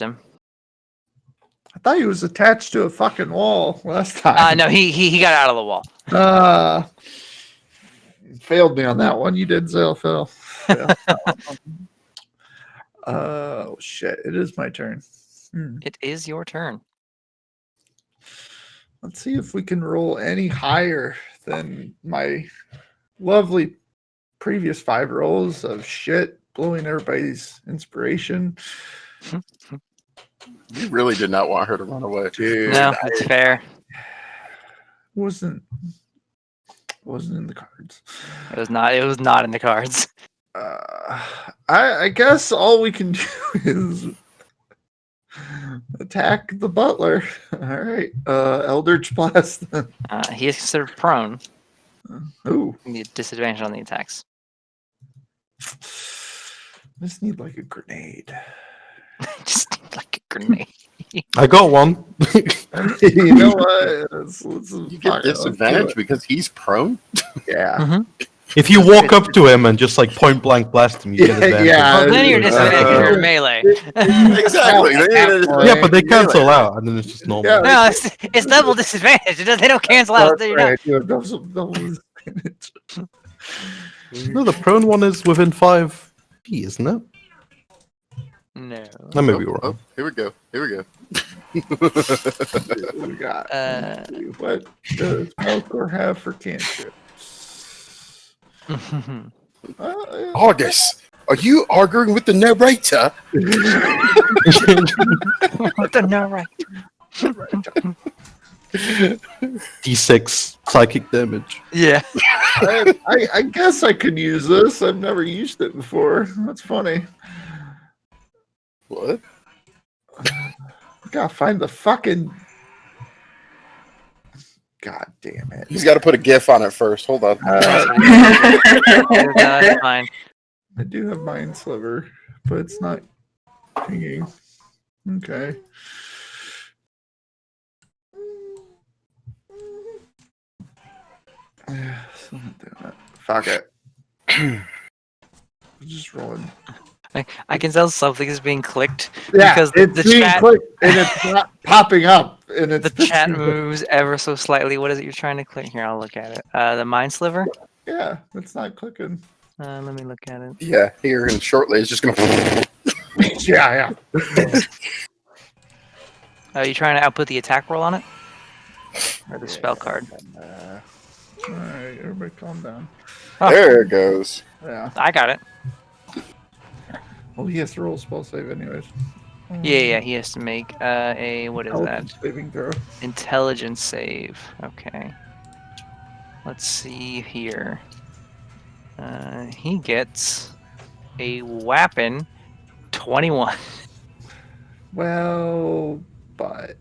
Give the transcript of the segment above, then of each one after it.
him. I thought he was attached to a fucking wall last time. No, he got out of the wall. Failed me on that one. You did, Phil. Yeah. Oh shit! It is my turn. It is your turn. Let's see if we can roll any higher than my lovely previous 5 rolls of shit, blowing everybody's inspiration. You really did not want her to run away. Dude, No, that's fair. Wasn't in the cards. It was not in the cards. I guess all we can do is attack the butler. All right. Eldritch Blast. He is considered prone. Ooh. The disadvantage on the attacks. Just need like a grenade. Just like a grenade. I got one. You know what? Let's You get disadvantage because he's prone? Yeah. Mm-hmm. If you walk up to him and just like point blank blast him, you get advantage. Yeah. Well, then you're disadvantaged because you're melee. Exactly. Yeah, but they cancel out, and then it's just normal. Yeah. No, it's double disadvantage. They don't cancel out. That's You're not. right. Double disadvantage. No, the prone one is within 5 feet, isn't it? No. I may be wrong. Oh, here we go. What we got? What does Melkor have for cantrips? Argus, are you arguing with the narrator? What the no right? D6 psychic damage. Yeah. I guess I could use this. I've never used it before. That's funny. What? Gotta find the fucking. God damn it. He's got to put a GIF on it first. Hold on. That's fine. I do have Mind Sliver, but it's not pinging. Okay. Fuck it. Just rolling. I can tell something is being clicked Yeah, because it's the being chat clicked and it's not popping up. And it's the chat moves ever so slightly. What is it you're trying to click? Here, I'll look at it. The Mind Sliver. Yeah, it's not clicking. Let me look at it. Yeah, here and shortly it's just going to... Yeah. Are you trying to output the attack roll on it? Or the spell card? All right, everybody calm down. There it goes. Yeah. I got it. Well, he has to roll a spell save anyways. Yeah, he has to make a, what is that? Saving throw. Intelligence save. Okay. Let's see here. He gets a whopping 21. Well, but...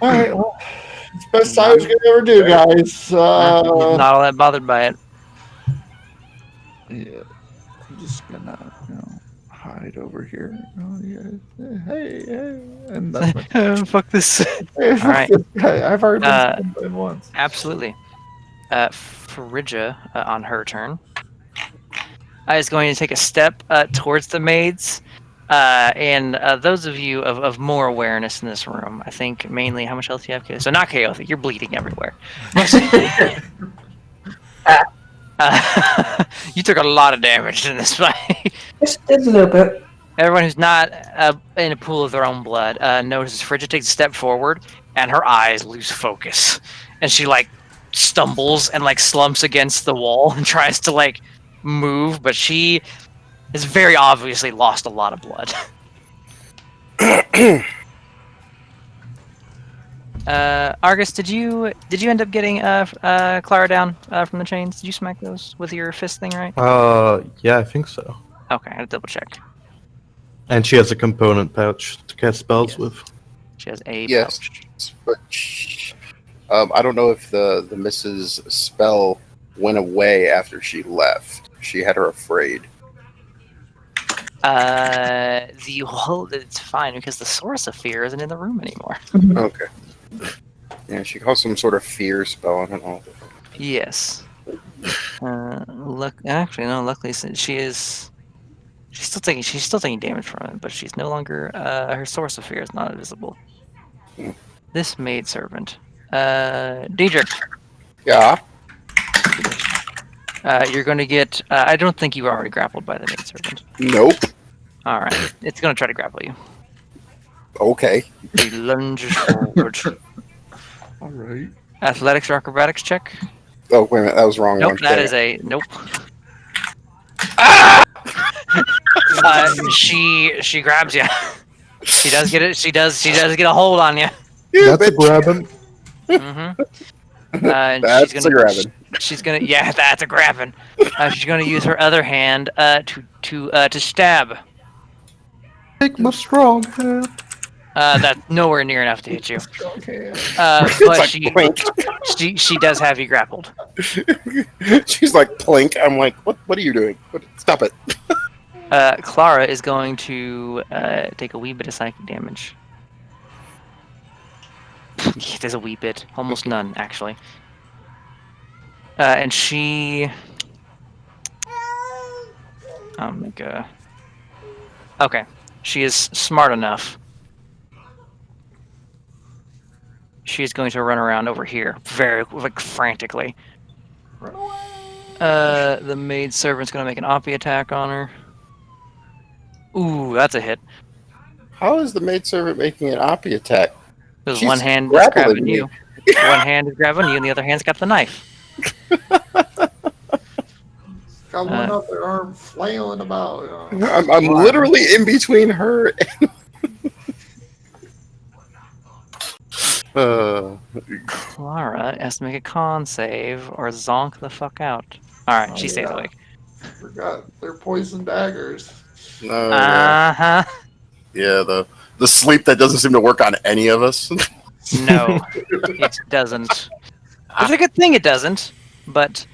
All right, well, it's best times you can ever do, guys. He's not all that bothered by it. Yeah, I'm just gonna, hide over here. Oh, yeah. Hey, and that's my... Fuck this. Hey, All right. I've already been once. Absolutely. Phrygia, on her turn, is going to take a step towards the maids. And those of you of more awareness in this room, I think mainly, how much health do you have? So not chaotic, you're bleeding everywhere. You took a lot of damage in this fight. Just a little bit. Everyone who's not in a pool of their own blood notices Phrygia takes a step forward, and her eyes lose focus, and she stumbles and slumps against the wall and tries to move, but she has very obviously lost a lot of blood. Argus, did you end up getting Clara down from the chains? Did you smack those with your fist thing, right? Yeah, I think so. Okay, I gotta double check. And she has a component pouch to cast spells with. She has a Yes, pouch. but I don't know if the Mrs. spell went away after she left. She had her afraid. It's fine because the source of fear isn't in the room anymore. Okay. Yeah, she caused some sort of fear spell on it all. Yes. Luckily, she She's still taking damage from it, but she's no longer her source of fear is not visible. This maidservant. Diedrich, Yeah. you're gonna get I don't think you were already grappled by the maidservant. Nope. Alright. It's gonna try to grapple you. Okay. He lunges forward. All right. Athletics or acrobatics check? Oh, wait a minute. That was the wrong Nope, one. that is a nope. She grabs you. She does get it. She does get a hold on you. You That's a bitch. grabbing. Mm-hmm. And That's she's a gonna, grabbing. She's gonna. Yeah, that's a grabbing. She's gonna use her other hand to stab. Take my strong hand. That's nowhere near enough to hit you. Okay. It's But like she plink. she does have you grappled. She's like plink. I'm like, what are you doing? Stop it. Clara is going to take a wee bit of psychic damage. There's a wee bit, almost none actually. And she. Okay, she is smart enough. She is going to run around over here, very frantically. Run away. The maid servant's going to make an oppie attack on her. Ooh, that's a hit. How is the maidservant making an oppie attack? Because She's one hand is grappling grabbing me. you. One hand is grabbing you, and the other hand's got the knife. Got one up their arm flailing about. I'm Wow. literally in between her and... Clara has to make a con save or zonk the fuck out. Alright, Oh, she stays yeah. awake. Forgot they're poison daggers. No, Uh-huh. yeah, the sleep that doesn't seem to work on any of us. No, it doesn't. It's a good thing it doesn't, but...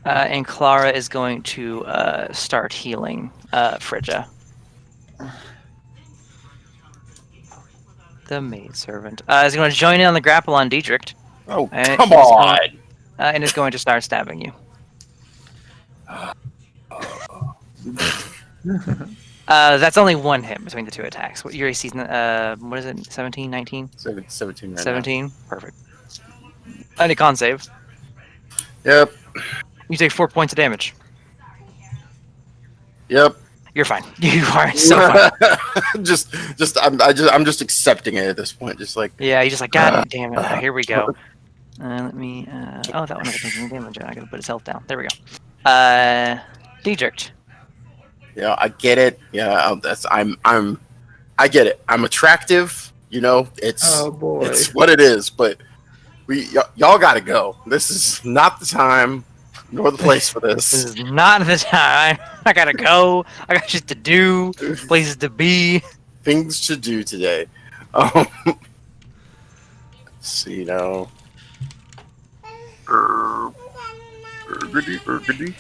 and Clara is going to start healing Frigga. The maidservant is going to join in on the grapple on Diedrich. Oh, And come he's on! and is going to start stabbing you. That's only one hit between the two attacks. What your AC's, what is it, 17, 19? 17 right now. 17? Perfect. Any con save. Yep, You take 4 points of damage. yep. You're fine. You are so fine. I'm just accepting it at this point. Just like, Yeah, you're just like, God damn it. Here we go. Let me, oh, that one hasn't taken damage yet. I gotta put his health down. There we go. Diedrich. yeah, I get it. Yeah, I get it. I'm attractive. You know, it's Oh boy. it's what it is. But y'all got to go. This is not the time nor the place for This this. is not the time. I gotta go. I got shit to do. Places to be. Things to do today. See now. Urgity.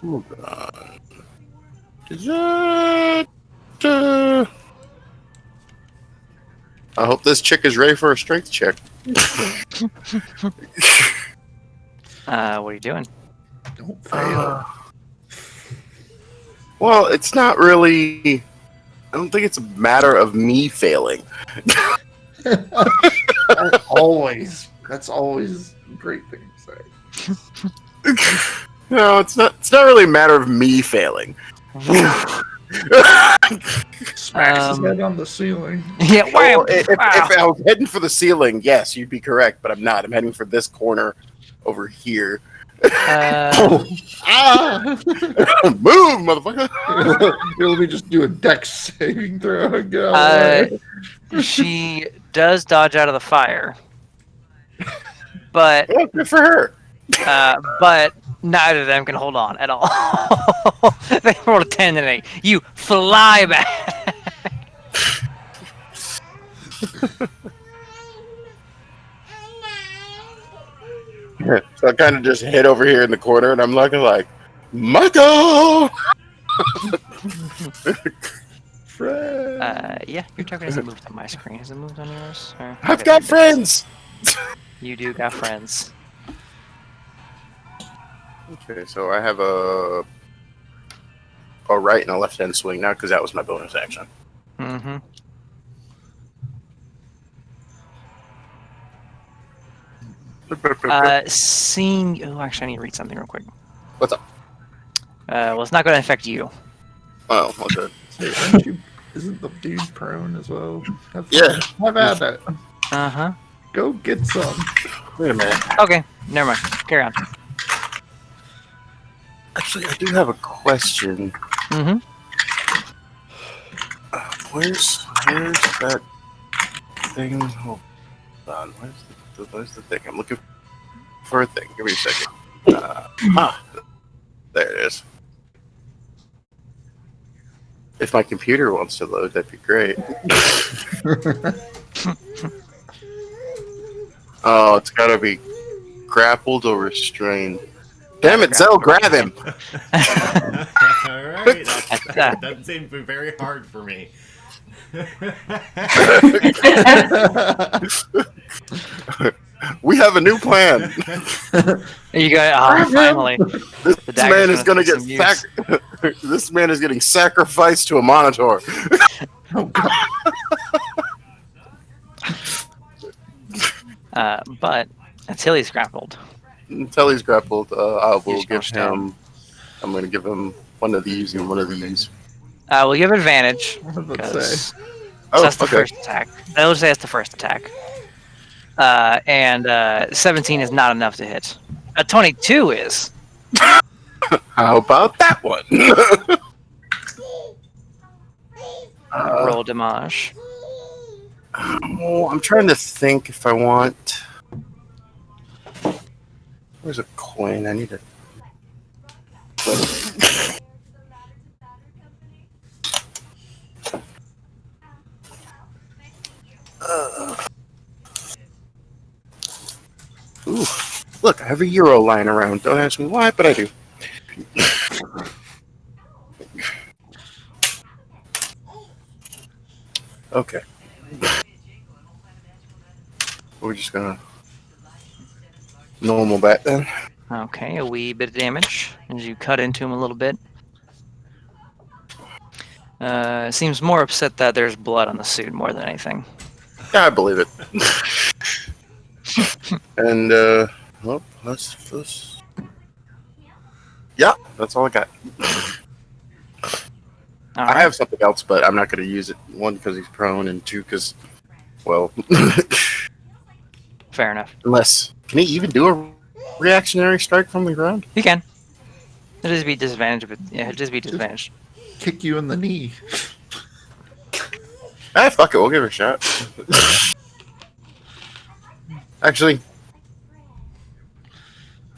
Oh god. Is that, I hope this chick is ready for a strength check. What are you doing? Don't fail. Well, it's not really. I don't think it's a matter of me failing. That's always a great thing to say. No, it's not. It's not really a matter of me failing. Smacks his head on the ceiling. Yeah, Well, wham! if Wow. I was heading for the ceiling, yes, you'd be correct, but I'm not. I'm heading for this corner over here. Ah! Move, motherfucker! It'll be just do a dex saving throw and get out of the way. She does dodge out of the fire, but Oh, good for her. but neither of them can hold on at all. They rolled a 10 and an 8. You fly back. So I kind of just hid over here in the corner, and I'm looking like, Michael! Friend. Yeah, your token hasn't moved on my screen. Has it moved on yours? Or- I've okay, got there it is. friends. You do got friends. Okay, so I have a right and a left hand swing now because that was my bonus action. Mm-hmm. Seeing. Oh, actually, I need to read something real quick. What's up? Well, it's not going to affect you. Oh, okay. Hey, aren't you, isn't the dude prone as well? Yeah. Have at it. Uh huh. Go get some. Wait a minute. Okay, never mind. Carry on. Actually, I do have a question. Mm-hmm. Where's that thing? Hold on. Where's the thing? I'm looking for a thing. Give me a second. There it is. If my computer wants to load, that'd be great. Oh, it's gotta be grappled or restrained. Damn it, Zell, grab him! Alright, that doesn't seem to be very hard for me. We have a new plan. You got. Finally. This The dagger's man is gonna see get some use. This man is getting sacrificed to a monitor. Oh god. But until he's grappled. Until he's grappled, I will He's give gonna him. I'm gonna give him one of these and one of these. Well, you have advantage. What did that 'cause- say? Oh, that's the okay. first attack. That would say that's the first attack. And 17 is not enough to hit. A 22 is. How about that one? Roll damage. Oh, I'm trying to think if I want. Where's a coin? I need it. Ooh, look, I have a euro lying around. Don't ask me why, but I do. Okay. We're just gonna normal bat then. Okay, a wee bit of damage as you cut into him a little bit. Seems more upset that there's blood on the suit more than anything. Yeah, I believe it. And well, let's. Yeah, that's all I got. All I right. have something else, but I'm not going to use it. One, because he's prone, and two, because, well, Fair enough. unless can he even do a reactionary strike from the ground? You can. It'll just be disadvantage, but yeah, it'll just be disadvantage. Kick you in the knee. Ah, fuck it, we'll give it a shot. Actually,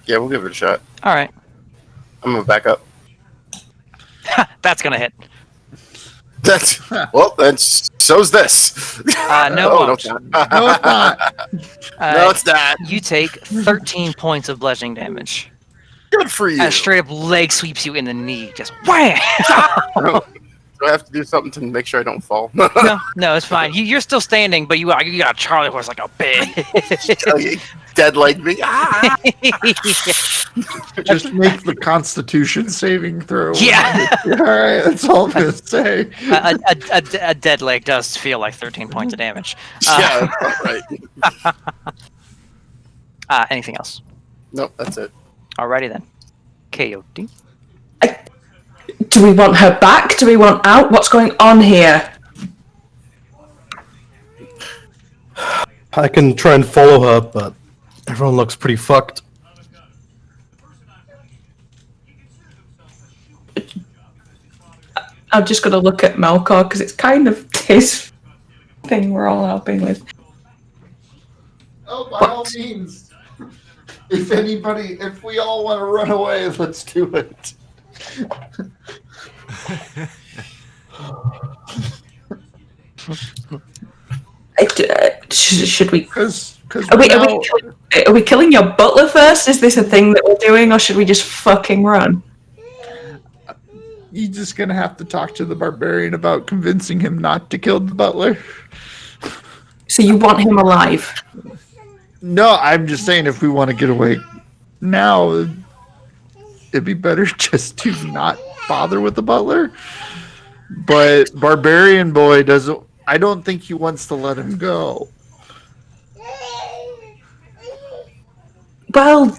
yeah, we'll give it a shot. All right. I'm gonna back up. That's gonna hit. That's well, then so's this. No, Oh, no, won't. it's not. No, it's not. No, it's not. You take 13 points of bludgeoning damage. Good for you. As straight up leg sweeps you in the knee. Just wham! Do I have to do something to make sure I don't fall? no, it's fine. You're still standing, but you got a Charlie horse like a bitch. Dead like me. Ah! Just make the Constitution saving throw. Yeah. All right, that's all I'm gonna say. a dead leg does feel like 13 points of damage. Yeah, that's right. Anything else? Nope, that's it. Alrighty then. Coyote. Do we want her back? Do we want out? What's going on here? I can try and follow her, but everyone looks pretty fucked. I'm just going to look at Melkor because it's kind of his thing we're all helping with. Oh, by all means. If we all want to run away, let's do it. Should we? Because Are we killing your butler first? Is this a thing that we're doing, or should we just fucking run? You're just gonna have to talk to the barbarian about convincing him not to kill the butler. So you want him alive? No, I'm just saying if we want to get away now, it'd be better just to not bother with the butler. But barbarian boy doesn't. I don't think he wants to let him go. Well,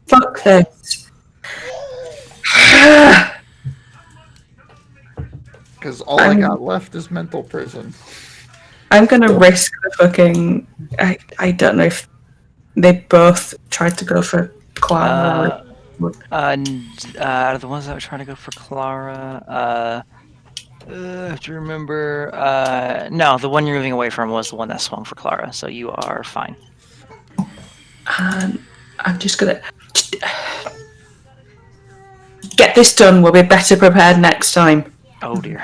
fuck this. Because all I got left is mental prison. I'm gonna risk the fucking. I don't know if they both tried to go for Clara. Out of the ones that were trying to go for Clara, I have to remember. No, the one you're moving away from was the one that swung for Clara, so you are fine. I'm just gonna get this done. We'll be better prepared next time. Oh dear.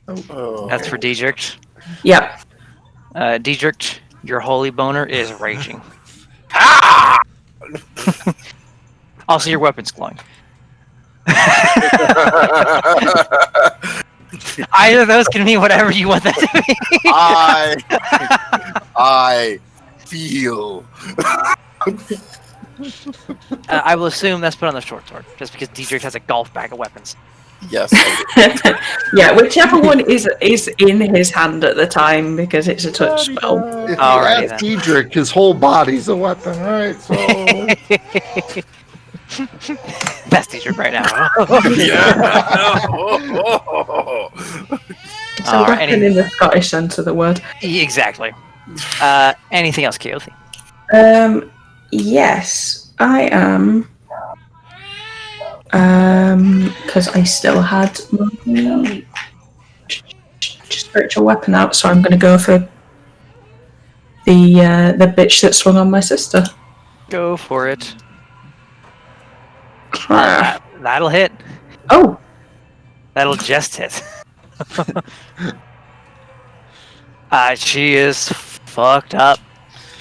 Oh. That's for Diedrich. Yep. Diedrich, your holy boner is raging. Also, your weapon's glowing. Either of those can mean whatever you want that to be. I feel. I will assume that's put on the short sword, just because Diedrich has a golf bag of weapons. Yes. Yeah, whichever one is in his hand at the time because it's a touch spell. If you Alrighty ask Diedrich, his whole body's a weapon. All right, so That's Diedrich right now. It's a weapon in the Scottish sense of the word. Exactly. Anything else, Keothi? Yes, I am. Because I still had my spiritual weapon out, so I'm going to go for the bitch that swung on my sister. Go for it. Ah. That'll hit. Oh, That'll just hit. She is fucked up.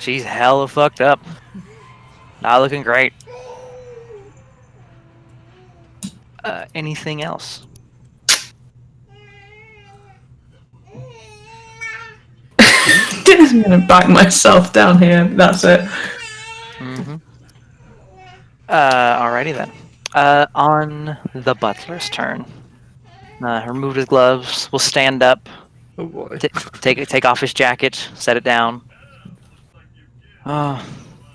She's hella fucked up. Not looking great. Anything else? I'm going to back myself down here. That's it. Mm-hmm. Alrighty then. On the butler's turn. Remove his gloves. Will stand up. oh boy. Take off his jacket. Set it down. It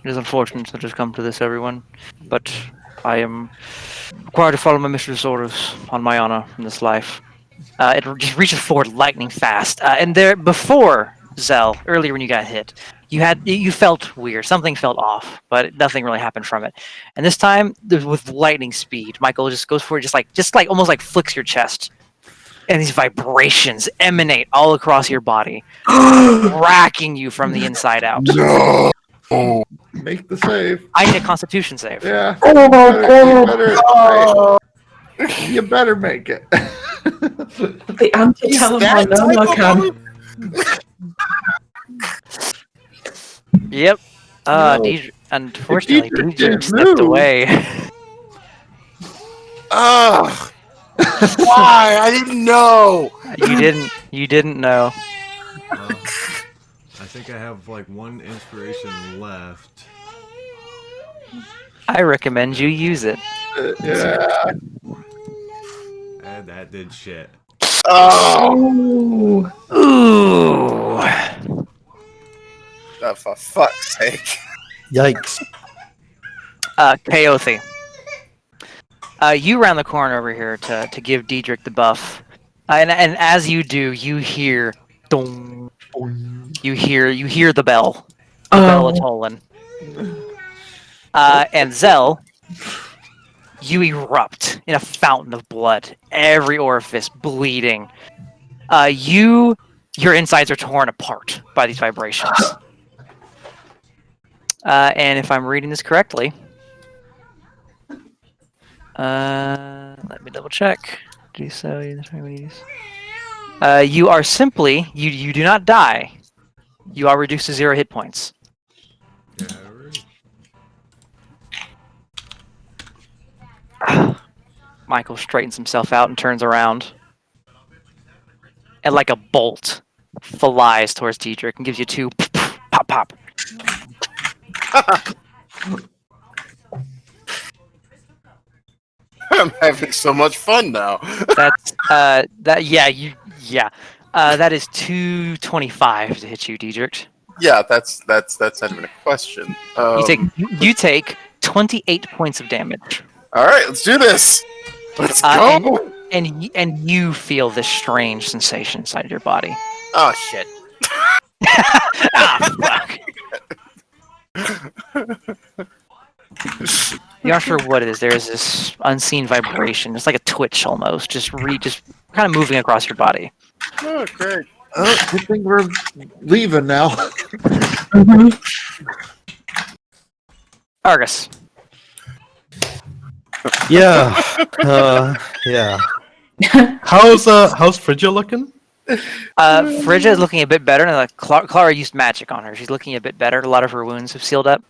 is unfortunate that has come to this, everyone. But I am required to follow my mistress' orders on my honor in this life. It just reaches forward lightning fast. And there, before Zell, earlier when you got hit, you felt weird. Something felt off, but nothing really happened from it. And this time, with lightning speed, Michael just goes for it, just like almost like flicks your chest, and these vibrations emanate all across your body, racking you from the inside out. No. Make the save. I need a Constitution save. Yeah. Oh my God. You better make it. The anti-telemonoma Yep. No. Unfortunately, Diedrich Diedrich didn't stepped move. away. Ugh. Why? I didn't know. You didn't know. Well, I think I have like one inspiration left. I recommend you use it. Yeah. And that did shit. Oh. Ooh. Oh, for fuck's sake. Yikes. Keothi. You round the corner over here to give Diedrich the buff, and as you do, you hear dong, dong. You hear the bell. The bell is tolling. And Zell, you erupt in a fountain of blood, every orifice bleeding. Your insides are torn apart by these vibrations. And if I'm reading this correctly, let me double check. You are simply you do not die. You are reduced to 0 hit points. Yeah, right. Michael straightens himself out and turns around. And like a bolt, flies towards Diedrich and gives you 2 pop pop. I'm having so much fun now. That's that that is 225 to hit you, Diedrich. Yeah, that's not even a question. You take 28 points of damage. All right, let's do this. Let's Uh, go. And you feel this strange sensation inside your body. Oh shit. Ah, fuck. You're not sure what it is. There's this unseen vibration. It's like a twitch almost. Just kind of moving across your body. Oh, great. I think we're leaving now. Argus. Yeah. Yeah. How's Frigga looking? Frigga is looking a bit better. And Clara used magic on her. She's looking a bit better. A lot of her wounds have sealed up.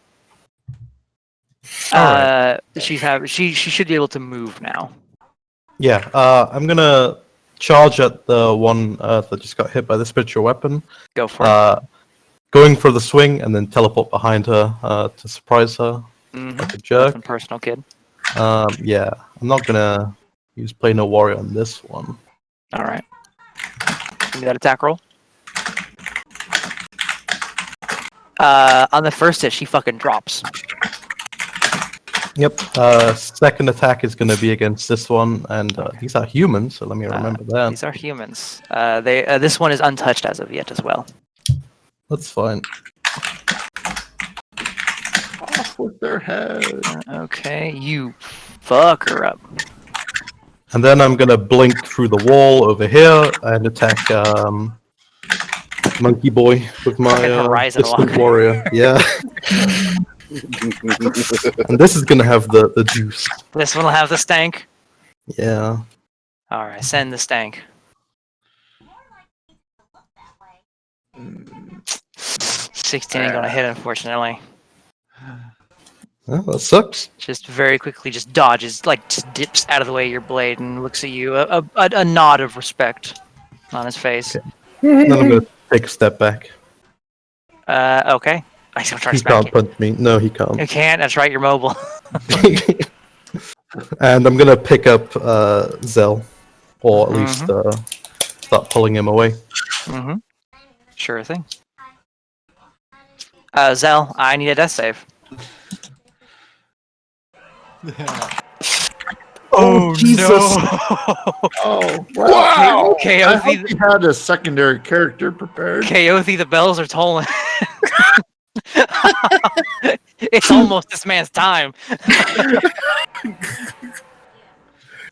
She should be able to move now. Yeah. I'm gonna charge at the one that just got hit by the spiritual weapon. Go for it. Going for the swing and then teleport behind her to surprise her like a jerk. Nothing personal, kid. Yeah. I'm not gonna use Play No Warrior on this one. All right. Give me that attack roll. On the first hit, she fucking drops. Yep. Second attack is going to be against this one, and these are humans, so let me remember that. These are humans. This one is untouched as of yet as well. That's fine. Off with their head. Okay, you fuck her up. And then I'm going to blink through the wall over here and attack Monkey Boy with my Fucking Horizon Distant Walker. Warrior. Yeah. And this is going to have the juice. This one will have the stank. Yeah. All right, send the stank. 16 ain't gonna hit, unfortunately. Well, that sucks. Just very quickly, just dodges, like just dips out of the way of your blade and looks at you. A nod of respect on his face. Okay. Then I'm going to take a step back. Okay. He's gonna try to He smack can't you. punch me. No, he can't. You can't. That's right. You're mobile. And I'm going to pick up Zell, or at least start pulling him away. Sure thing. Zell, I need a death save. Oh Jesus. Oh, wow. I Chaothi, hope you had a secondary character prepared. Chaothi, the bells are tolling. It's almost this man's time.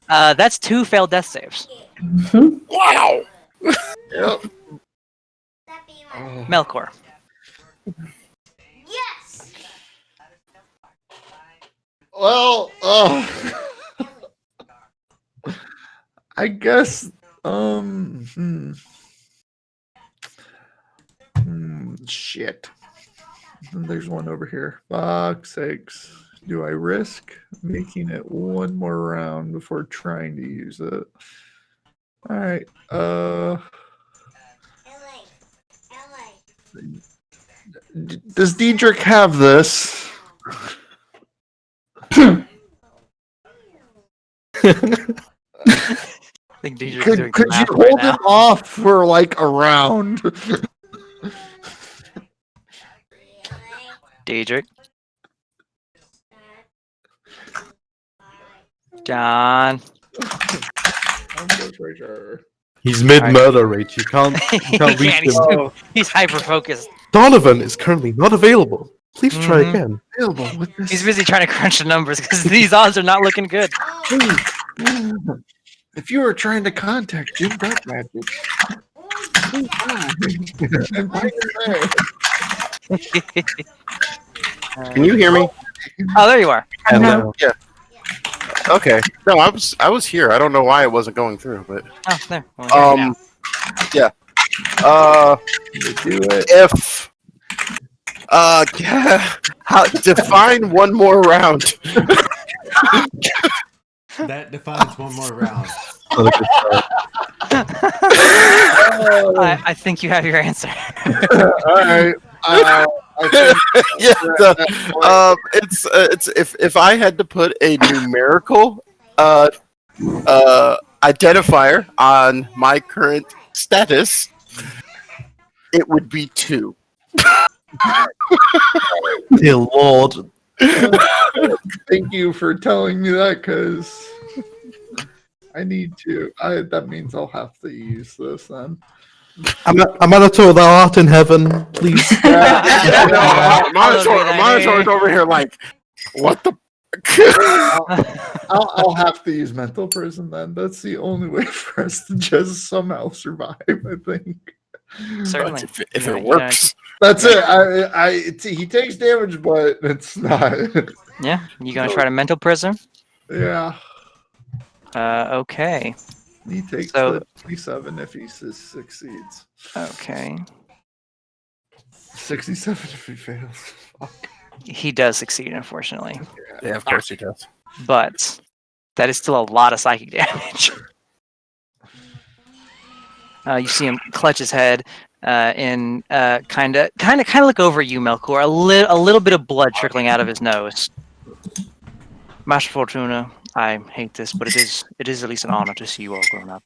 That's 2 failed death saves. Wow. Yep. Melkor. Well, I guess, shit. There's one over here. Fuck's sakes. Do I risk making it one more round before trying to use it? Alright, does Diedrich have this? I think Diedrich's doing Could the you math right hold now. it off for like a round? Diedrich. John. I'm so sure. He's mid-murder rage. You can't reach He's, him. he's hyper focused. Donovan is currently not available. Please try again. Available with this. He's busy trying to crunch the numbers because these odds are not looking good. If you were trying to contact Jim Dark Magic, Can you hear me? Oh, there you are. And, No. Okay. No, I was here. I don't know why it wasn't going through, but Oh, there. Well, here we go. yeah. do it. If how define one more round. That defines one more round. Not a good start. I think you have your answer. All right. I think Yeah, we're at that point. it's if I had to put a numerical identifier on my current status, it would be 2. Dear Lord. Thank you for telling me that, because I need to. That means I'll have to use this then. Amato, thou art in heaven, please. Monitor's over here like, what the? I'll have to use mental prison then. That's the only way for us to just somehow survive, I think. Certainly. If Yeah, it works. That's it. He takes damage, but it's not. Yeah, you gonna try to mental prism? Yeah. Okay. He takes So- the 27 if he succeeds. Okay. 67 if he fails. Fuck. He does succeed, unfortunately. Yeah, of course he does. But that is still a lot of psychic damage. You see him clutch his head and kind of look over at you, Melkor. A little bit of blood trickling out of his nose. Master Fortuna, I hate this, but it is at least an honor to see you all grown up.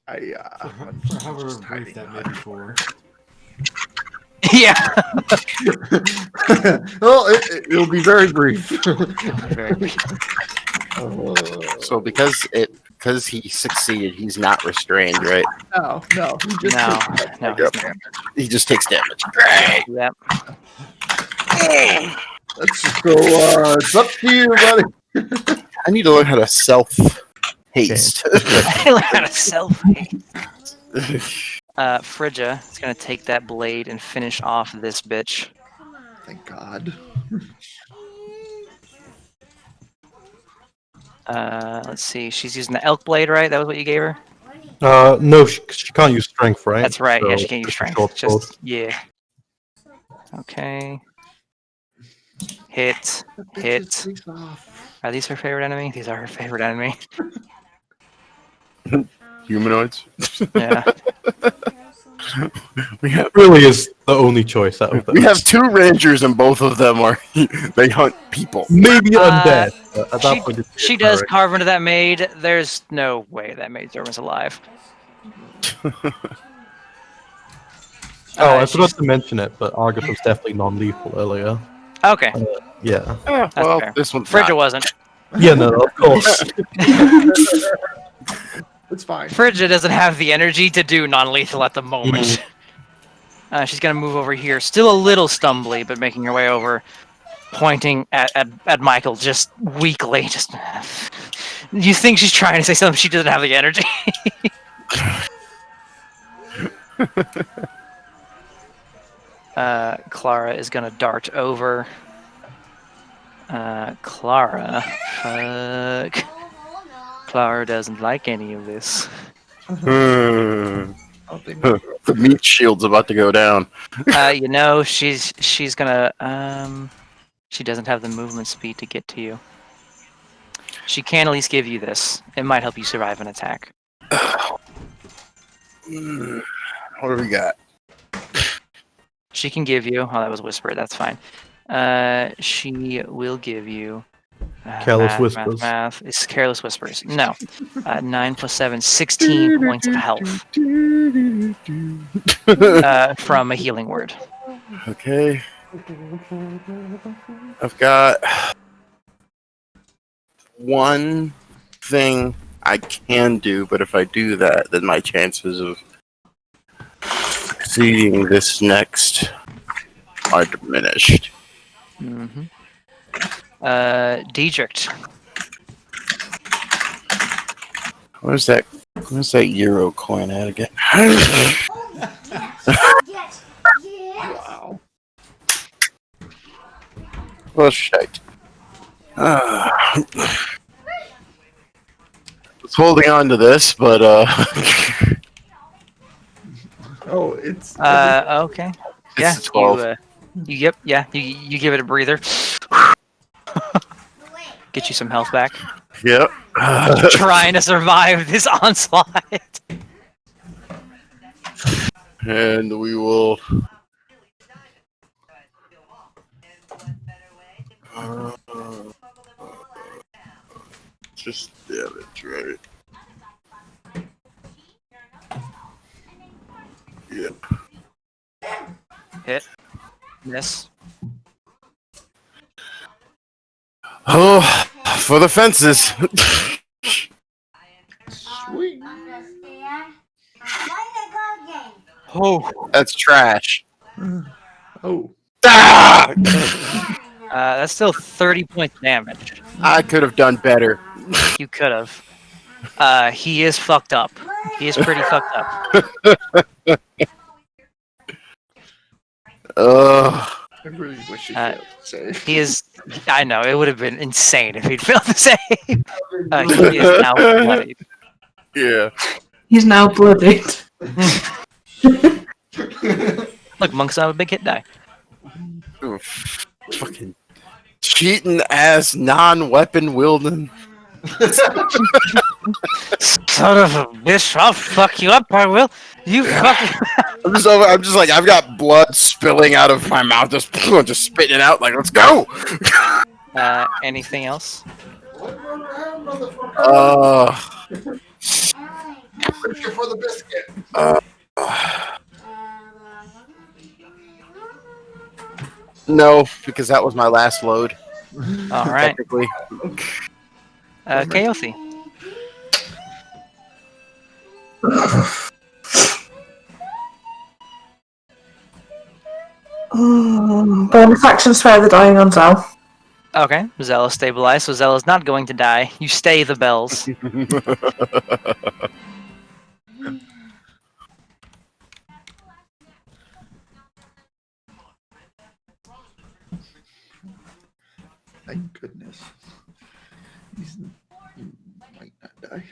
For however brief that may be for. Yeah. Well, it'll be very brief. So because he succeeded, he's not restrained, right? No. He just No, takes- no, he's not. He just takes damage. Great. Yep. Let's just go. It's up to you, buddy. I need to learn how to self haste. I learned how to self-hate. Phrygia is gonna take that blade and finish off this bitch. Thank God. Let's see. She's using the elk blade, right? That was what you gave her. No, she can't use strength, right? That's right. Yeah, So she can't use just a strength. short sword. Just yeah. Okay. Hit. Hit. Are these her favorite enemy? These are her favorite enemy. Humanoids. Yeah. We have Really is the only choice out of them. we have 2 rangers, and both of them are they hunt people. Maybe Uh, undead. But at that point, it's She does generic. carve into that maid. There's no way that maid was alive. Oh, I forgot to mention it, but Argus was definitely non-lethal earlier. Okay. Yeah. Yeah, well, fair. this one's Phrygia not. wasn't. Yeah, no, of course. It's fine. Phrygia doesn't have the energy to do non-lethal at the moment. She's gonna move over here, still a little stumbly, but making her way over, pointing at Michael just weakly. Just you think she's trying to say something? She doesn't have the energy. Clara is gonna dart over. Clara, fuck. Clara doesn't like any of this. Hmm. I don't think The meat shield's about to go down. You know, she's gonna she doesn't have the movement speed to get to you. She can at least give you this. It might help you survive an attack. Hmm. What do we got? She can give you. Oh, that was whisper. That's fine. She will give you. Careless Whispers. Math. It's careless whispers. No. 9 plus 7, 16 points of health from a healing word. Okay. I've got one thing I can do, but if I do that, then my chances of succeeding this next are diminished. Mm-hmm. Diedrich. Where's that euro coin at again? wow. Well, shite. I was holding on to this, but Oh, it's Okay. Yeah. it's a 12. You give it a breather. get you some health back. Yep. Trying to survive this onslaught. And we will. Just damage, right? Yep. Hit. Miss. Oh, for the fences. Sweet. Oh. That's trash. Oh. Ah! That's still 30 points damage. I could have done better. You could have. He is fucked up. He is pretty fucked up. Ugh. I really wish you Uh, could say. He is. I know it would have been insane if he'd failed to save. He is now bloodied. Yeah. He's now bloodied. Look, monks have a big hit die. Oof. Fucking cheating ass non-weapon wielding. Son of a bitch! I'll fuck you up. I will. You fucking. I'm just like, I've got blood spilling out of my mouth, just spitting it out. Like, let's go. Anything else? For the biscuit. No, because that was my last load. All right. Technically. Chaothi. Bonus action spare the dying on Zal. Okay. Zell is stabilized, so Zell is not going to die. You stay the bells. Thank goodness. He might not die.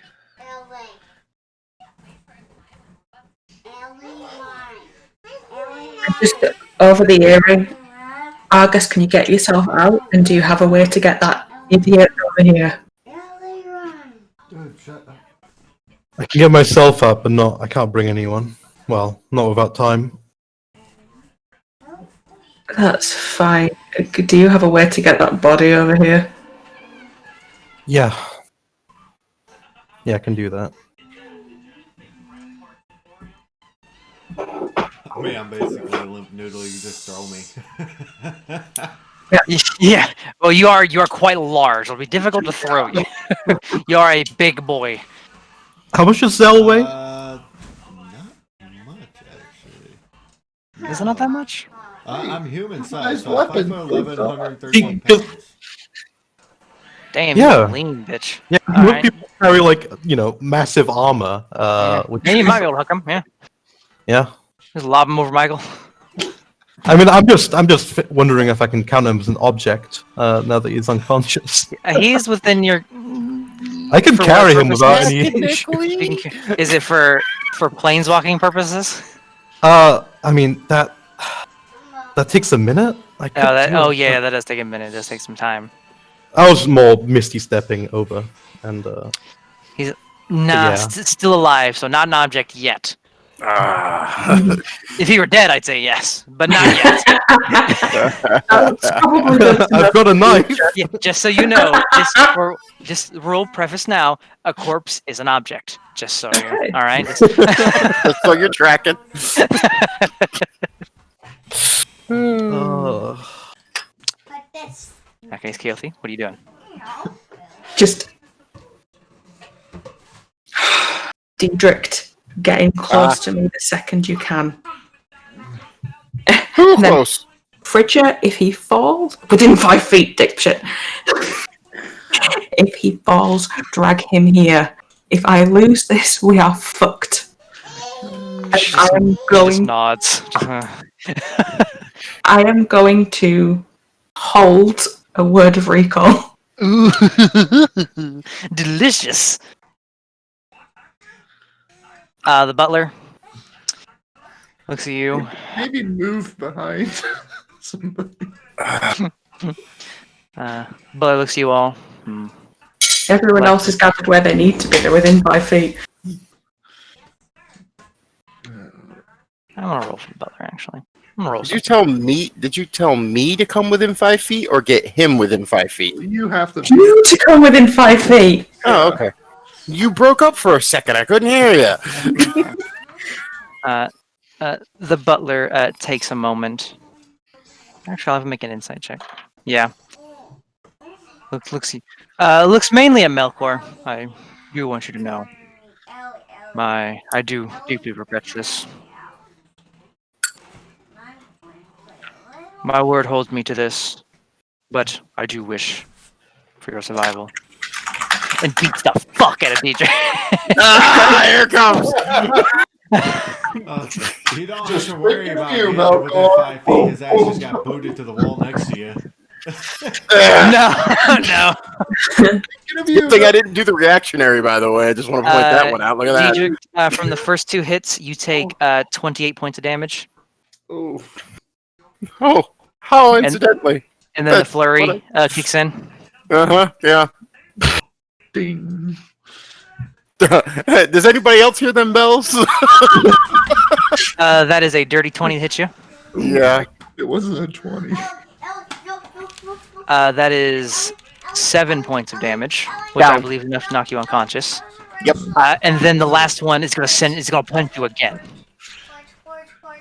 Just over the earring. Argus, can you get yourself out? And do you have a way to get that idiot over here? Dude, shut up. I can get myself up, but not. I can't bring anyone. Well, not without time. That's fine. Do you have a way to get that body over here? Yeah. Yeah, I can do that. I mean, I'm basically a limp noodle. You just throw me. Yeah. Well, you are quite large. It'll be difficult to throw you. You are a big boy. How much does Zell weigh? Not much, actually. Is it not that much? I'm human Nice size, so weapon. 5'11", 113 He- pounds. Damn, Yeah. you're a lean bitch. Yeah, All most right. people carry like massive armor. Which, Yeah, you might be able to hook him. Yeah. yeah. Just lob him over Michael. I mean, I'm just wondering if I can count him as an object now that he's unconscious. He's within your. I can For carry what him without purposes? any issue. Is it for planeswalking purposes? I mean that takes a minute. I could do it. Yeah, that does take a minute. It does take some time. I was more misty stepping over, and Nah, Yeah. still alive, so not an object yet. If he were dead, I'd say yes, but not yet. That's probably good to know. I've got a knife. Yeah, just so you know, just rule preface now: a corpse is an object. Just so you're Okay. all right. So you're tracking. Okay, Keothy, what are you doing? Just Dedrick, getting close to me the second you can. Too Then- close. Fridger, if he falls within 5 feet, dipshit. If he falls, drag him here. If I lose this, we are fucked. And I am Just going. nods. I am going to hold a word of recall. Ooh, delicious. The butler looks at you. Maybe move behind somebody. Butler looks at you all. Everyone Like- else is gathered where they need to be. They're within 5 feet. I'm gonna roll for the butler, actually. I'm gonna roll. Did you tell me to come within 5 feet or get him within 5 feet? You have to. You to come within 5 feet. Oh, okay. You broke up for a second. I couldn't hear you. The butler takes a moment. Actually, I'll have him make an insight check. Yeah. Looks mainly at Melkor. I do want you to know. I do deeply regret this. My word holds me to this, but I do wish for your survival. And beats the fuck out of DJ. Here it comes. You don't Just have to worry thinking of about you, getting Malcolm. within 5 feet. His ass just got booted to the wall next to you. No. Good thing I didn't do the reactionary, by the way. I just want to point that one out. Look at that. Diedrich, from the first 2 hits, you take 28 points of damage. Oh, how incidentally. And then the That's flurry kicks in. Yeah. Ding. Does anybody else hear them bells? That is a dirty 20 to hit you. Yeah. It wasn't a 20. That is 7 points of damage, which I believe is enough to knock you unconscious. Yep. And then the last one is gonna punch you again.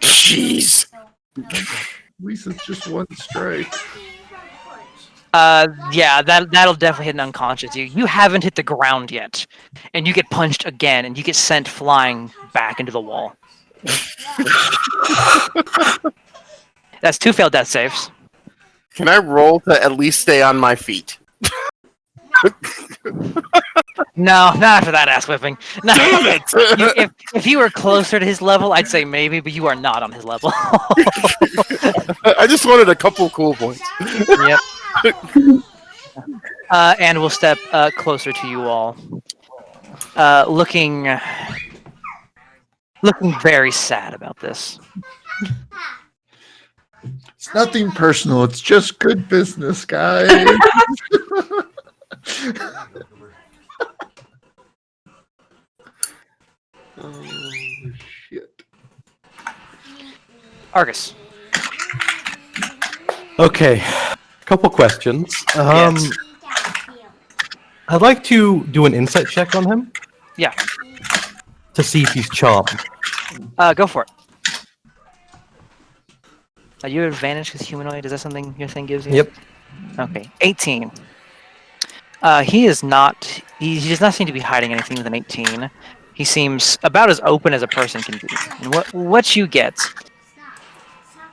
Jeez. At least it's just one strike. Yeah, that'll definitely hit an unconscious. You haven't hit the ground yet, and you get punched again, and you get sent flying back into the wall. That's 2 failed death saves. Can I roll to at least stay on my feet? No, not after that ass whipping. No. Damn it! If you were closer to his level, I'd say maybe, but you are not on his level. I just wanted a couple cool points. Yep. And we'll step closer to you all. Looking very sad about this. It's nothing personal. It's just good business, guys. Oh, shit. Argus. Okay, couple questions. Yes. I'd like to do an insight check on him Yeah. to see if he's charmed. Go for it. Are you advantage because humanoid? Is that something your thing gives you? Yep. Okay. 18. He is not. He does not seem to be hiding anything with an 18. He seems about as open as a person can be. And what you get,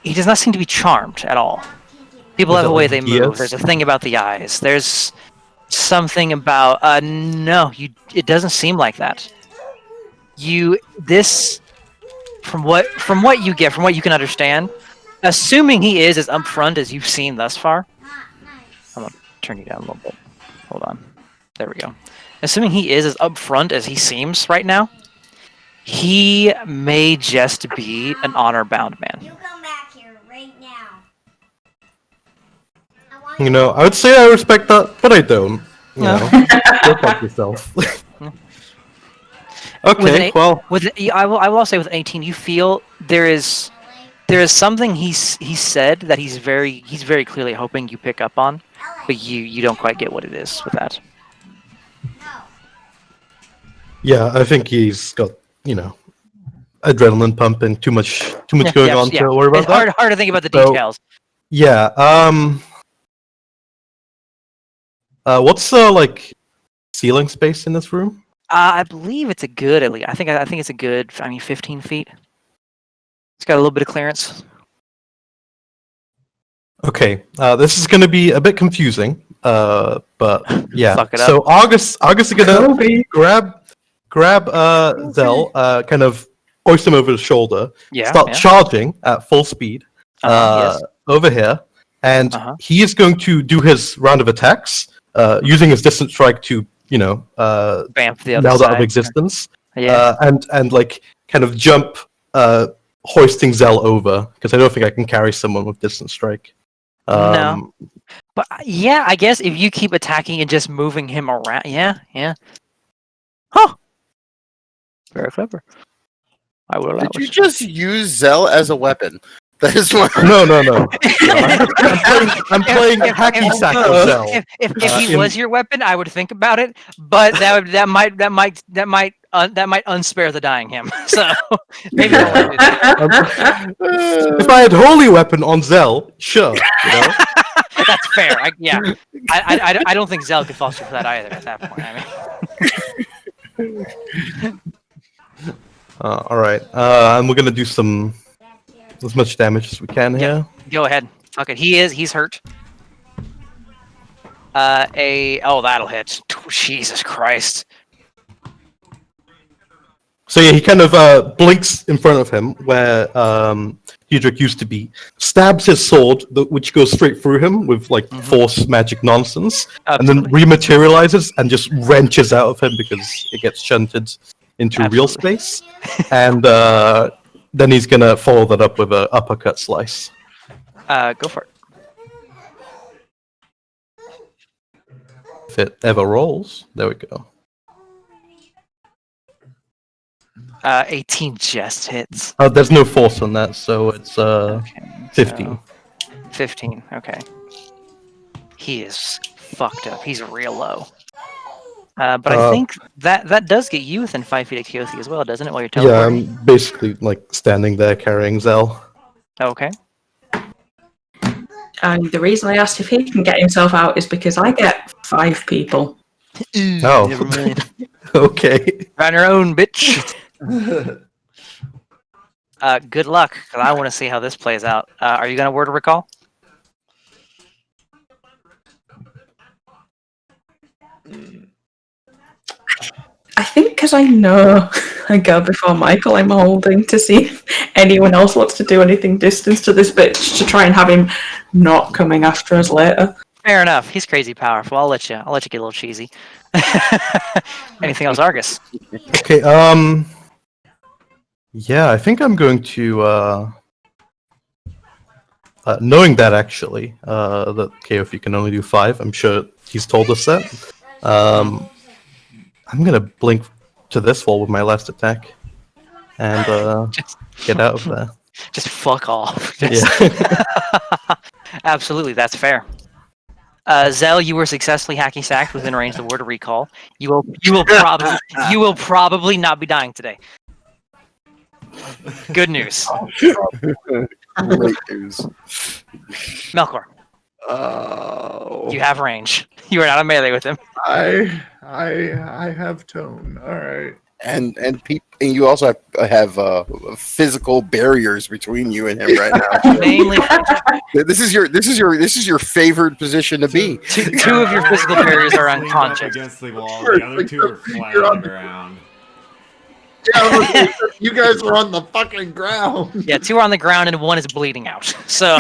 he does not seem to be charmed at all. People Is have that a way what they he move. is? There's a thing about the eyes. There's something about. No, it doesn't seem like that. From what you get, from what you can understand, assuming he is as upfront as you've seen thus far. I'm gonna turn you down a little bit. Hold on. There we go. Assuming he is as upfront as he seems right now, he may just be an honor-bound man. You come back here right now. You know, I would say I respect that, but I don't. You No. know, look at yourself. Okay, well, I will say with 18, you feel there is something he said that he's very clearly hoping you pick up on, but you don't quite get what it is with that. yeah, I think he's got, you know, adrenaline pumping, too much Yeah, going yeah, on yeah. to worry about It's that. hard to think about the So- details. Yeah, what's the, like, ceiling space in this room? I believe it's a good at least. I think it's a good. 15 feet. It's got a little bit of clearance. Okay, this is going to be a bit confusing, but yeah. Fuck it up. So August is gonna Kobe. grab Zell, kind of hoist him over his shoulder, Yeah. start yeah. charging at full speed Yes. over here, and Uh-huh. he is going to do his round of attacks, using his distance strike to, you know, Bamf the other meld out of side. existence, Yeah. and like kind of jump, hoisting Zell over, because I don't think I can carry someone with distance strike. No. But yeah, I guess if you keep attacking and just moving him around, yeah. Huh. Very clever. I will allow Did you it. just use Zell as a weapon? That is what. No. I'm playing hacky sack with Zell. If he in- was your weapon, I would think about it, but that might unspare the dying him. So maybe don't want to do that. If I had holy weapon on Zell, sure. That's fair. I don't think Zell could foster for that either at that point. I mean, All right. And we're gonna do as much damage as we can here. go ahead. Fuck it. He's hurt. That'll hit. Jesus Christ. So yeah, he kind of blinks in front of him where Hedrick used to be, stabs his sword, which goes straight through him with like force magic nonsense, and then rematerializes and just wrenches out of him because it gets shunted into real space. And then he's gonna follow that up with an uppercut slice. Go for it. If it ever rolls, there we go. 18 just hits. There's no force on that, so it's 15. 15. Okay. He is fucked up. He's real low. But I think that does get you within 5 feet of Keothi as well, doesn't it? While you're teleporting. Yeah, I'm basically like standing there carrying Zell. Okay. And the reason I asked if he can get himself out is because I get 5 people. Oh. Never mind. Okay. On your own, bitch. Good luck, because I want to see how this plays out. Are you going to word a recall? I think because I know I go before Michael, I'm holding to see if anyone else wants to do anything distance to this bitch to try and have him not coming after us later. Fair enough. He's crazy powerful. I'll let you get a little cheesy. Anything else, Argus? Okay, yeah, I think I'm going to, knowing that actually, that KOF can only do 5, I'm sure he's told us that. I'm gonna blink to this wall with my last attack, and get out of there. Just fuck off. Yeah. Absolutely, that's fair. Zell, you were successfully hacky sacked within range of the word recall. You will probably not be dying today. Good news. Great news. Melkor, you have range. You are not a melee with him. I have tone. All right. And you also have physical barriers between you and him right now. Namely, This is your favored position to be. two of your physical barriers are Leaned up unconscious. against the wall. The other two are flat on the ground. Yeah, you guys are on the fucking ground. Yeah, 2 are on the ground and 1 is bleeding out. So,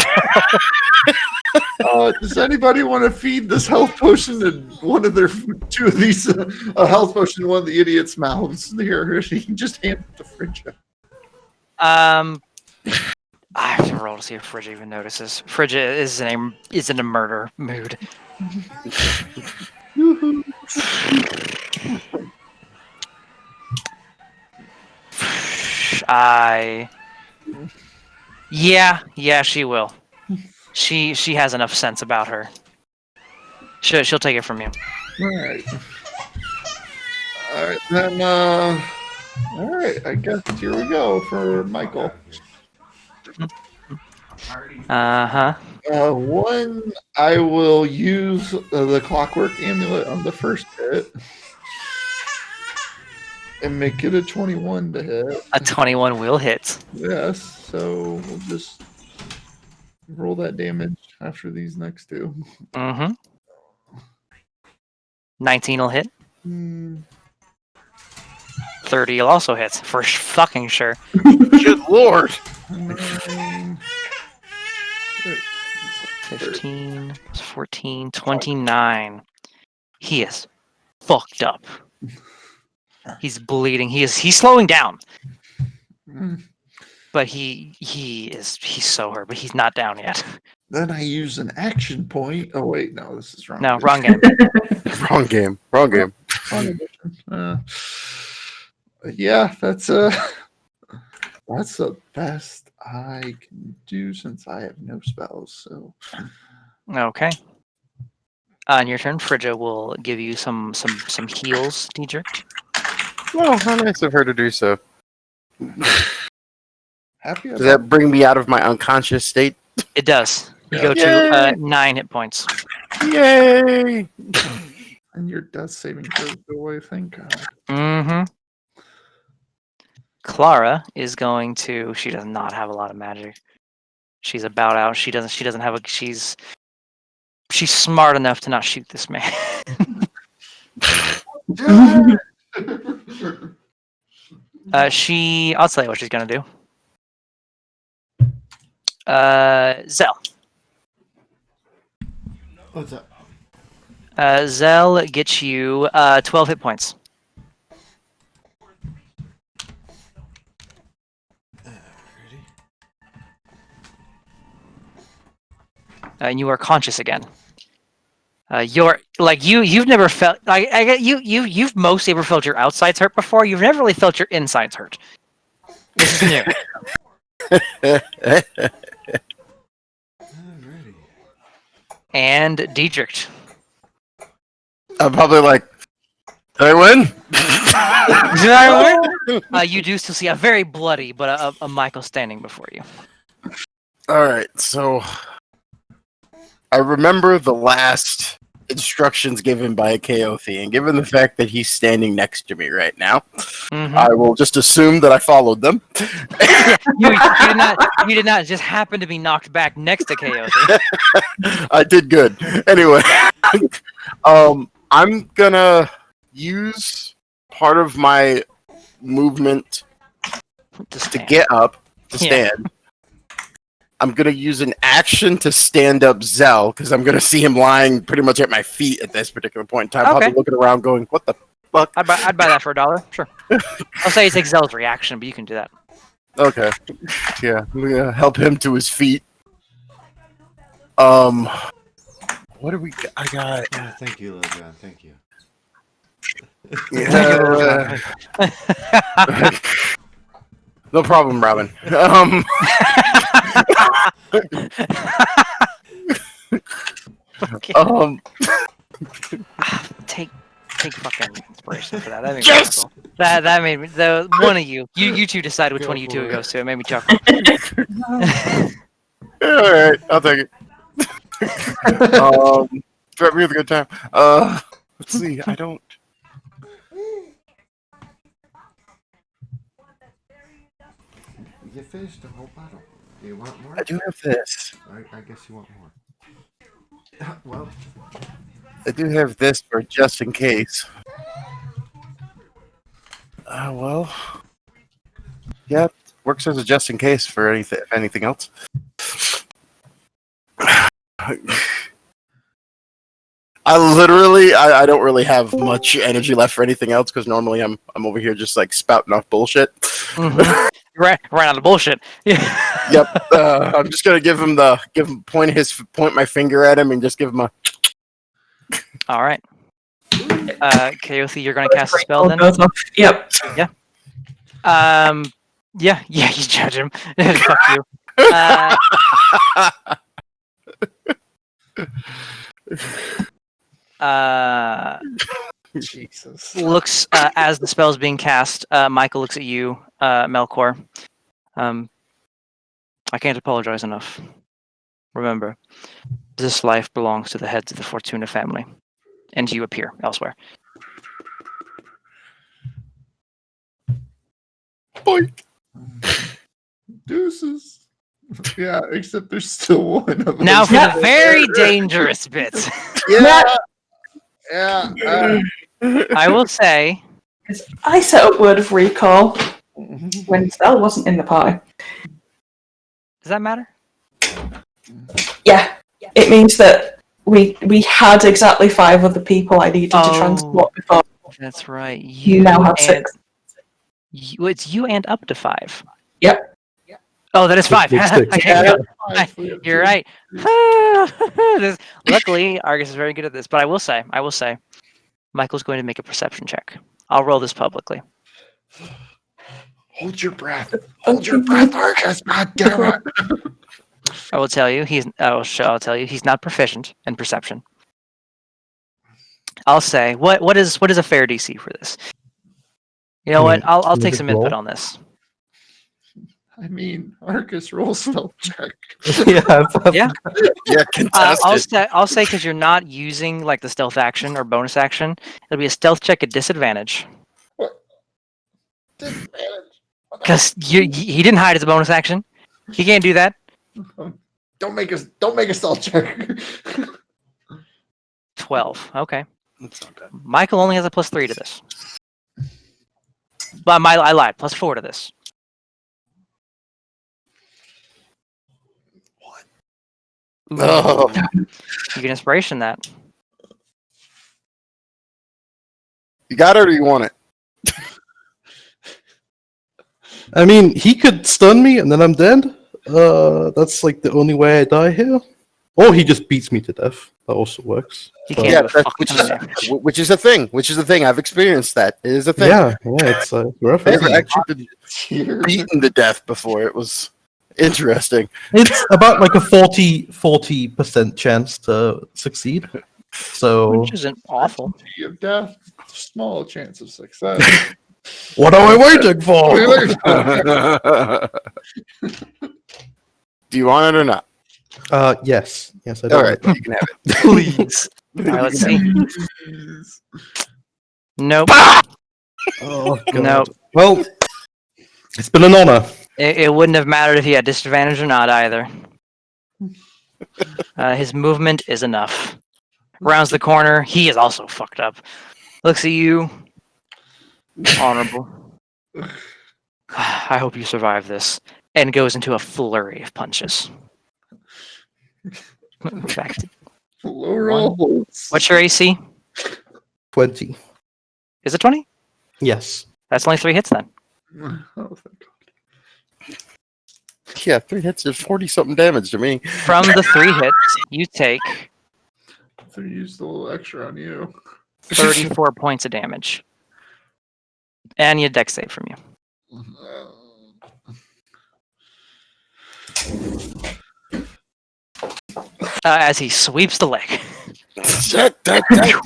Does anybody want to feed this health potion to 2 of these a health potion to one of the idiots' mouths? Here, you can just hand it to Frigga. I have to roll to see if Frigga even notices. Frigga is in a murder mood. Yeah, she will. She has enough sense about her. She'll take it from you. All right, then. All right, I guess here we go for Michael. One, I will use the Clockwork Amulet on the first hit and make it a 21 to hit. A 21 will hit. Yes, so we'll just roll that damage after these next 2. 19 will hit. 30 will also hit, for fucking sure. Good lord. 15, 14, 29. He is fucked up. He's bleeding. He's slowing down. But he's so hurt, but he's not down yet. Then I use an action point. Oh wait, no, this is wrong. No, wrong game. Wrong game. Wrong game. Wrong edition. Yeah, that's the best I can do since I have no spells. So Okay. On your turn, Frigga will give you some heals, Diedrich. Well, how nice of her to do so. happy Does that bring me out of my unconscious state? It does. You go Yay! to 9 hit points. Yay! and your death saving throws go away. Thank God. Mm-hmm. Clara is going to. She does not have a lot of magic. She's about out. She doesn't have a. She's smart enough to not shoot this man. I'll tell you what she's gonna do. Zell. What's up? Zell gets you 12 hit points. And you are conscious again. You're like you've never felt like you've mostly ever felt your outsides hurt before. You've never really felt your insides hurt. This is new. Alrighty. And Diedrich. I'm probably like, did I win? Did I win? You do still see a very bloody, but a Michael standing before you. All right, so I remember the last instructions given by Keothi, and given the fact that he's standing next to me right now, Mhm. I will just assume that I followed them. You did not just happen to be knocked back next to Keothi. I did good. Anyway, I'm gonna use part of my movement to get up, to Yeah. stand. I'm gonna use an action to stand up Zell, because I'm gonna see him lying pretty much at my feet at this particular point in time. Okay. I'll be looking around going, what the fuck? I'd buy that for $1. Sure. I'll say it takes Zell's reaction, but you can do that. Okay. Yeah, I'm gonna help him to his feet. What do we got? I got... Oh, thank you, Lil John. Thank you. Yeah. No problem, Robin. Okay. Take fucking inspiration for that. That made me Yes! chuckle. That made me one of you two decide which Go one of you two for it it. goes to. It made me chuckle. All right, I'll take it. Threat me with a good time. Let's see. I don't. You finished the whole bottle. Do you want more? I do have this. I guess you want more. Well, I do have this for just in case. Well. Yeah, works as a just in case for anything. If anything else. I don't really have much energy left for anything else because normally I'm over here just like spouting off bullshit. Mhm. Right out of bullshit. Yeah. Yep. I'm just gonna point my finger at him and just give him a. All right. Keothi, you're gonna cast a spell then. Goes off. Yep. Yeah, you judge him. Fuck you. Jesus. Looks as the spell's being cast. Michael looks at you, Melkor. I can't apologize enough. Remember, this life belongs to the heads of the Fortuna family, and you appear elsewhere. Boink. Deuces. Yeah, except there's still one of them. Now for the very dangerous bits. Yeah. Yeah. I will say, I set up Word of Recall when Stell wasn't in the party. does that matter? Yeah, it means that we had exactly 5 other people I needed to Oh. transport before. That's right. You now have and- 6. It's you and up to 5. Yep. Oh, that is 5. With six. I can't go. Yeah. You're right. Luckily, Argus is very good at this, but I will say, Michael's going to make a perception check. I'll roll this publicly. Hold your breath. Hold your breath, Argus. God damn it. I will tell you, I'll tell you, he's not proficient in perception. I'll say, what is a fair DC for this? You know what? I'll take some input on this. I mean, Argus, roll stealth check. Yeah. Yeah. Yeah, contested. I'll say because you're not using like the stealth action or bonus action, it'll be a stealth check at disadvantage. Because he didn't hide as a bonus action. He can't do that. Don't make a stealth check. 12. Okay. That's not bad. Michael only has a +3 to this. But I lied. +4 to this. Oh. You can inspiration that. You got it or you want it? I mean, he could stun me and then I'm dead. That's like the only way I die here. Or he just beats me to death. That also works. He But- can't Yeah, do a that's, fucking damage. which is a thing. Which is a thing. I've experienced that. It is a thing. Yeah, it's rough. I've isn't it? actually been beaten to death before. It was interesting. It's about like a 40% chance to succeed. So Which isn't awful. Of death, small chance of success. what am I waiting for? Do you want it or not? Yes, I do. All right, you can have it. Please. All right, let's see. Nope. Oh, God. Nope. Well, it's been an honor. It wouldn't have mattered if he had disadvantage or not either. His movement is enough. Rounds the corner. He is also fucked up. Looks at you. Honorable. I hope you survive this. And goes into a flurry of punches. Back to- Low roll. What's your AC? 20. Is it 20? Yes. That's only 3 hits then. Oh, thank God. Yeah, 3 hits is 40-something damage to me. From the 3 hits, you take So you used a little extra on you. 34 points of damage. And you dex save from you. As he sweeps the leg. that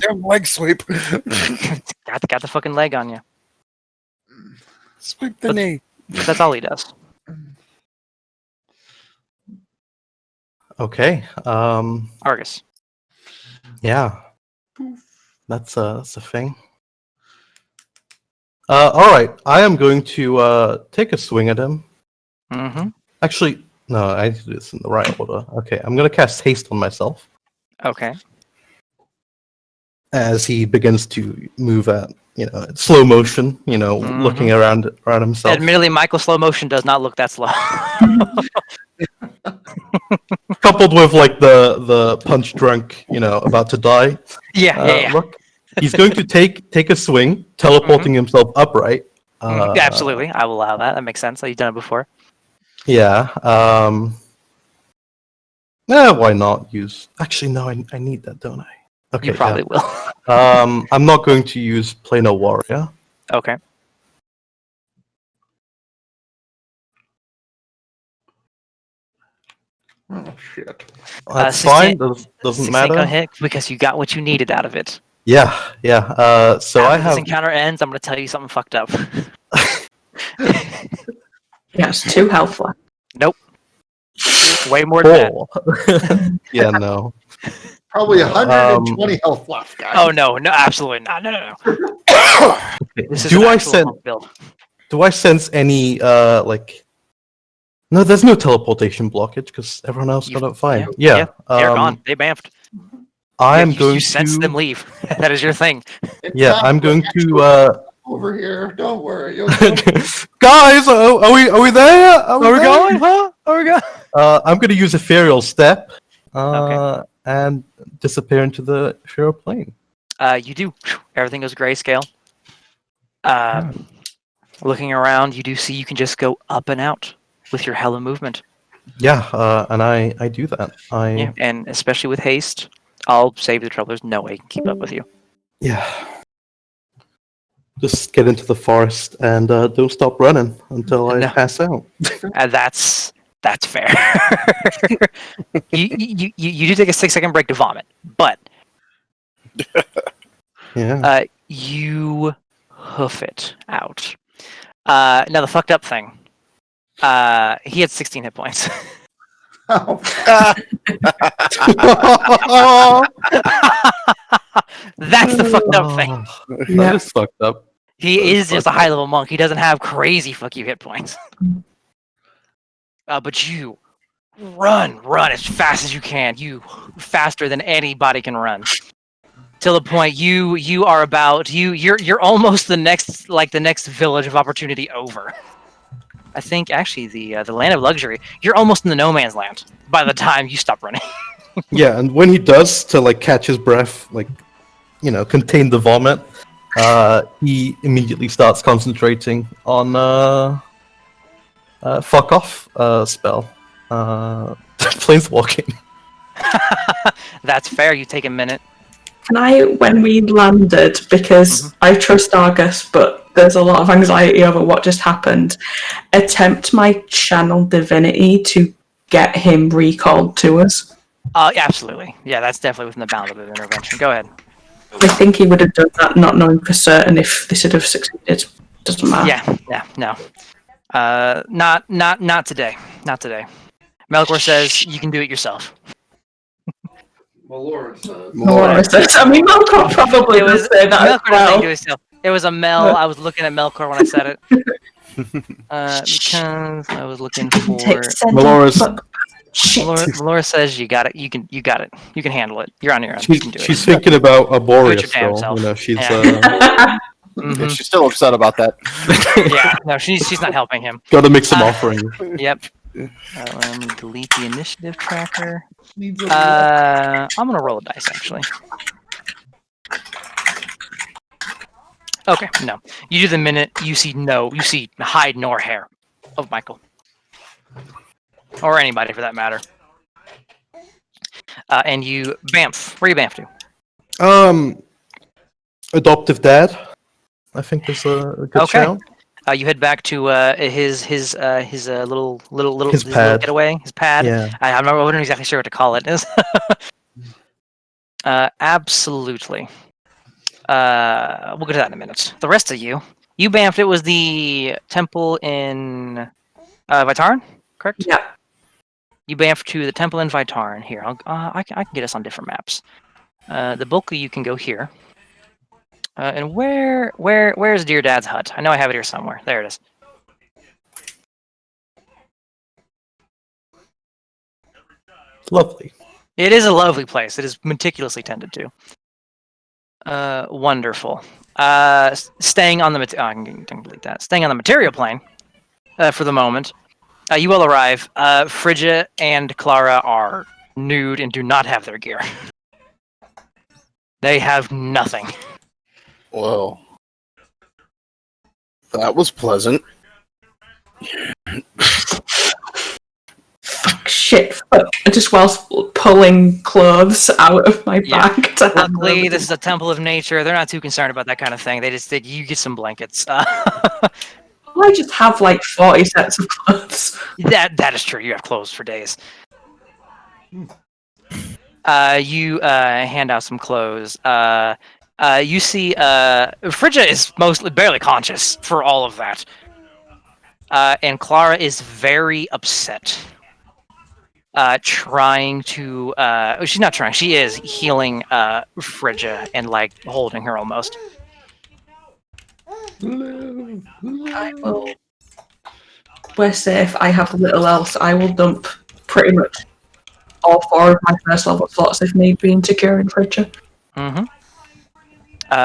damn leg sweep. Got the fucking leg on you. Sweep the knee. That's all he does. Okay. Argus. Yeah. That's a thing. All right. I am going to take a swing at him. Mm-hmm. Actually, no, I need to do this in the right order. Okay, I'm going to cast haste on myself Okay. as he begins to move at slow motion. Mhm. Looking around himself. Admittedly, Michael slow motion does not look that slow. Coupled with like the punch drunk, about to die. yeah. Look, he's going to take a swing, teleporting himself upright. Mhm. Absolutely. I will allow that. That makes sense. You've done it before. Yeah. Why not use? Actually, no. I need that, don't I? Okay. You probably will. I'm not going to use Planar Warrior. Okay. Oh shit. That's 16 fine. Doesn't 16 matter. gonna hit because you got what you needed out of it. Yeah. So I After have. this encounter ends, I'm gonna tell you something fucked up. Yes, 2 health left. Way more than that. 4. Yeah. No. Probably 120 health left, guys. Oh no, absolutely not. No. This is Do an I actual send? pump build. Do I sense any like? No, there's no teleportation blockage because everyone else got it fine. Yeah. They're gone. They bamfed. I am you going sense to. them leave. That is your thing. Yeah, I'm going to. Over here. Don't worry. Guys, are we there? Are we there? Huh? Are we going? I'm going to use Ethereal Step Okay. and disappear into the ethereal plane. You do. Everything goes grayscale. Looking around, you do see you can just go up and out with your hella movement. Yeah, and I do that. Yeah, and especially with haste, I'll save the trouble. There's no way I can keep up with you. Yeah. Just get into the forest and don't stop running until I No. pass out. That's fair. you do take a 6-second break to vomit, but Yeah. you hoof it out. Now the fucked up thing. He had 16 hit points. Oh, That's the fucked up thing. That is fucked up. He is just a high level monk. He doesn't have crazy fuck you hit points. But you run as fast as you can. You faster than anybody can run. Till the point you are about you're almost the next village of opportunity over. I think actually the land of luxury. You're almost in the no man's land by the time you stop running. Yeah, and when he does to like catch his breath, like contain the vomit, he immediately starts concentrating on fuck off spell, planeswalking. That's fair. You take a minute. Can I, when we landed, because I trust Argus, but there's a lot of anxiety over what just happened, attempt my channel divinity to get him recalled to us? Absolutely. Yeah, that's definitely within the bounds of the intervention. Go ahead. I think he would have done that, not knowing for certain if this would have succeeded. Doesn't matter. Yeah, no. Not today. Not today. Melkor says you can do it yourself. Melora says. I mean, Melkor probably would say that as Melkor doesn't well. do himself. It was a Mel. I was looking at Melkor when I said it. Because I was looking for. Melora says you got it. You got it. You can handle it. You're on your own. You can do it. She's thinking about Arborea Do it your damn still. self. She's Yeah. And she's still upset about that. Yeah, no, she's not helping him. got to make some offering. Yep. Let me delete the initiative tracker. I'm gonna roll a dice actually. Okay, no. You do the minute. You see hide nor hair of Michael, or anybody for that matter. And you bamf. Where you bamf to? Adoptive dad, I think is a good Okay. shout. You head back to his little His pad. getaway, his pad. Yeah. I'm not exactly sure what to call it. Absolutely. We'll get to that in a minute. The rest of you bamfed. It was the temple in Vytarn, correct? Yeah. You bamfed to the temple in Vytarn. Here, I can get us on different maps. The bulk of you can go here. And where's Dear Dad's hut? I know I have it here somewhere. There it is. Lovely. It is a lovely place. It is meticulously tended to. Wonderful. Staying on the I can delete that. Staying on the material plane for the moment. You will arrive. Frigga and Clara are nude and do not have their gear. They have nothing. Whoa. That was pleasant. Shit. Fuck. Just whilst pulling clothes out of my Yeah. bag to hand Luckily, them. this is a temple of nature. They're not too concerned about that kind of thing. They just think you get some blankets. I just have like 40 sets of clothes. That is true. You have clothes for days. You hand out some clothes. You see Frigga is mostly barely conscious for all of that. And Clara is very upset. Trying to she's not trying, she is healing Frigga and like holding her almost. I will. We're safe. I have little else. I will dump pretty much all 4 of my first level slots if need be into curing Frigga.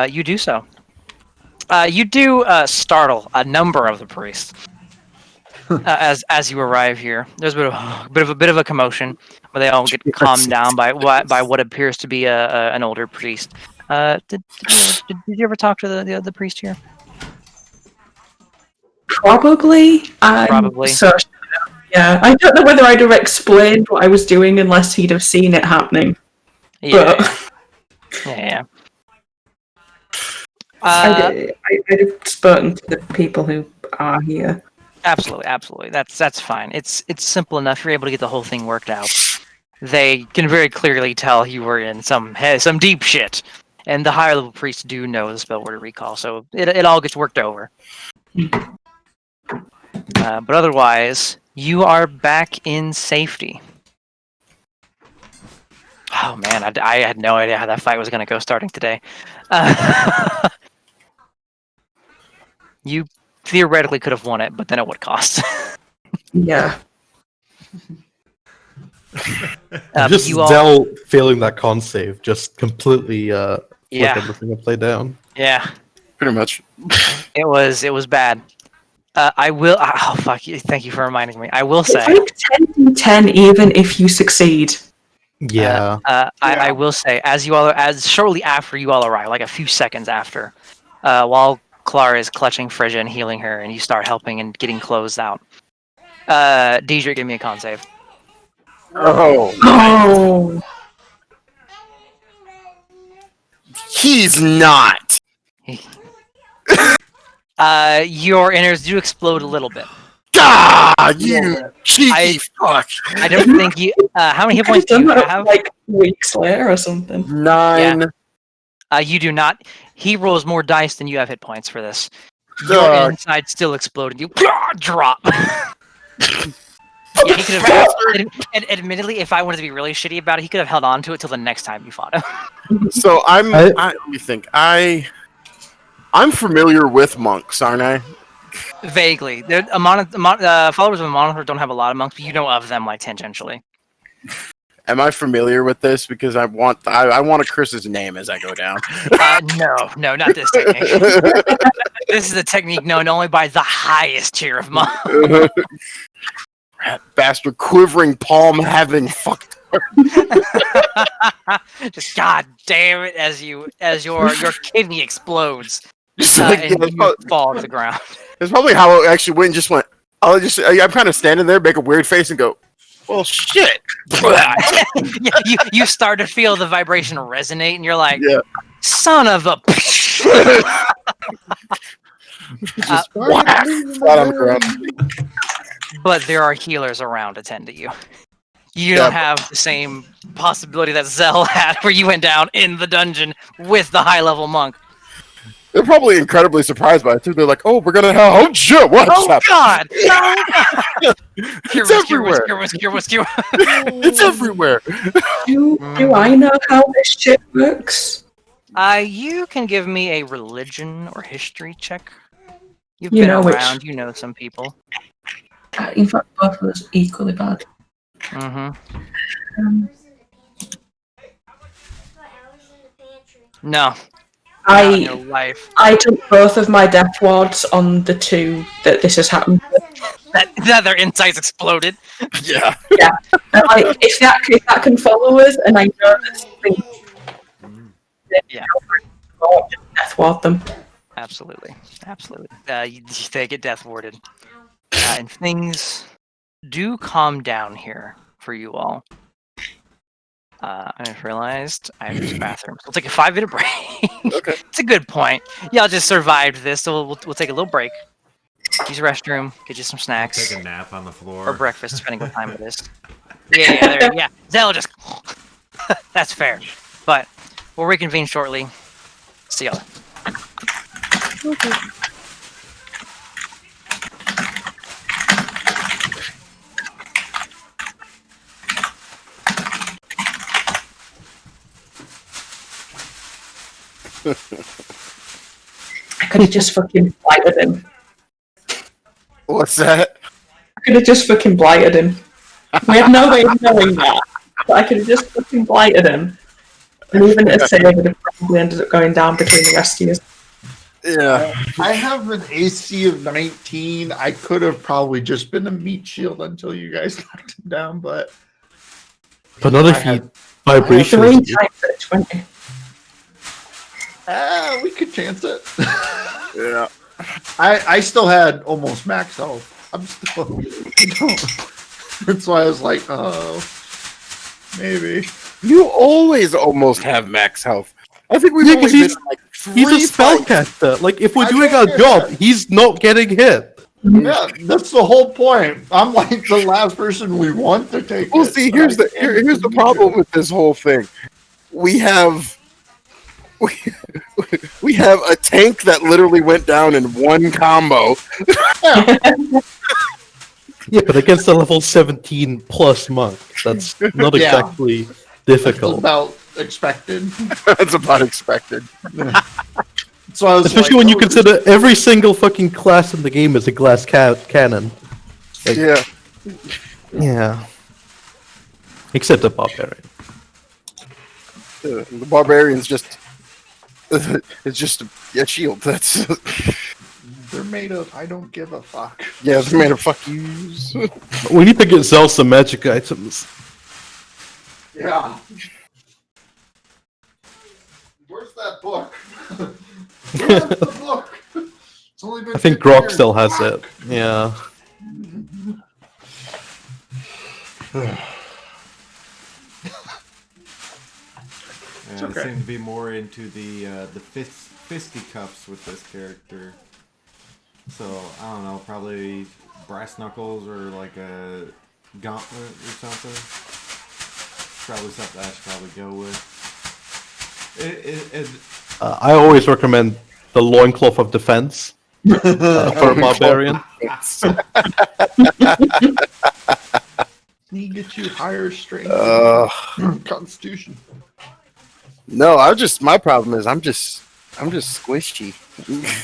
You do so. You do startle a number of the priests as you arrive here. There's a bit of a commotion, where they all get calmed down by what appears to be an older priest. Did you ever talk to the priest here? Probably. Probably. So, Yeah, I don't know whether I'd have explained what I was doing unless he'd have seen it happening. Yeah. But Yeah. I'd have spoken to the people who are here. Absolutely. That's fine. It's simple enough. You're able to get the whole thing worked out. They can very clearly tell you were in some deep shit, and the higher level priests do know the spell word recall, so it all gets worked over. But otherwise, you are back in safety. Oh man, I had no idea how that fight was going to go starting today. You theoretically could have won it, but then at what cost? Yeah. Just you all, Zell failing that con save just completely flip Yeah. everything upside down. yeah, Pretty much. it was bad. I will. Oh fuck you! Thank you for reminding me. I will It's say. like 10 even if you succeed. Yeah. I will say, as shortly after you all arrive, like a few seconds after, while Clara is clutching Frigga and healing her, and you start helping and getting closed out. Deidre, give me a con save. Oh, Oh, he's not. Your innards do explode a little bit. God, you cheeky fuck. I don't think you. How many hit points do done you that have? like weeks later or something. 9. You do not. He rolls more dice than you have hit points for this. Your Dog. inside still exploded. You drop. Yeah, he could have. Admittedly, if I wanted to be really shitty about it, he could have held on to it till the next time you fought him. So let me think. I'm familiar with monks, aren't I? Vaguely, followers of Monolith don't have a lot of monks, but you know of them like tangentially. Am I familiar with this? Because I want to curse his name as I go down. No, not this technique. This is a technique known only by the highest tier of monks. Rat bastard, quivering palm having fucked. Just god damn it! As your kidney explodes Just like, and you fall to the ground. That's probably how it actually went. Just went. I'm kind of standing there, make a weird face, and go, "Well, shit." Yeah, you start to feel the vibration resonate, and you're like, Yeah. "Son of a." Whack, flat on the ground. But there are healers around to tend to you. You don't have the same possibility that Zell had, where you went down in the dungeon with the high-level monk. They're probably incredibly surprised by it too. They're like, "Oh, we're gonna have oh shit, what? Oh God! It's everywhere. It's everywhere." Do I know how this shit works? You can give me a religion or history check. You've You been know around. which- You know some people. In fact, both of us equally bad. Mm-hmm. No. I No life. I took both of my death wards on the 2 that this has happened with. That their insides exploded. Yeah. And like, if that can follow us, and I know that something, Yeah. I'll death ward them. Absolutely. They get death warded. And things do calm down here for you all. I just realized I have to use the bathroom. We'll take a 5-minute break. Okay. It's a good point. Y'all just survived this, so we'll take a little break. Use the restroom, get you some snacks. Take a nap on the floor. Or breakfast, depending what time it is. Yeah. Zell just... That's fair. But we'll reconvene shortly. See y'all. I could have just fucking blighted him. What's that? I could have just fucking blighted him. We have no way of knowing that, but I could have just fucking blighted him. And even at a save, it would have probably ended up going down between the rest of you. Yeah. I have an AC of 19. I could have probably just been a meat shield until you guys knocked him down, but But not if I you had- 3 vibration. times at 20. we could chance it. Yeah. I still had almost max health. I'm still That's why I was like, oh, maybe. You always almost have max health. I think we've Yeah, only 'cause been he's- like He's a 3 fights. spellcaster. Like, if we're I doing don't our care. job, he's not getting hit. Yeah, that's the whole point. I'm like the last person we want to take. Well, it, see, but here's I the can't here's the do problem it. with this whole thing. We have we have a tank that literally went down in one combo. Yeah, Yeah, but against a level 17 plus monk, that's not Yeah. exactly that's difficult. about expected. That's about expected. So I was Especially like, when you oh, consider every single fucking class in the game is a glass cannon. Like, Yeah. yeah. Except the barbarian. The barbarian's just it's just a shield. That's they're made of. I don't give a fuck. yeah, it's made of fuck yous. We need to get Zel some magic items. Yeah. Where's that book? Where's the book? It's only been I think 50 Grok years. still has it. Yeah. And okay. I seem to be more into the fisticuffs with this character. So I don't know, probably brass knuckles or like a gauntlet or something. Probably something I should probably go with. I always recommend the loincloth of defense for a barbarian. He gets you higher strength. Constitution. No, my problem is I'm just squishy.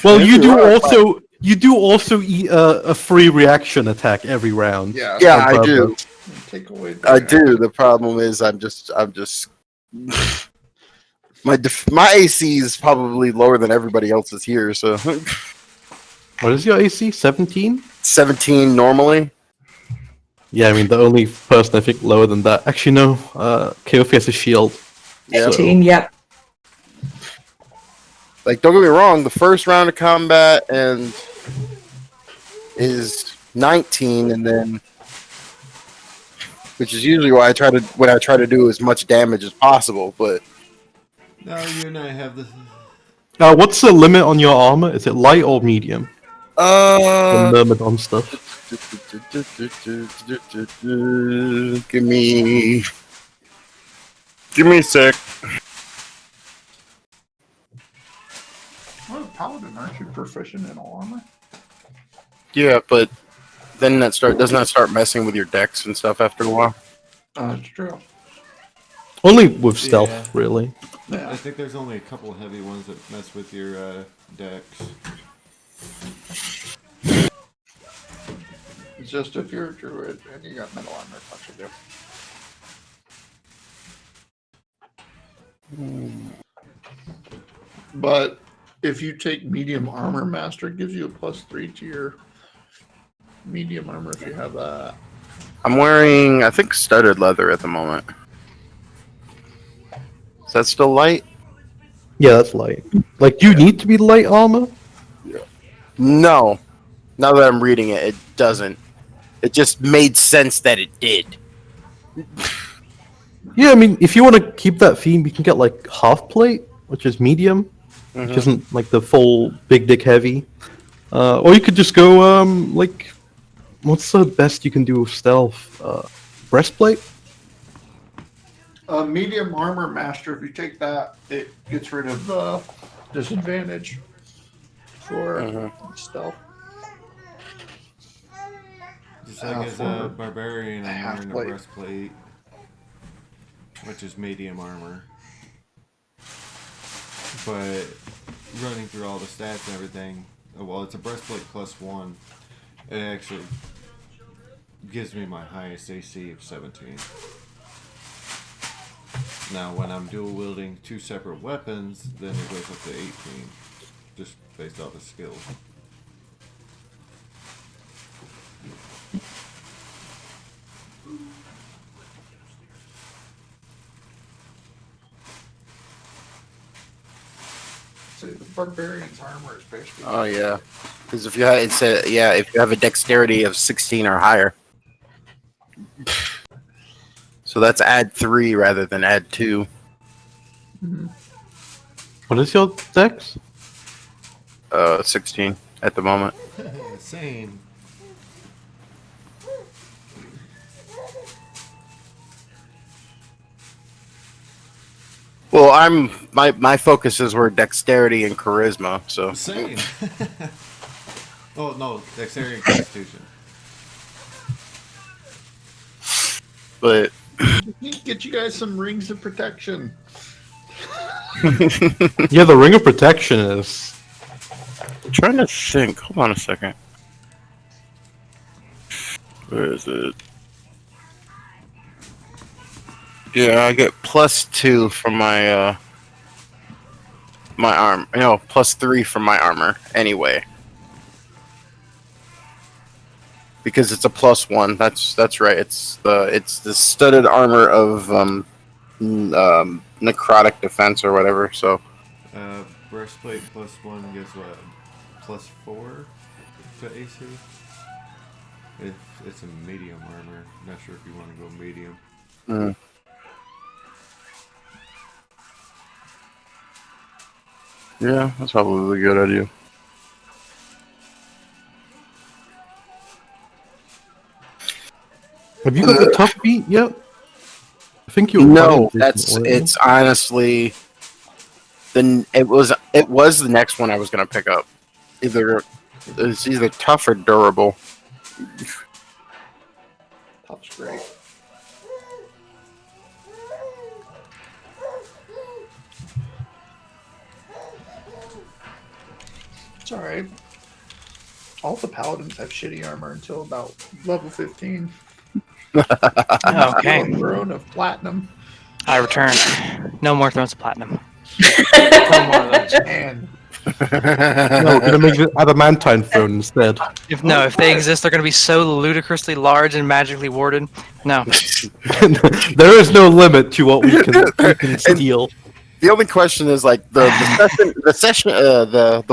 Well, you do Right. also eat a free reaction attack every round. Yeah. Yeah, on I do. purpose. Take away. I do. The problem is I'm just my AC is probably lower than everybody else's here, so What is your AC? 17? 17 normally. Yeah, I mean the only person I think lower than that. Actually, no. Keofi has a shield. Yeah. 18, yep. Like, don't get me wrong, the first round of combat and is 19, and then, which is usually what I try to do as much damage as possible. But no, you and I have the. What's the limit on your armor? Is it light or medium? The Myrmidon stuff. give me a sec. What, Paladin, aren't you proficient in all armor? Yeah, but then doesn't that start messing with your decks and stuff after a while? That's true. Only with stealth, Yeah. really. Yeah. I think there's only a couple of heavy ones that mess with your decks. It's just if you're a druid and you got metal armor, fuck you do. But if you take medium armor master, it gives you a +3 to your medium armor if you have that. I'm wearing, I think, studded leather at the moment. Is that still light? Yeah, that's light. Like, do you need to be light armor? No. Now that I'm reading it, it doesn't. It just made sense that it did. Yeah, I mean, if you want to keep that theme, you can get like half plate, which is medium, which isn't like the full big dick heavy. Or you could just go like, what's the best you can do with stealth? Breastplate. Medium armor master, if you take that, it gets rid of the disadvantage for stealth. Just like as a for barbarian, I'm half wearing a plate. breastplate, which is medium armor. But running through all the stats and everything, well, it's a breastplate +1. It actually gives me my highest AC of 17. Now, when I'm dual wielding two separate weapons, then it goes up to 18, just based off the skills. So the barbarian's armor is basically. Oh yeah, because if you have if you have a dexterity of 16 or higher, So that's add 3 rather than add 2. What is your dex? 16 at the moment. Same. Well, my focuses were dexterity and charisma, so Same. Oh no, dexterity and constitution. but Need to get you guys some rings of protection. Yeah, the Ring of Protection is. I'm trying to think. Hold on a second. Where is it? Yeah, I get +2 from my my arm. No, +3 from my armor. Anyway, because it's a +1. That's right. It's the studded armor of necrotic defense or whatever. So Breastplate +1 gives what? +4 to AC? It's a medium armor. Not sure if you want to go medium. yeah, that's probably a good idea. Have you got the tough beat yet? I think you. were No, playing recently, weren't it's honestly it was the next one I was gonna pick up. It's either tough or durable. Tough's great. It's alright. All the paladins have shitty armor until about level 15. Okay, Throne of platinum. I return. No more Thrones of Platinum. No more of those. And No, we're gonna make it adamantine throne instead. If they exist, they're going to be so ludicrously large and magically warded. No. There is no limit to what we can steal. The only question is like the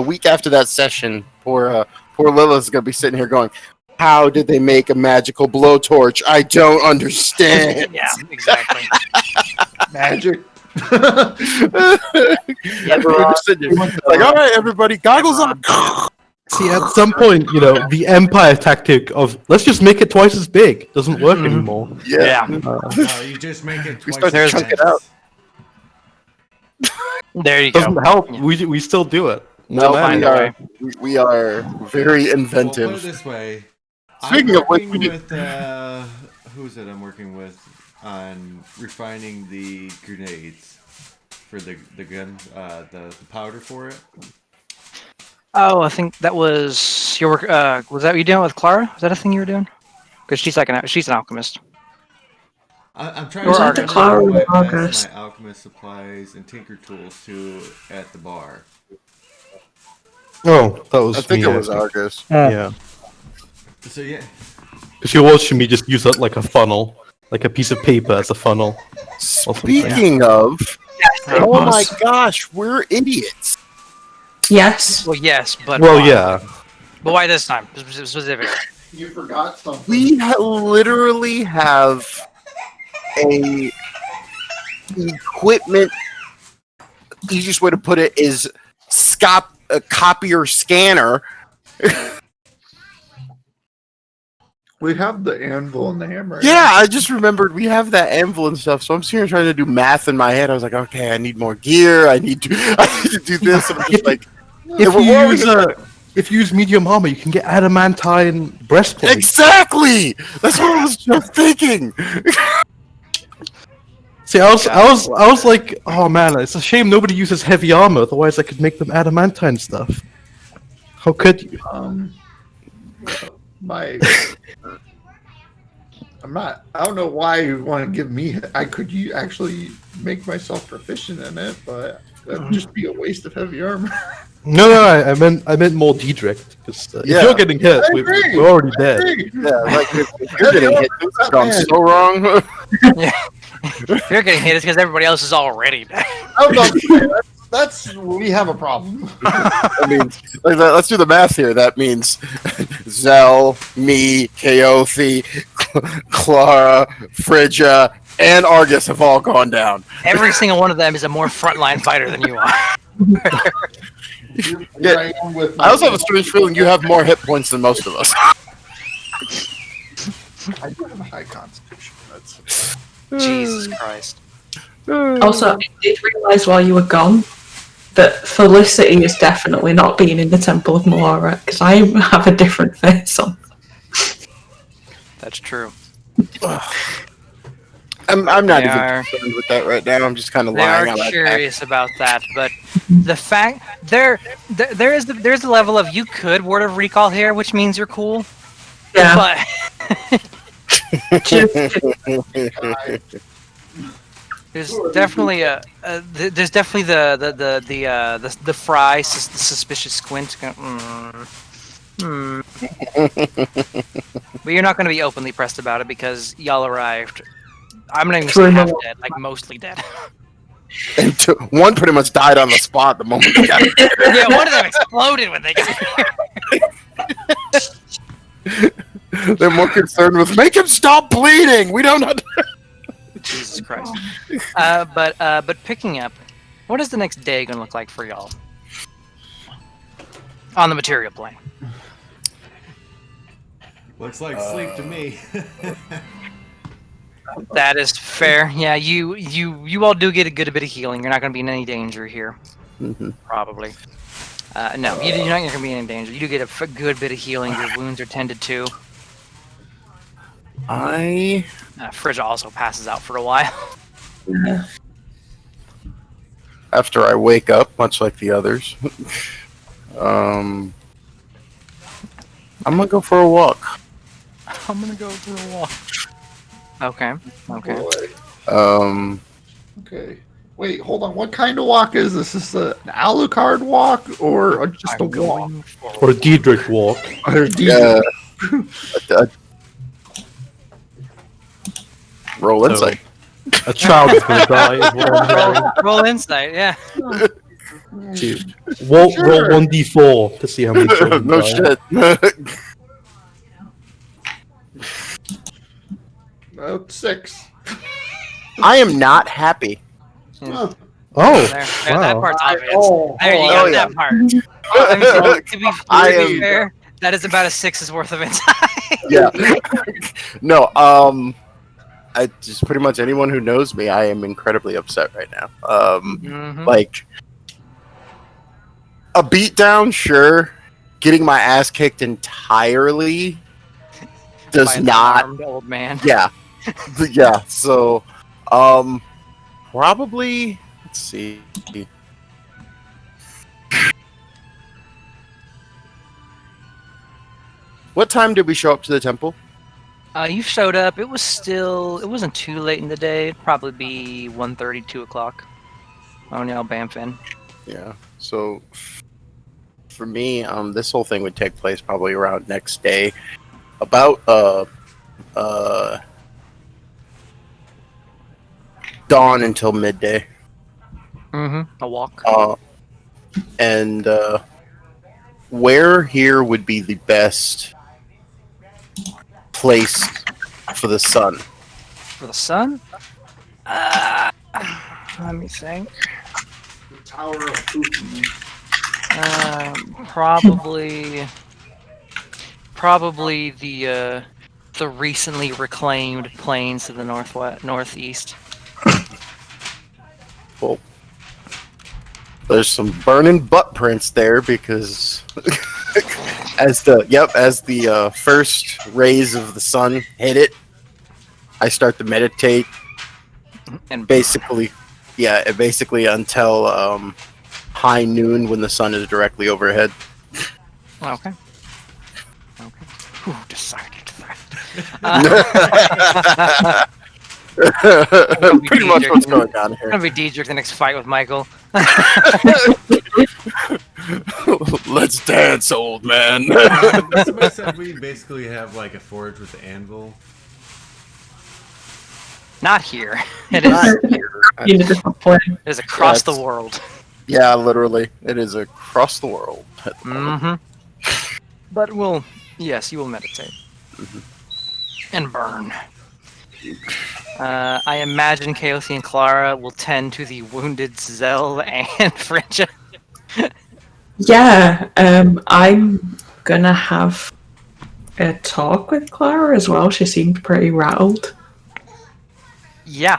week after that session, poor Lilith's gonna be sitting here going, "How did they make a magical blowtorch? I don't understand." Yeah, exactly. magic. Everyone's sitting here like, "All right, everybody, goggles on." See, at some point, the Empire tactic of let's just make it twice as big doesn't work anymore. Yeah. You just make it We twice start as to chunk it dense. out. There you Doesn't go. help. We still do it. No, find we a are way. we are very Well, put it inventive. this way. Speaking I'm of which, working with who's it? I'm working with on refining the grenades for the gun, the powder for it. Oh, I think that was your work. Was that what you doing with Clara? Was that a thing you were doing? Because she's an alchemist. I'm trying Was to that the remember Clara what with I passed August? my alchemist supplies and tinker tools to at the bar. Oh, that was I think me. it was Argus. Yeah. So yeah, Because you're watching me just use it like a funnel, like a piece of paper as a funnel. Speaking of, oh my gosh, we're idiots. Yes. Well, yes, but Well, why? yeah. But why this time specifically? You forgot something. We literally have a equipment. The easiest way to put it is a copier scanner. We have the anvil and the hammer. Yeah, I just remembered we have that anvil and stuff. So I'm sitting here trying to do math in my head. I was like, okay, I need more gear. I need to do this. And I'm just like, If you use medium armor, you can get adamantine breastplate. exactly. That's what I was just thinking. See, I was like, oh man, it's a shame nobody uses heavy armor. Otherwise, I could make them adamantine stuff. How could you? I don't know why you want to give me. I could actually make myself proficient in it, but that'd just be a waste of heavy armor. No, I meant more Diedrich. Because Yeah. if you're getting hit, I agree. we're already dead. Yeah, like if you're getting hit, this has gone so wrong. If you're getting hit, it's because everybody else is already dead. I was about to say, that's we have a problem. I mean, let's do the math here. That means Zell, me, Keothi, Clara, Phrygia, and Argus have all gone down. Every single one of them is a more frontline fighter than you are. Yeah, I also have a strange feeling you have more hit points than most of us. I do have a high constitution. That's Jesus Christ. Also, I did realise while you were gone that Felicity is definitely not being in the Temple of Melora because I have a different face on. That's true. I'm not They even are- concerned with that right now. I'm just kind of They lying are on that. curious about that, but the fact there's the level of you could word of recall here, which means you're cool. Yeah, But there's definitely there's definitely the fry the suspicious squint. But you're not going to be openly pressed about it because y'all arrived. I'm not even True, saying half no. dead, like mostly dead. And one pretty much died on the spot the moment they got it. Yeah, one of them exploded when they got here. They're more concerned with make him stop bleeding. We don't know. Jesus Christ. But picking up, what is the next day going to look like for y'all? On the material plane. Looks like sleep to me. That is fair. Yeah, you all do get a good bit of healing. You're not going to be in any danger here, probably. No, you're not going to be in any danger. You do get a good bit of healing. Your wounds are tended to. Phrygia also passes out for a while. After I wake up, much like the others, I'm gonna go for a walk. I'm going to go for a walk. Okay. okay. Wait, hold on. What kind of walk is this? Is this an Alucard walk or just a walk? Or a Diedrich walk. Or do you- Yeah. Roll insight. A child is going to die. Is what I'm hearing. Roll insight, yeah. Roll Sure. 1d4 to see how many children No die. shit. 6. I am not happy. Oh. Oh, There, that wow. part's obvious. Oh, There, you oh, got yeah. that part. I mean, I to be am- fair, that is about a 6's worth of insight. Yeah. No. I just pretty much anyone who knows me, I am incredibly upset right now. Mhm. Like a beatdown, sure. Getting my ass kicked entirely does By an not. armed old man. Yeah. Yeah. So, probably. Let's see. What time did we show up to the temple? You showed up. It wasn't too late in the day. It'd probably be 1:30, 2 o'clock. On y'all Bamfin. Yeah. So for me, this whole thing would take place probably around next day, about dawn until midday. A walk. And where here would be the best place for the sun? For the sun? Let me think. The Tower of Putin. Probably the recently reclaimed plains to the northeast. Well, there's some burning butt prints there because as the first rays of the sun hit it, I start to meditate. And Basically until high noon when the sun is directly overhead. okay. Who decided that? Pretty much what's going on I'm here. gonna be Diedrich the next fight with Michael. Let's dance, old man. Somebody said we basically have like a forge with the anvil. Not here. It is. in a different plane. It is across the That's- world. Yeah, literally, it is across the world. But yes, you will meditate. and burn. I imagine Kaothi and Clara will tend to the wounded Zell and Frinja. Yeah, I'm gonna have a talk with Clara as well. She seemed pretty rattled. Yeah.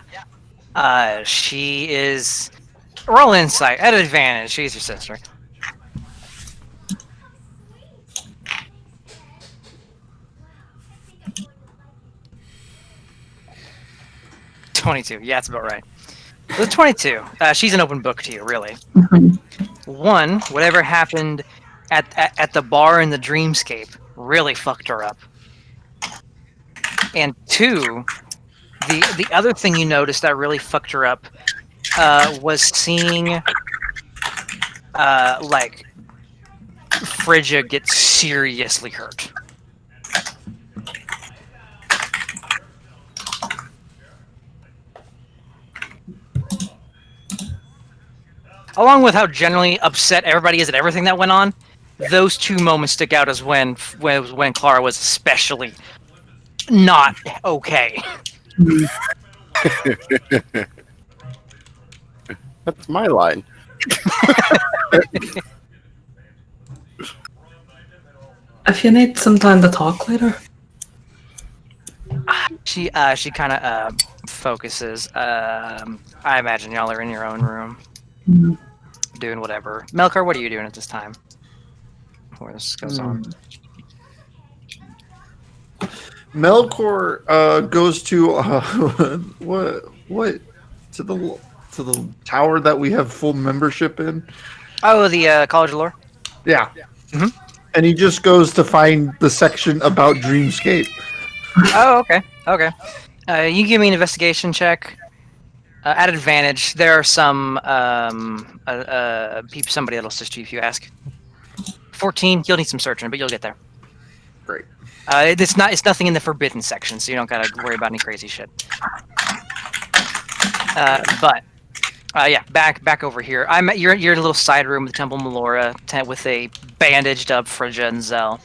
She is. Roll insight at advantage. She's your sister. $22. Yeah, that's about right. With 22, she's an open book to you, really. One, whatever happened at the bar in the dreamscape really fucked her up. And two, the other thing you noticed that really fucked her up was seeing like Frigga get seriously hurt. Along with how generally upset everybody is at everything that went on, those two moments stick out as when Clara was especially not okay. That's my line. If you need some time to talk later. She kind of focuses. I imagine y'all are in your own room, doing whatever. Melkor, what are you doing at this time? Before this goes on. Melkor goes to what to the tower that we have full membership in. Oh, the College of Lore. Yeah. Mhm. And he just goes to find the section about Dreamscape. Oh, okay. Okay. You give me an investigation check. At advantage, there are some somebody that'll assist you if you ask. 14. You'll need some searching, but you'll get there. Great. It's nothing in the forbidden section, so you don't gotta worry about any crazy shit. Yeah, back over here. You're in a little side room with Temple Melora with a bandaged up Frigga and Zell.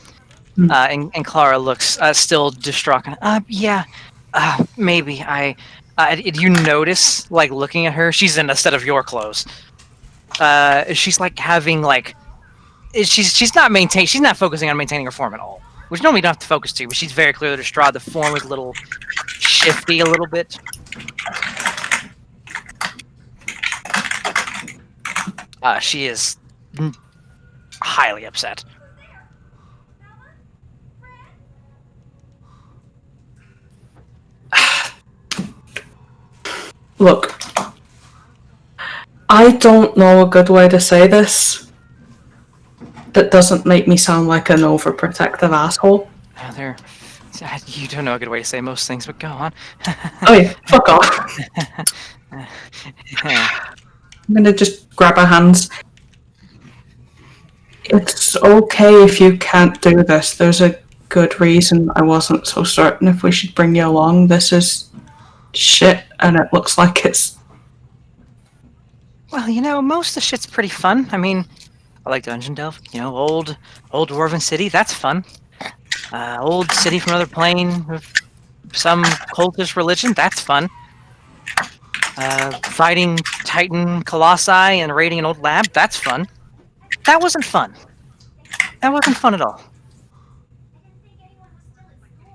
And Clara looks still distraught. Yeah, maybe you notice, like, looking at her, she's in a set of your clothes. She's like having like, she's not focusing on maintaining her form at all, which normally you don't have to focus to, but she's very clearly distraught. The form is a little shifty, a little bit. She is highly upset. Look, I don't know a good way to say this that doesn't make me sound like an overprotective asshole. You don't know a good way to say most things, but go on. Oh yeah, fuck off. I'm gonna just grab her hands. It's okay if you can't do this. There's a good reason I wasn't so certain if we should bring you along. This is shit, and it looks like it's... Well, most of the shit's pretty fun. I mean, I like Dungeon Delve. Old Dwarven city, that's fun. Old city from another plane with some cultist religion, that's fun. Fighting Titan Colossi and raiding an old lab, that's fun. That wasn't fun. That wasn't fun at all.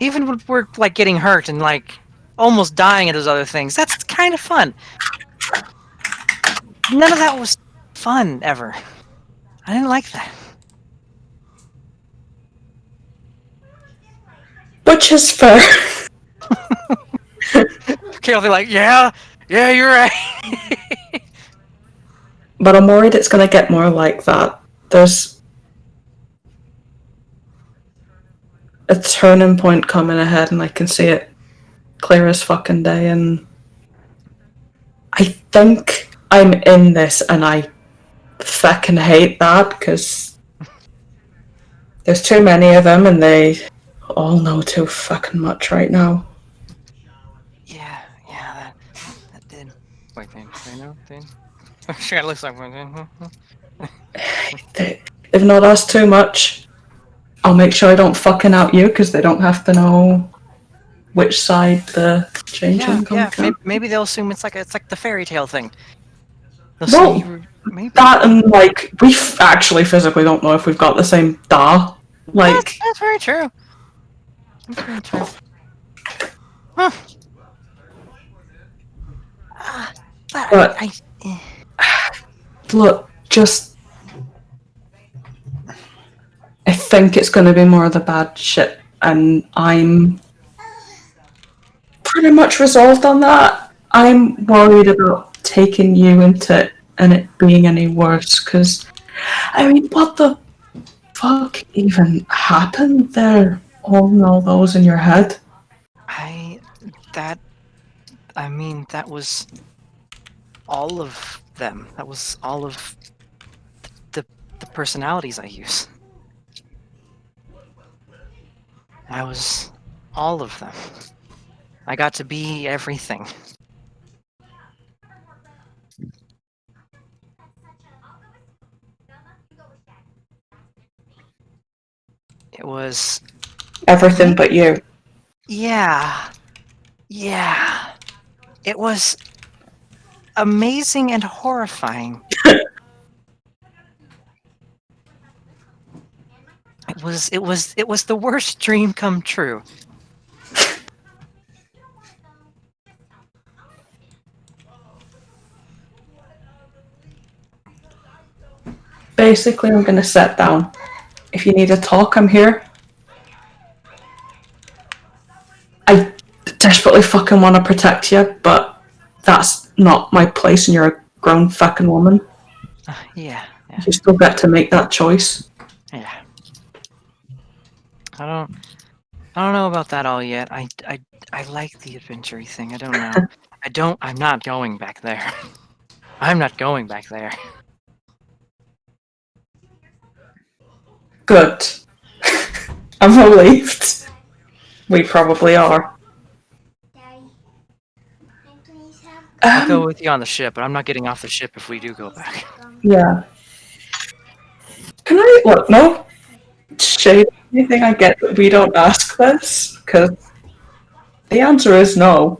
Even when we're, like, getting hurt and, like, almost dying at those other things, that's kind of fun. None of that was fun, ever. I didn't like that. Which is fair. Okay, I'll be like, yeah, you're right. But I'm worried it's gonna get more like that. There's a turning point coming ahead, and I can see it clear as fucking day, and I think I'm in this, and I fucking hate that, because there's too many of them, and they all know too fucking much right now. Yeah, that did. Wait, they know? Sure, it looks like one. They've not asked too much. I'll make sure I don't fucking out you, because they don't have to know which side the changeling Yeah, come yeah. from. Maybe they'll assume it's like the fairy tale thing. They'll Well, assume maybe That and like actually physically don't know if we've got the same da. Like that's very true. That's very true. Huh. But- I look, just I think it's going to be more of the bad shit, and I'm pretty much resolved on that. I'm worried about taking you into it and it being any worse, because I mean, what the fuck even happened there? Holding all those in your head. I mean, that was all of them. That was all of the personalities I use. I was all of them. I got to be everything. It was, Everything but you. yeah. It was amazing and horrifying. It was the worst dream come true. Basically, I'm going to sit down. If you need a talk, I'm here. I desperately fucking want to protect you, but that's not my place, and you're a grown fucking woman. Yeah. You still get to make that choice. Yeah. I don't know about that all yet. I like the adventure thing. I don't know. I'm not going back there. I'm not going back there. Good. I'm relieved. We probably are. Daddy, can I please have I'll go with you on the ship, but I'm not getting off the ship if we do go back. gum? Yeah. Can I look? No shade. Anything I get that we don't ask this, because the answer is no.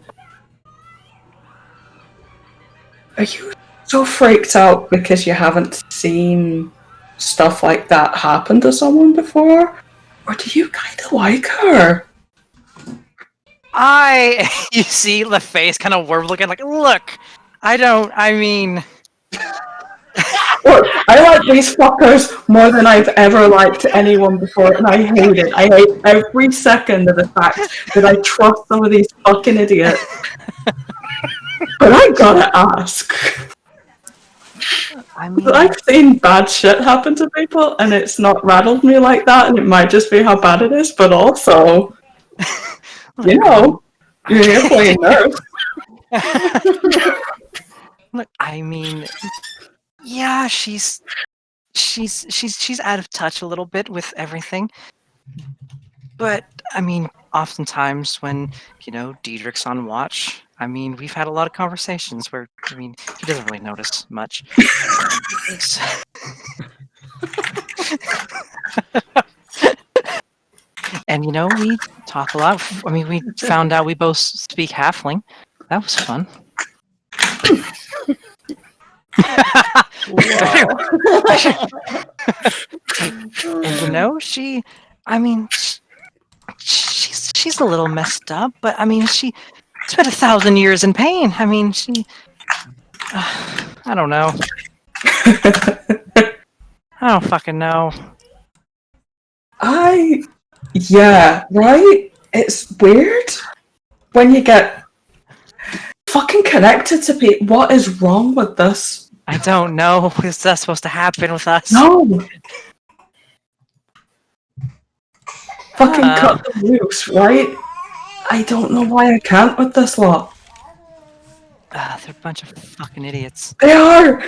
Are you so freaked out because you haven't seen stuff like that happen to someone before, or do you kind of like her? You see the face kind of worm looking like, look, I mean, Look, I like these fuckers more than I've ever liked anyone before, and I hate it. I hate every second of the fact that I trust some of these fucking idiots. But I gotta ask. I mean, I've seen bad shit happen to people, and it's not rattled me like that, and it might just be how bad it is, but also, you know, you're here playing nurse. look, I mean, yeah, she's out of touch a little bit with everything. But I mean, oftentimes when, Diedrich's on watch, I mean, we've had a lot of conversations where, I mean, he doesn't really notice much. And we talk a lot. I mean, we found out we both speak halfling. That was fun. And I mean, she's a little messed up, but I mean, she spent 1,000 years in pain. I mean, I don't know. I don't fucking know. Yeah, right? It's weird when you get fucking connected to people. What is wrong with this? I don't know. Is that supposed to happen with us? No! Fucking cut them loose, right? I don't know why I can't with this lot. They're a bunch of fucking idiots. They are!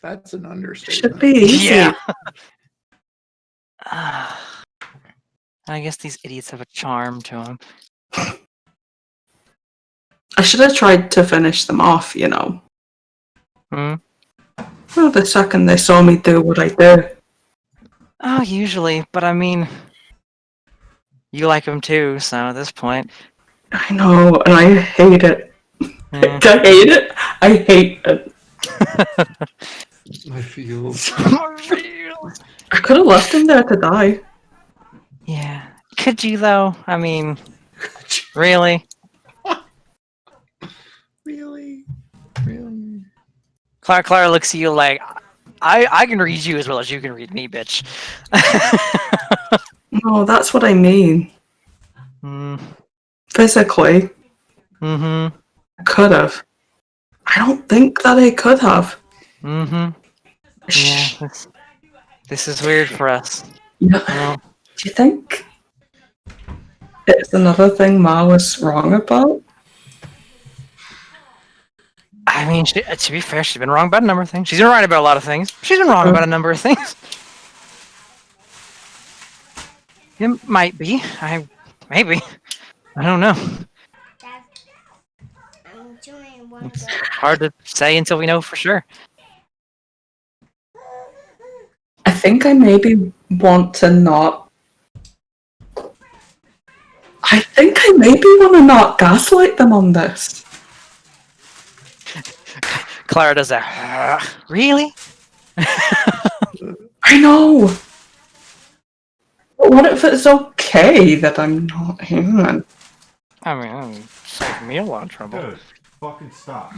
That's an understatement. Should be easy. Yeah. I guess these idiots have a charm to them. I should have tried to finish them off, Hmm? Well, the second they saw me do what I do. Oh, usually, but I mean, You like him too, so at this point, I know, and I hate it. eh. I hate it. I hate it. My feels. I could have left him there to die. Yeah. Could you though? I mean, really? Really? Really? Clara looks at you like, I can read you as well as you can read me, bitch. No, that's what I mean. Mm, Physically, mm-hmm. I could have. I don't think that I could have. Mm-hmm. Yeah. This is weird for us. Yeah. Well, Do you think it's another thing Ma was wrong about? I mean, to be fair, she's been wrong about a number of things. She's been right about a lot of things. She's been wrong about a number of things. It might be. Maybe. I don't know. Dad, I'm doing one go. Hard to say until we know for sure. I think I maybe want to not. I think I maybe want to not gaslight them on this. Clara does that. Really? I know. But what if it's okay that I'm not human? I mean, it saved me a lot of trouble. Dude, fucking stop.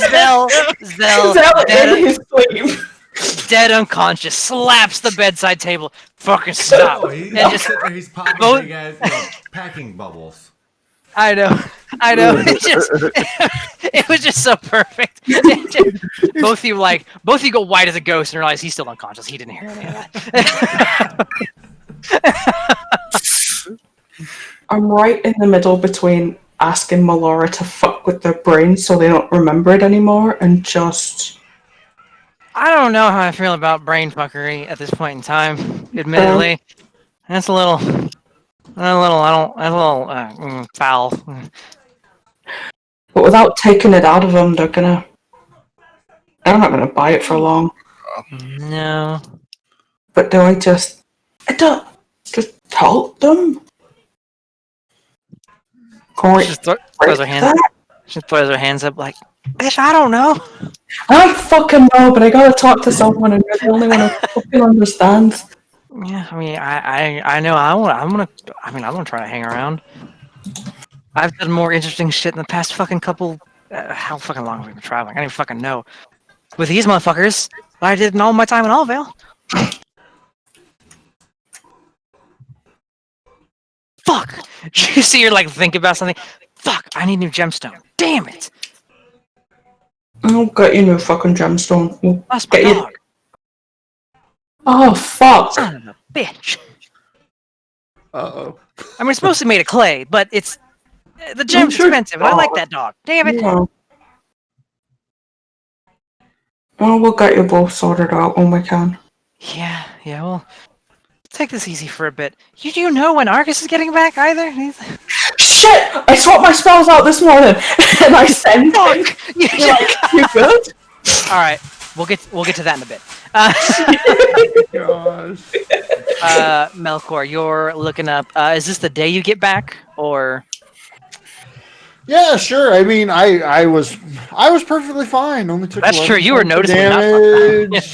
Zell, Zell in his sleep. dead unconscious, slaps the bedside table. Fucking stop. Oh, he's And just, sitting there, he's popping both- big ass packing bubbles. I know. It was just so perfect. Both of you go white as a ghost and realize he's still unconscious. He didn't hear any of that. I'm right in the middle between asking Melora to fuck with their brains so they don't remember it anymore and just... I don't know how I feel about brain fuckery at this point in time. Admittedly, that's a little foul. But without taking it out of them, they're not gonna buy it for long. No. But do I just tell them? Corey, She just throws her hands. She throws her hands up like, bitch, I don't know. I don't fucking know, but I gotta talk to someone, and you're the only one who fucking understands. Yeah, I mean, I know. I'm gonna try to hang around. I've done more interesting shit in the past fucking couple. How fucking long have we been traveling? I don't even fucking know. With these motherfuckers, I did in all my time in Allvale. Fuck! You see, you're like thinking about something. Fuck! I need new gemstone. Damn it! I'll get you a new fucking gemstone. We'll That's my get you. dog. Oh fuck! Son of a bitch. Uh-oh. I mean, it's mostly made of clay, but it's the gem's sure- expensive, and I like that dog. Damn it! Yeah. Well, we'll get you both sorted out when we can. Yeah. Well, take this easy for a bit. You do know when Argus is getting back either? Shit! I swapped my spells out this morning, and I sent him. Fuck! You're like, you good? All right, we'll get to that in a bit. Gosh. Melkor, you're looking up. Is this the day you get back, or? Yeah, sure. I mean, I was perfectly fine. Only took. That's true, you were 11 noticeably not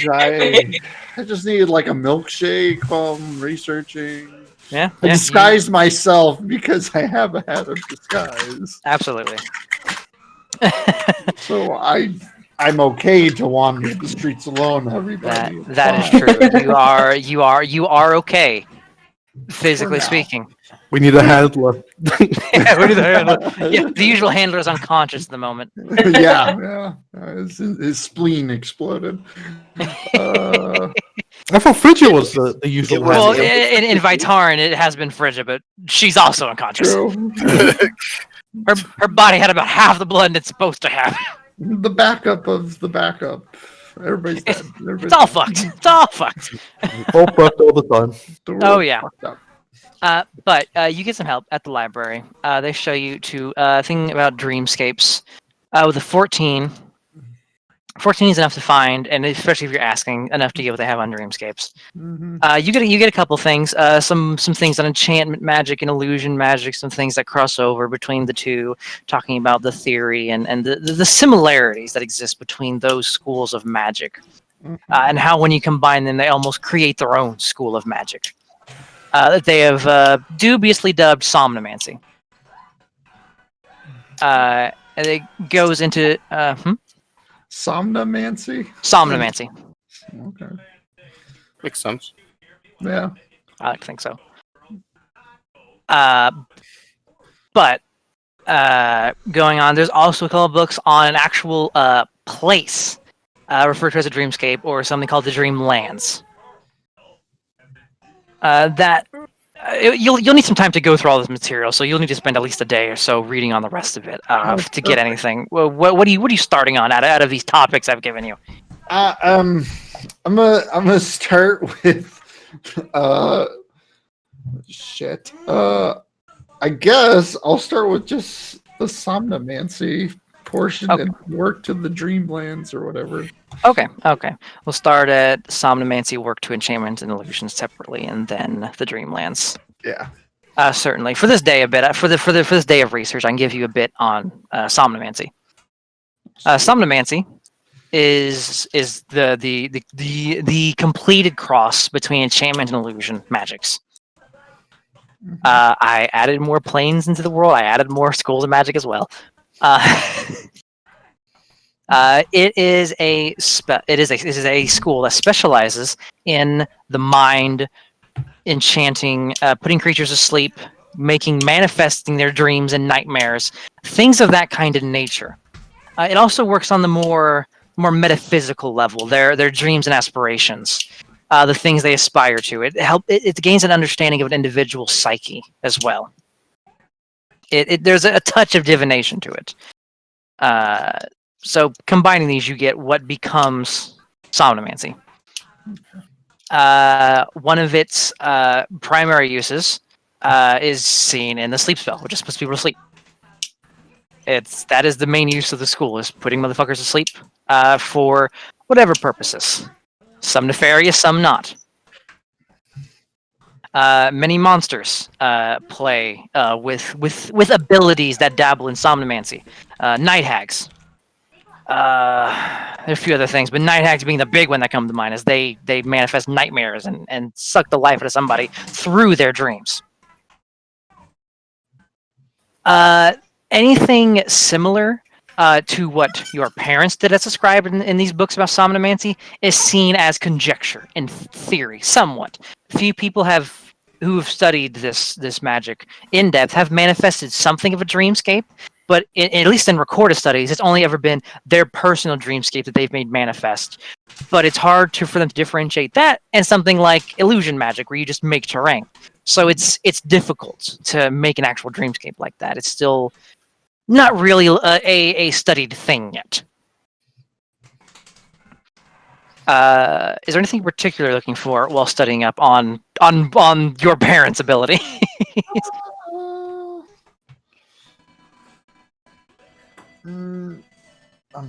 damage. I just needed like a milkshake while I'm researching. Yeah. I disguised myself because I have a hat of disguise. Absolutely. So I'm okay to wander the streets alone, everybody. That is true. You are okay, physically For now. speaking. We need a handler. Yeah, what is the handler? Yeah, the usual handler is unconscious at the moment. yeah. His spleen exploded. I thought Frigid was the usual Well, handler. in Vitarin, it has been Frigid, but she's also unconscious. True. Her body had about half the blood it's supposed to have. The backup of the backup. Everybody's dead. It's all fucked. It's all fucked. All fucked all the time. Oh, yeah. Fucked up. But you get some help at the library. They show you to a thing about dreamscapes. With a 14, 14 is enough to find, and especially if you're asking enough to get what they have on Dreamscapes. Mm-hmm. You get a couple things, some things on enchantment magic and illusion magic, some things that cross over between the two, talking about the theory and the similarities that exist between those schools of magic, and how when you combine them, they almost create their own school of magic. That they have dubiously dubbed somnomancy. And it goes into Somnomancy? somnomancy. Okay. Makes sense. Yeah. I like to think so. But going on, there's also a couple of books on an actual place referred to as a dreamscape, or something called the Dreamlands. You'll need some time to go through all this material, so you'll need to spend at least a day or so reading on the rest of it to get anything. What are you starting on out of these topics I've given you? I'm gonna start with shit. I guess I'll start with just the somnomancy portion and work to the Dreamlands or whatever. Okay. We'll start at somnomancy, work to enchantment and illusions separately, and then the Dreamlands. Yeah. Certainly. For this day, a bit for this day of research, I can give you a bit on somnomancy. Somnomancy is the completed cross between enchantment and illusion magics. I added more planes into the world. I added more schools of magic as well. It is a school that specializes in the mind, enchanting, putting creatures to sleep, manifesting their dreams and nightmares, things of that kind of nature. It also works on the more metaphysical level, their dreams and aspirations, the things they aspire to. It gains an understanding of an individual's psyche as well. There's a touch of divination to it. So combining these, you get what becomes somnomancy. One of its primary uses is seen in the sleep spell, which is puts people to sleep. That is the main use of the school, is putting motherfuckers to sleep for whatever purposes. Some nefarious, some not. Many monsters play with abilities that dabble in somnomancy. Night hags. There are a few other things, but night hags being the big one that come to mind, as they manifest nightmares and suck the life out of somebody through their dreams. Anything similar to what your parents did as described in these books about somnomancy is seen as conjecture and theory, somewhat. Few people who have studied this magic in depth have manifested something of a dreamscape, but at least in recorded studies, it's only ever been their personal dreamscape that they've made manifest. But it's hard for them to differentiate that and something like illusion magic, where you just make terrain. So it's difficult to make an actual dreamscape like that. It's still not really a studied thing yet. Is there anything particular you're looking for while studying up on your parents' ability? I'm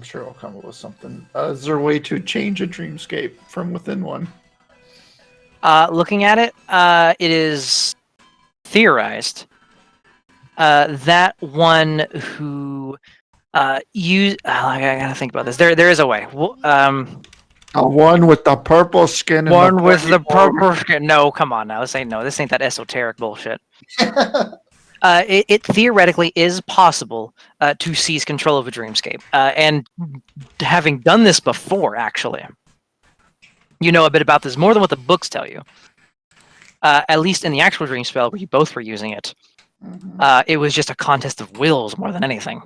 sure I'll come up with something. Is there a way to change a dreamscape from within one? Looking at it, it is theorized that one who I gotta think about this. There is a way. One with the purple skin. And One with the purple skin. No, come on now. This ain't that esoteric bullshit. It theoretically is possible to seize control of a dreamscape, and having done this before, actually, you know a bit about this, more than what the books tell you. At least in the actual dream spell, where you both were using it, it was just a contest of wills more than anything.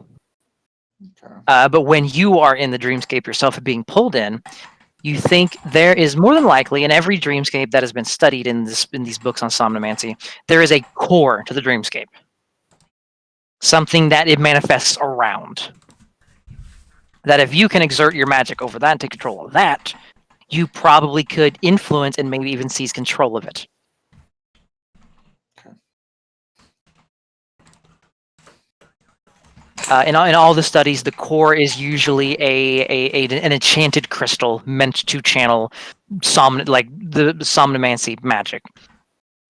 Okay. But when you are in the dreamscape yourself and being pulled in, you think there is more than likely in every dreamscape that has been studied in these books on somnomancy, there is a core to the dreamscape. Something that it manifests around. That if you can exert your magic over that and take control of that, you probably could influence and maybe even seize control of it. In all the studies, the core is usually an enchanted crystal meant to channel the somnomancy magic.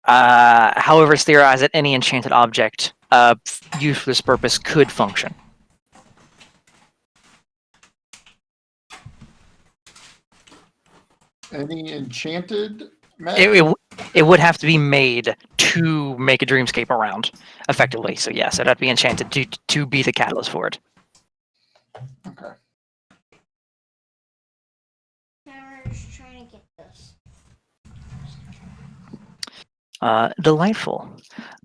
However, it's theorized that any enchanted object used for this purpose could function. Any enchanted It would have to be made to make a dreamscape around, effectively. So yes, it'd have to be enchanted to be the catalyst for it. Okay. I'm just trying to get this. Delightful.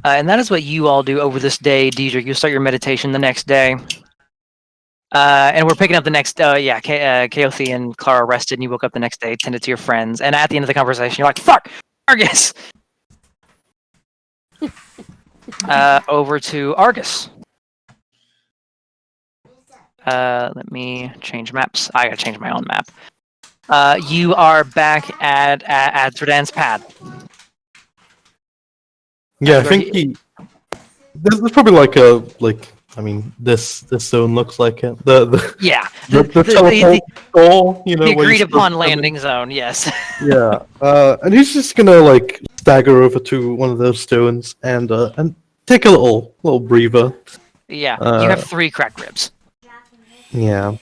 And that is what you all do over this day, Deidre. You start your meditation the next day. And we're picking up the next, Kaothi and Clara rested, and you woke up the next day, tended to your friends, and at the end of the conversation, you're like, fuck! Argus! Over to Argus. Let me change maps. I gotta change my own map. You are back at Zerdan's pad. Yeah, I think there's probably this zone looks like it. Yeah. The teleport door, The where you agreed still upon come in. landing zone, yes. Yeah, and he's just gonna stagger over to one of those stones and take a little breather. Yeah, you have 3 cracked ribs. Yeah,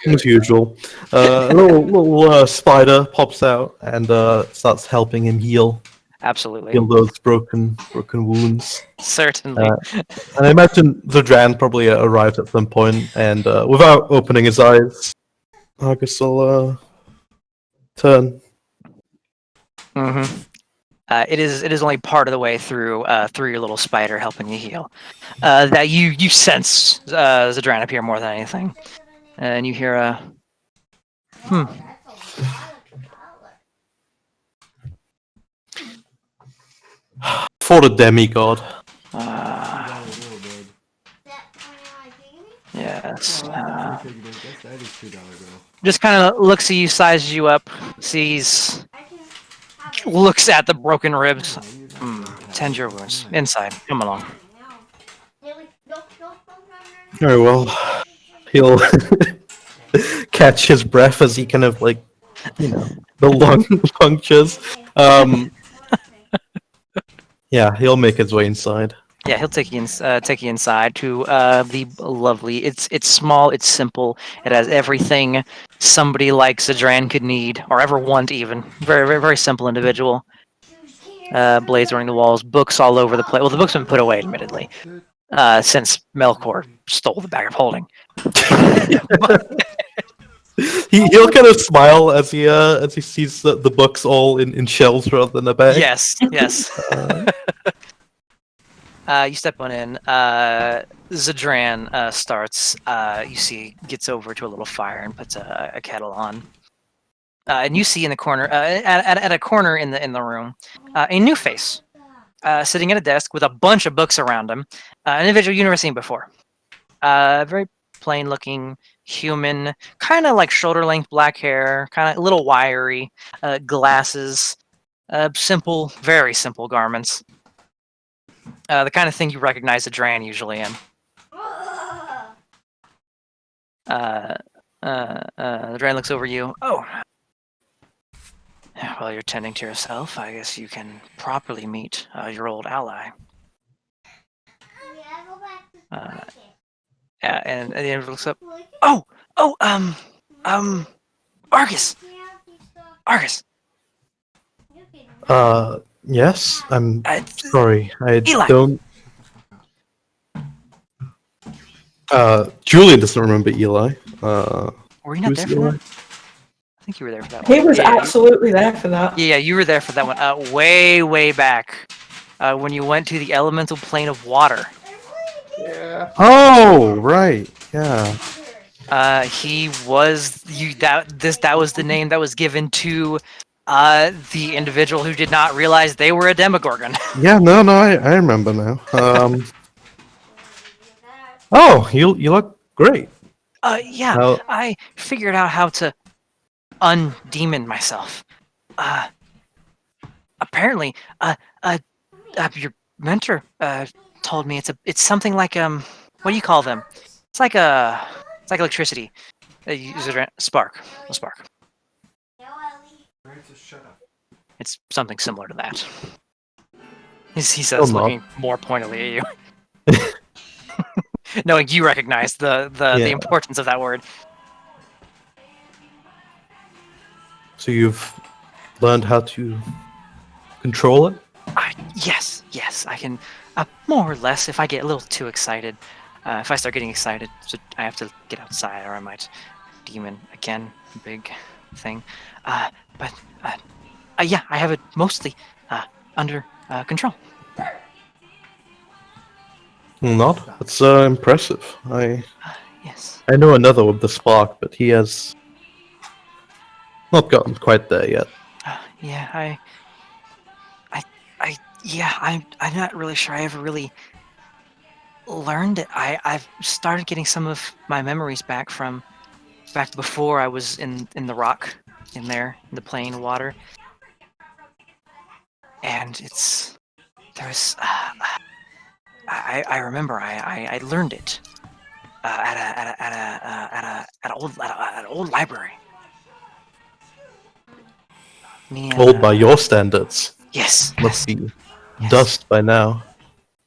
as usual. A little spider pops out and starts helping him heal Absolutely. those broken wounds. Certainly. And I imagine Zodran probably arrived at some point, and without opening his eyes, Argus will turn. Mm-hmm. It is only part of the way through your little spider helping you heal. That you sense Zodran appear more than anything, and you hear a For the demigod. Yes. That is $2 bill. Just kind of looks at you, sizes you up, sees, looks at the broken ribs. Tend your wounds. Inside. Come along. Very well. He'll catch his breath as he kind of the lung punctures. Yeah, he'll make his way inside. Yeah, he'll take you inside to the lovely. It's small. It's simple. It has everything somebody like Zodran could need or ever want. Even very very very simple individual. Blades running the walls, books all over the place. Well, the books have been put away, admittedly, since Melkor stole the bag of holding. He'll kind of smile as he sees the books all in shelves rather than a bag. Yes. You step on in. Zodran starts. You see, gets over to a little fire and puts a kettle on. And you see in the corner, at a corner in the room, a new face, sitting at a desk with a bunch of books around him. An individual you've never seen before. Very plain-looking human, kind of like shoulder-length black hair, kind of a little wiry, glasses, simple, very simple garments. The kind of thing you recognize a Dran usually in. The Dran looks over you. Oh. While you're tending to yourself, I guess you can properly meet your old ally. And the individual looks up. Argus! Argus! Yes, I'm sorry. I Eli. don't. Julian doesn't remember Eli. Were you not who's there for Eli? that? I think you were there for that He one. was Yeah, absolutely there for that. Yeah, you were there for that one. Way back. When you went to the elemental plane of water. Yeah. Oh, right. Yeah. He was that was the name that was given to the individual who did not realize they were a Demogorgon. Yeah. No. I remember now. Oh, you look great. Yeah, Well- I figured out how to undemon myself. Apparently, your mentor told me it's something like what do you call them? It's like electricity. They use a spark. A spark. Francis, shut up. It's something similar to that. He says, not. looking more pointedly at you, knowing you recognize the Yeah. importance of that word. So you've learned how to control it? Yes, I can more or less. If I get a little too excited, if I start getting excited, so I have to get outside, or I might demon again, big thing. But yeah, I have it mostly under control. Not? That's impressive. Yes. I know another with the spark, but he has not gotten quite there yet. Yeah, I'm not really sure I ever really learned it. I've started getting some of my memories back before I was in the rock, in the plain water, and I remember I learned it at an old library. Me and, Old by your standards. yes, Must yes. be Yes. dust by now.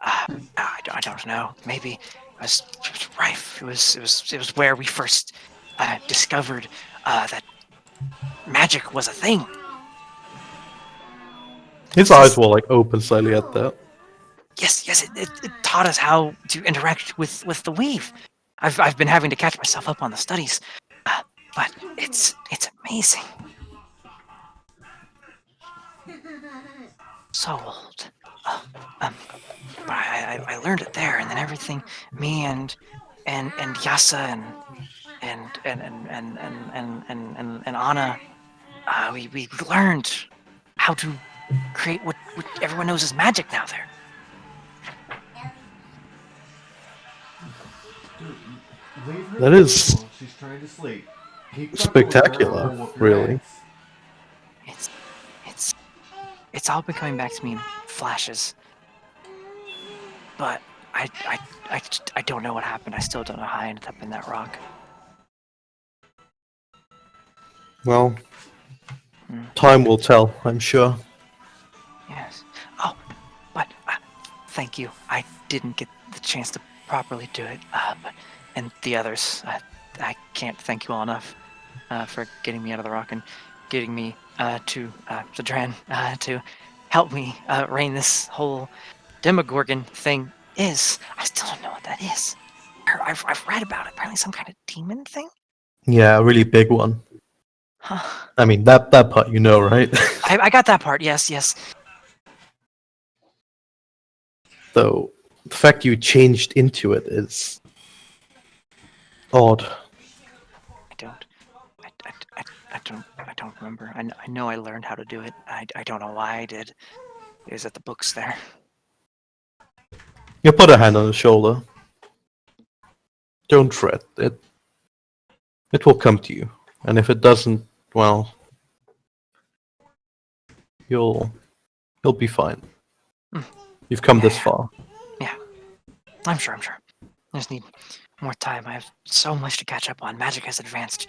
I don't know. Maybe it was rife. It was where we first discovered that magic was a thing. His eyes were like open slightly at that. Yes, it taught us how to interact with the weave. I've been having to catch myself up on the studies, but it's amazing. So old. But I learned it there, and then everything. Me and Yasa and Anna, we learned how to create what everyone knows as magic now. There. Leave her That is alone. She's trying to sleep. Keep fucking with her or spectacular, we'll whoop your really. ass. It's all been coming back to me in flashes. But I don't know what happened. I still don't know how I ended up in that rock. Well, time will tell, I'm sure. Yes. Oh, but thank you. I didn't get the chance to properly do it. And the others, I can't thank you all enough for getting me out of the rock and getting me to Zadran to help me reign this whole Demogorgon thing. I still don't know what that is. I've read about it. Apparently, some kind of demon thing. Yeah, a really big one. Huh. I mean, that part you know, right? I got that part. Yes. Though the fact you changed into it is odd. I don't remember. I know I learned how to do it. I don't know why I did. It was at the books there. You put a hand on the shoulder. Don't fret. It will come to you. And if it doesn't, well, you'll be fine. You've come this far. I'm sure. I just need more time. I have so much to catch up on. Magic has advanced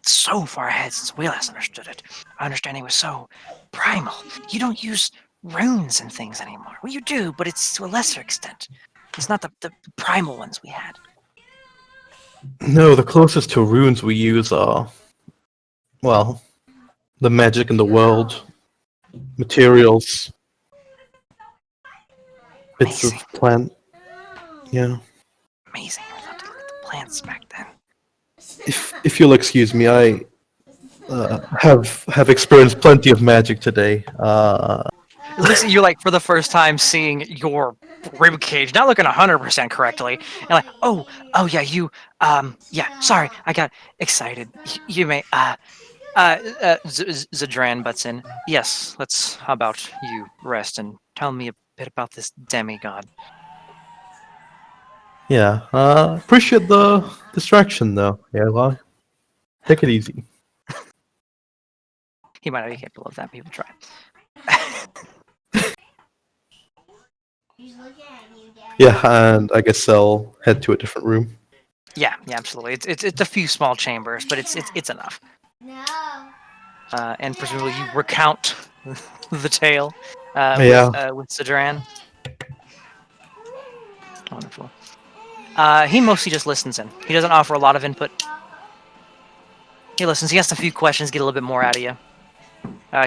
so far ahead since we last understood it. Our understanding was so primal. You don't use runes and things anymore. Well, you do, but it's to a lesser extent. It's not the primal ones we had. No, the closest to runes we use are, well, the magic in the world, materials, bits of Amazing. plant. Yeah. Amazing. I thought to look at the plants back then. If you'll excuse me, I have experienced plenty of magic today. Listen, you're like for the first time seeing your rib cage, not looking 100% correctly, and like, oh yeah, you, yeah. Sorry, I got excited. You may, Zadran butts in. Yes, how about you rest and tell me a bit about this demigod. Yeah. Appreciate the distraction though. Yeah, well, take it easy. He might not be capable of that. People try. Yeah, and I guess I'll head to a different room. Yeah, absolutely. It's a few small chambers, but it's enough. No. And presumably you recount the tale Yeah. with Sidran. Wonderful. He mostly just listens in. He doesn't offer a lot of input. He listens. He asks a few questions, get a little bit more out of you.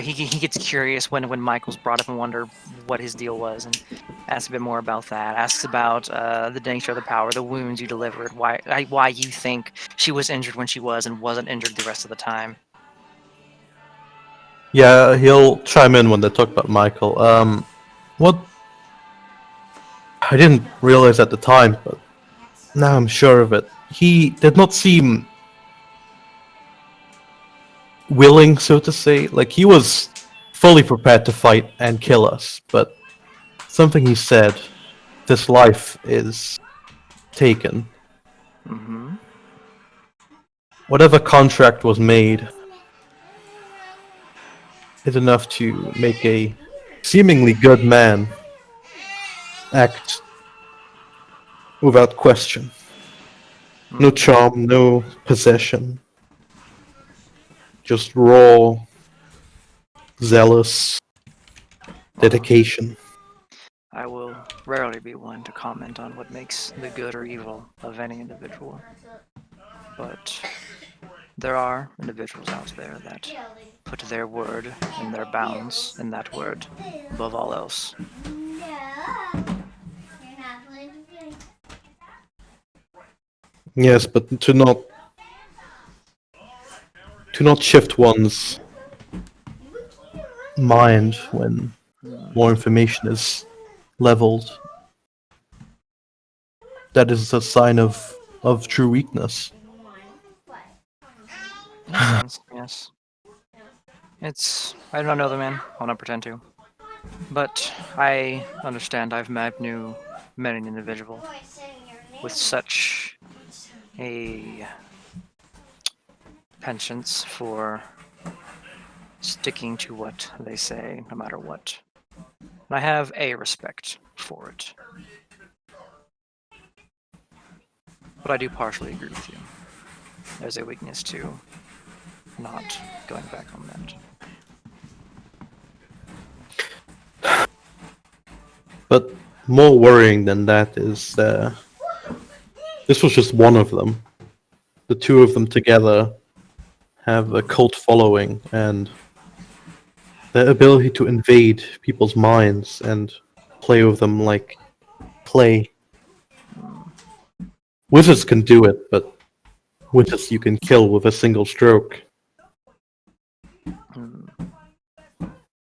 He gets curious when Michael's brought up and wonder what his deal was, and asks a bit more about that. Asks about the nature of the power, the wounds you delivered, why you think she was injured when she was and wasn't injured the rest of the time. Yeah, he'll chime in when they talk about Michael. What? I didn't realize at the time, but now I'm sure of it. He did not seem willing, so to say. Like, he was fully prepared to fight and kill us, but something he said, this life is taken. Mm-hmm. Whatever contract was made is enough to make a seemingly good man act without question. No charm, no possession. Just raw, zealous dedication. I will rarely be one to comment on what makes the good or evil of any individual, but there are individuals out there that put their word and their bounds in that word above all else. No. You're not going to do it. Yes, but to not shift one's mind when more information is leveled. That is a sign of true weakness. Makes sense, yes. I don't know the man, I'll not pretend to. But I understand I've knew many an individual with such a penchant for sticking to what they say, no matter what. And I have a respect for it. But I do partially agree with you. There's a weakness to not going back on that. But more worrying than that is this was just one of them. The two of them together have a cult following, and their ability to invade people's minds and play with them like play. Wizards can do it, but wizards you can kill with a single stroke.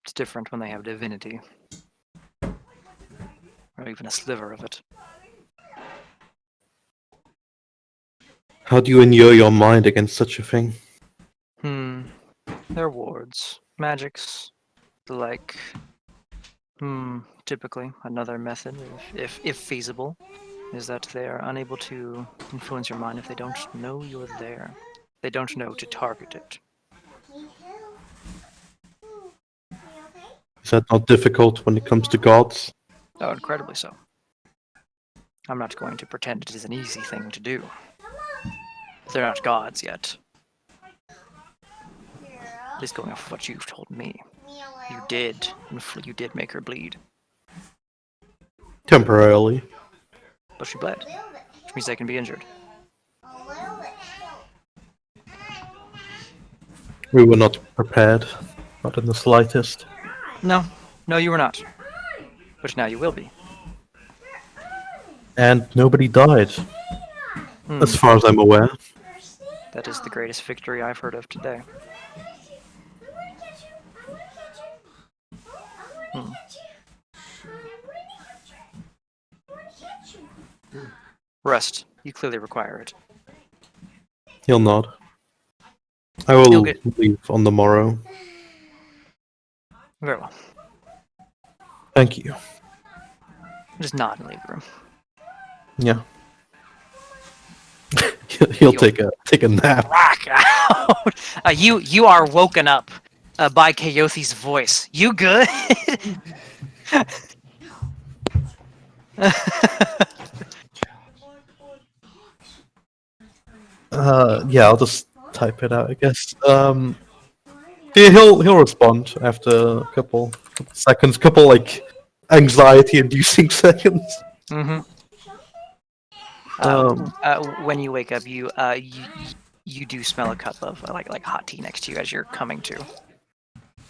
It's different when they have divinity. Or even a sliver of it. How do you inure your mind against such a thing? They're wards. Magics. The like. Typically, another method, if feasible, is that they are unable to influence your mind if they don't know you're there. They don't know to target it. Is that not difficult when it comes to gods? Oh, incredibly so. I'm not going to pretend it is an easy thing to do. They're not gods yet. At least going off of what you've told me. You did make her bleed. Temporarily. But she bled. Which means they can be injured. We were not prepared. Not in the slightest. No, you were not. But now you will be. And nobody died. As far as I'm aware. That is the greatest victory I've heard of today. Rest. You clearly require it. He'll nod. I will leave on the morrow. Very well. Thank you. Just nod and leave the room. Yeah. He'll take a nap. Rock out. You are woken up by Keothi's voice. You good? Yeah, I'll just type it out, I guess. Yeah, he'll respond after a couple seconds, couple like anxiety-inducing seconds. Mm-hmm. Um, When you wake up, you do smell a cup of like hot tea next to you as you're coming to.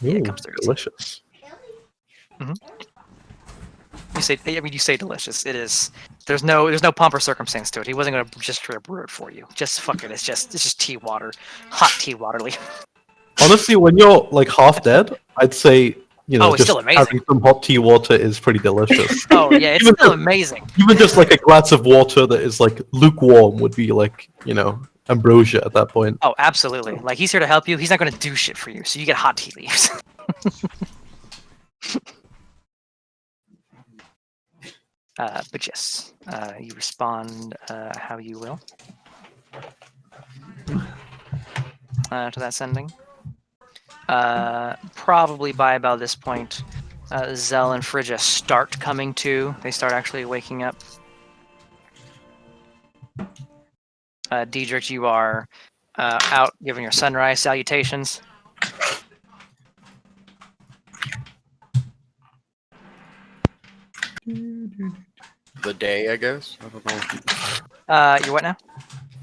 Yeah, it ooh, comes through easy. delicious. You say delicious. It is. There's no pomp or circumstance to it. He wasn't gonna just try to brew it for you. Just fuck it. It's just tea water, hot tea water. Honestly, when you're like half dead, I'd say Oh, it's just still amazing. having some hot tea water is pretty delicious. Oh yeah, it's Even still just- amazing. Even just like a glass of water that is like lukewarm would be like ambrosia at that point. Oh, absolutely. Like he's here to help you. He's not gonna do shit for you. So you get hot tea leaves. But yes, you respond how you will to that sending. Probably by about this point, Zell and Phrygia start coming to. They start actually waking up. Diedrich, you are out giving your sunrise salutations. The day, I guess. I don't know. You're what now?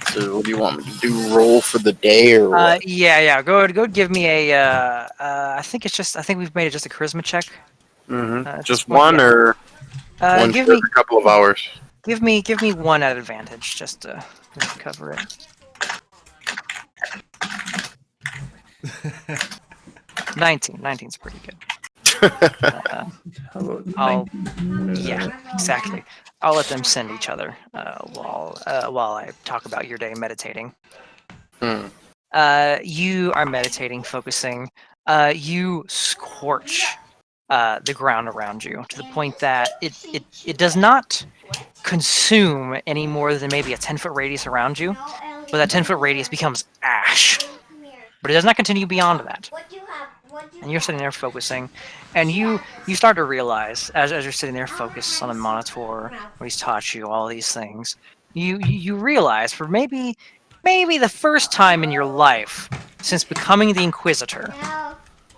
So, what do you want me to do? Roll for the day or what? Yeah. Go give me a. I think we've made it just a charisma check. Just just one, yeah. or one Give for me every couple of hours. give me one at advantage just to cover it. 19's pretty good. Yeah, exactly. I'll let them send each other while I talk about your day meditating. You are meditating, focusing. You scorch the ground around you to the point that it does not consume any more than maybe a 10-foot radius around you, but that 10-foot radius becomes ash. But it does not continue beyond that. And you're sitting there focusing, and you start to realize as you're sitting there focused on the monitor, what he's taught you, all these things, you realize for maybe the first time in your life since becoming the Inquisitor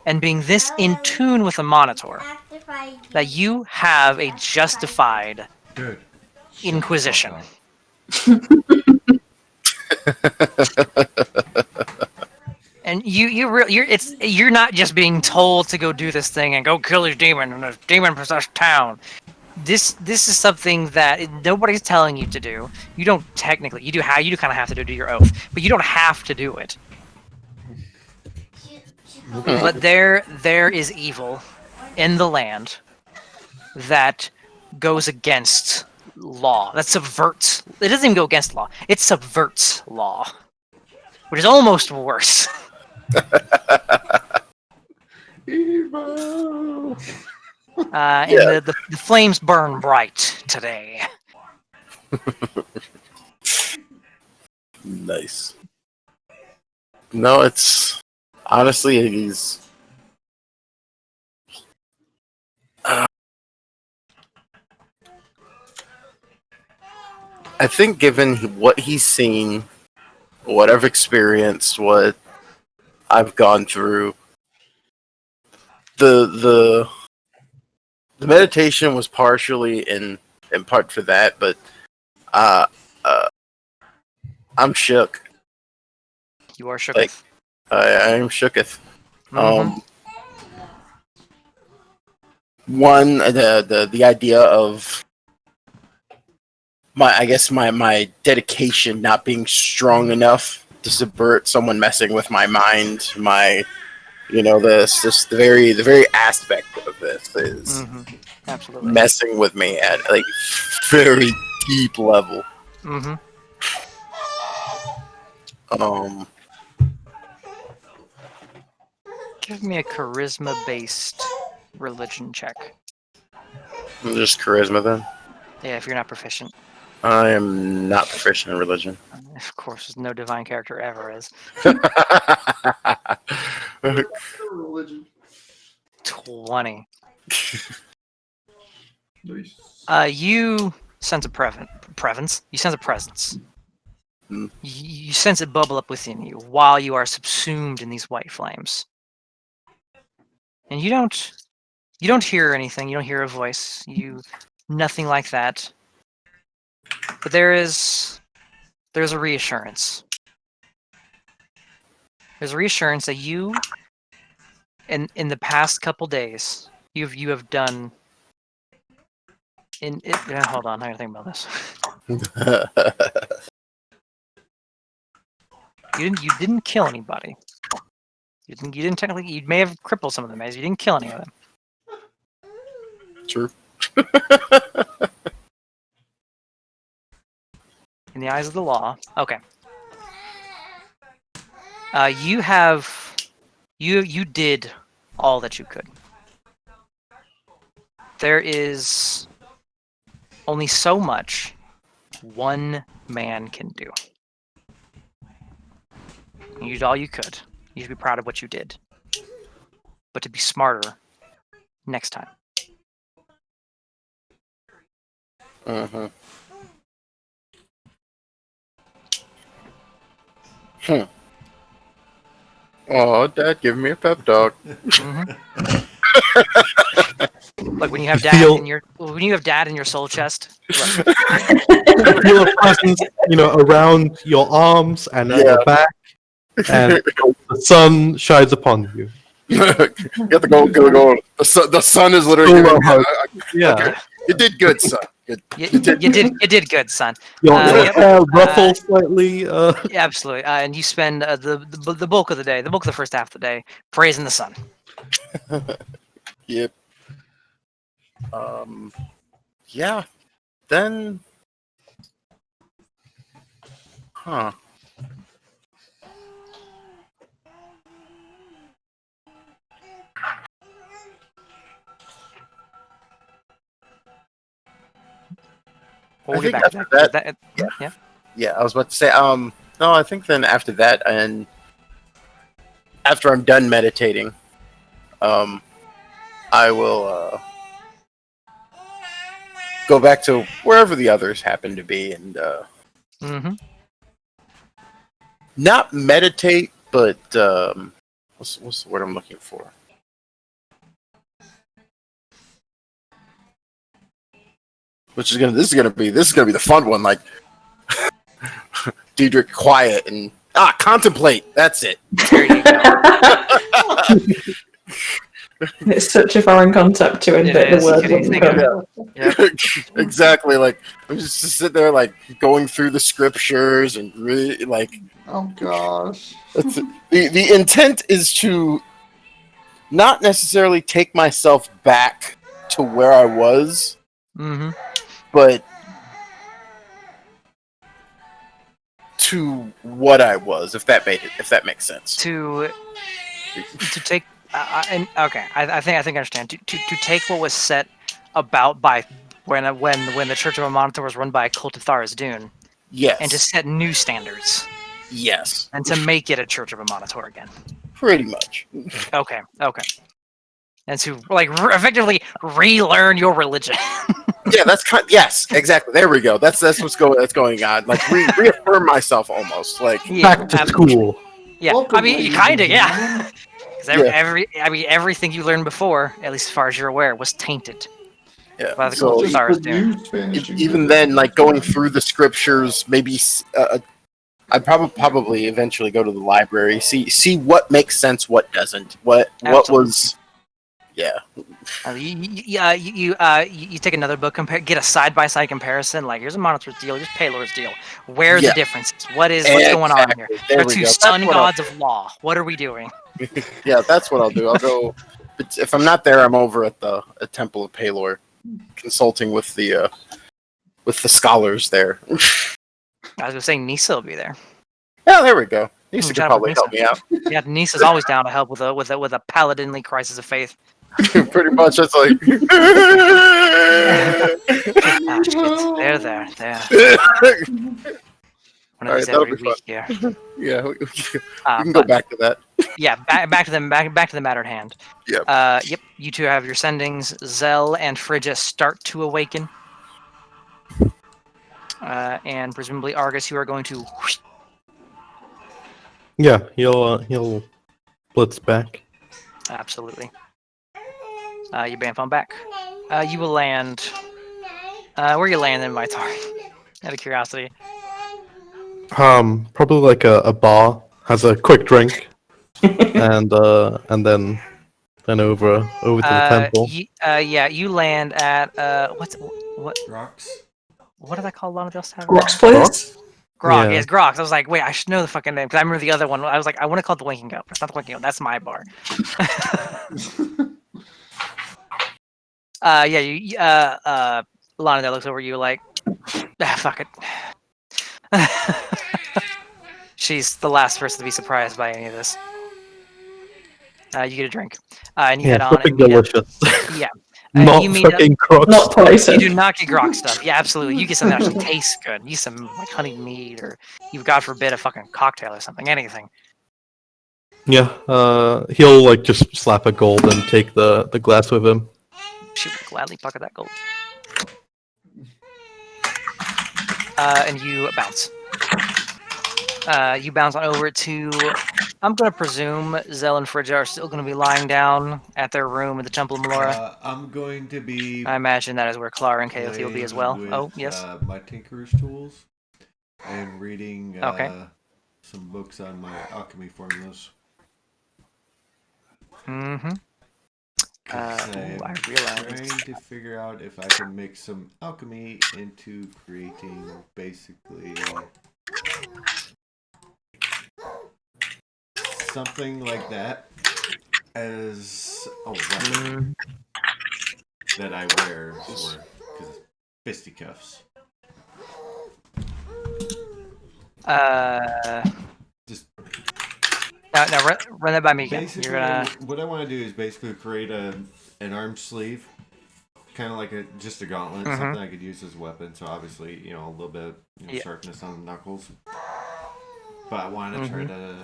and being this in tune with the monitor, that you have a justified Good. inquisition. And you're not just being told to go do this thing and go kill this demon in a demon possessed town. This is something that nobody's telling you to do. You don't technically. You do kind of have to do your oath, but you don't have to do it. But there is evil in the land that goes against law. That subverts. It doesn't even go against law. It subverts law, which is almost worse. Evil. And the flames burn bright today. Nice. No, it's honestly he's. I think, given what he's seen, what I've experienced, what I've gone through, the meditation was partially in part for that, but I'm shook. You are shook. Like, I am shooketh. One, the idea of my dedication not being strong enough to subvert someone messing with my mind, the very aspect of this is Absolutely messing with me at like very deep level. Give me a charisma-based religion check. Just charisma then. Yeah, if you're not proficient. I am not proficient in religion. Of course, no divine character ever is. 20. You sense a presence. You sense a presence. Hmm. You sense it bubble up within you while you are subsumed in these white flames. And you don't hear anything. You don't hear a voice. Nothing like that. But there's a reassurance. There's a reassurance that you, in the past couple days, you have done. Hold on, I gotta think about this. You didn't kill anybody. You didn't technically. You may have crippled some of them, as you didn't kill any of them. True. In the eyes of the law, okay. You did all that you could. There is only so much one man can do. You did all you could. You should be proud of what you did. But to be smarter next time. Mm-hmm. Oh, Dad, give me a pep talk. Like when you have when you have dad in your soul chest. Look, You feel a presence, around your arms and at your back, and the sun shines upon you. Get the gold. The sun is literally. Yeah. Okay. You did good, son. Good. you did good, son. Your Yep. hair ruffles slightly. Yeah, absolutely. And you spend the bulk of the day, the bulk of the first half of the day, praising the sun. Yep. Yeah. Then. Huh. We'll I get think back to after that. yeah. Yeah. Yeah, I was about to say, no, I think then after that, and after I'm done meditating, I will go back to wherever the others happen to be and Mm-hmm. not meditate, but what's the word I'm looking for? This is gonna be the fun one, like Diedrich quiet and contemplate. That's it. There you go. It's such a foreign concept to It invent is. the word. Can you wouldn't think of come. Yep. Exactly. Like I'm just sitting there, like going through the scriptures and really like. Oh gosh. The intent is to not necessarily take myself back to where I was, Mm-hmm. but to what I was, if that makes sense. To take okay, I think I understand. To take what was set about by when the Church of Amontor was run by a cult of Tharizdun, Yes. and to set new standards, Yes. and to make it a Church of Amontor again. Pretty much. Okay. And to effectively relearn your religion. Yeah, yes, exactly. There we go. That's what's going on. Like reaffirm myself almost. Like Back to school. Yeah, Welcome, I mean, ladies kind of, and yeah. gentlemen. Because everything you learned before, at least as far as you're aware, was tainted yeah. by the So cult of Just the Tharizdun. new Spanish even then, like going through the scriptures, maybe I'd probably eventually go to the library, see what makes sense, what doesn't, what was. Yeah. You take another book, get a side-by-side comparison. Like, here's a Monitor's deal, here's Palor's deal. Where are the differences? What's going on here? There They're we two go. sun gods of law. What are we doing? Yeah, that's what I'll do. I'll go. If I'm not there, I'm over at the Temple of Palor, consulting with the scholars there. I was gonna say Nisa will be there. Yeah, there we go. Nisa could Chat probably with help me out. Yeah, Nisa's always down to help with a paladinly crisis of faith. Pretty much, it's like. Ah, shit. There. one of All these right, that'll every be fun. week here. Yeah, we Uh, can go but- back to that. Yeah, back to the matter at hand. Yep. Yep. You two have your sendings. Zell and Phrygia start to awaken, and presumably Argus, you are going to. Yeah, he'll blitz back. Absolutely. You bamf on back. You will land. Where you landing, Maitar? Out of curiosity. Probably like a bar, has a quick drink, and then over to the temple. Yeah, you land at what Rocks. did I call Lana Del Tavern? Rock's place. Grog. Yeah. Yes, Grog. I was like, wait, I should know the fucking name because I remember the other one. I was like, I want to call it the Winking Goat. It's not the Winking Goat. That's my bar. Yeah. You. Lana Del looks over you like, fuck it. She's the last person to be surprised by any of this. You get a drink, and you head on something and meet up. delicious. Yeah. Not you meet up. fucking crocs. Not poison. You do not get grog stuff. Yeah, absolutely. You get something that actually tastes good. You get some like honey mead, or you God forbid a fucking cocktail or something. Anything. Yeah, he'll like just slap a gold and take the glass with him. She would gladly pocket that gold. And you bounce. You bounce on over to. I'm gonna presume Zell and Phrygia are still gonna be lying down at their room in the Temple of Melora. I'm going to be. I imagine that is where Clara and Kaothi will be as well. playing Oh, with, yes. My Tinkerer's tools and reading Okay. some books on my alchemy formulas. Mm-hmm. 'Cause I I'm realize. trying to figure out if I can make some alchemy into creating basically something like that as a weapon that I wear for fisticuffs. Just No, run that by me again. basically, You're gonna. what I want to do is basically create an arm sleeve, kind of like just a gauntlet, Mhm. something I could use as a weapon. So obviously, a little bit Yeah. sharpness on the knuckles. But I want to try to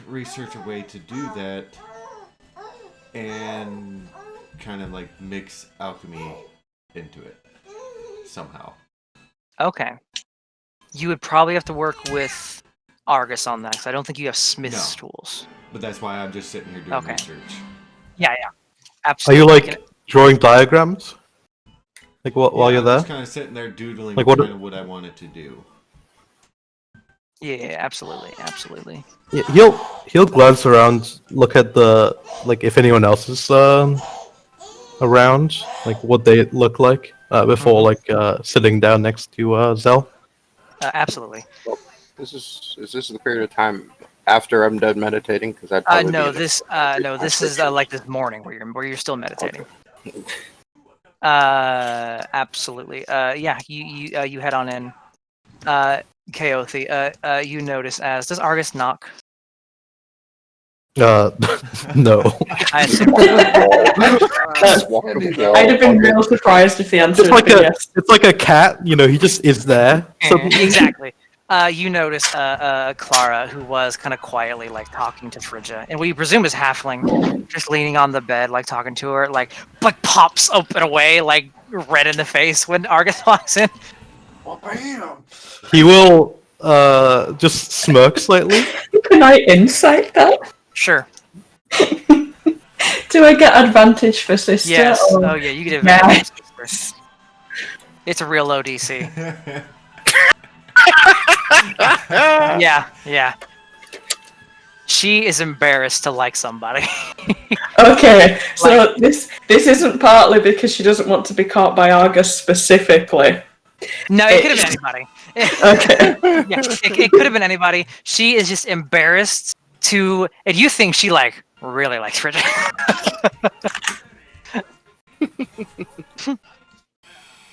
research a way to do that and kind of like mix alchemy into it somehow. Okay. You would probably have to work with Argus on that, because I don't think you have Smith's tools. But that's why I'm just sitting here doing Okay. research. Yeah, Are absolutely. you like drawing diagrams? Like while you're I'm there? just kind of sitting there doodling Like, kind what- of what I wanted to do. Yeah, absolutely. Yeah, he'll glance around, look at the like if anyone else is around, like what they look like before like sitting down next to Zell. Absolutely. Is this the period of time after I'm done meditating? Because I'd probably No, be this is like this morning where you're still meditating. Absolutely. Yeah, you head on in. Kaothi, you notice as does Argus knock? No. I assume. I'd have been real surprised if the answer It's had like been a yes. it's like a cat, he just is there. Suddenly. Exactly. You notice Clara, who was kind of quietly like talking to Phrygia, and what you presume is Halfling, just leaning on the bed, like talking to her, like pops open away, like red in the face when Argus walks in. Oh, bam! He will just smirk slightly. Can I insight that? Sure. Do I get advantage for sister? Yes. or- Oh yeah, you get Yeah. advantage. It's a real low DC. Yeah. She is embarrassed to like somebody. Okay, so this isn't partly because she doesn't want to be caught by Argus specifically. No, it could have been anybody. Okay. Yeah, it could have been anybody. She is just embarrassed to, and you think she like really likes Phrygia.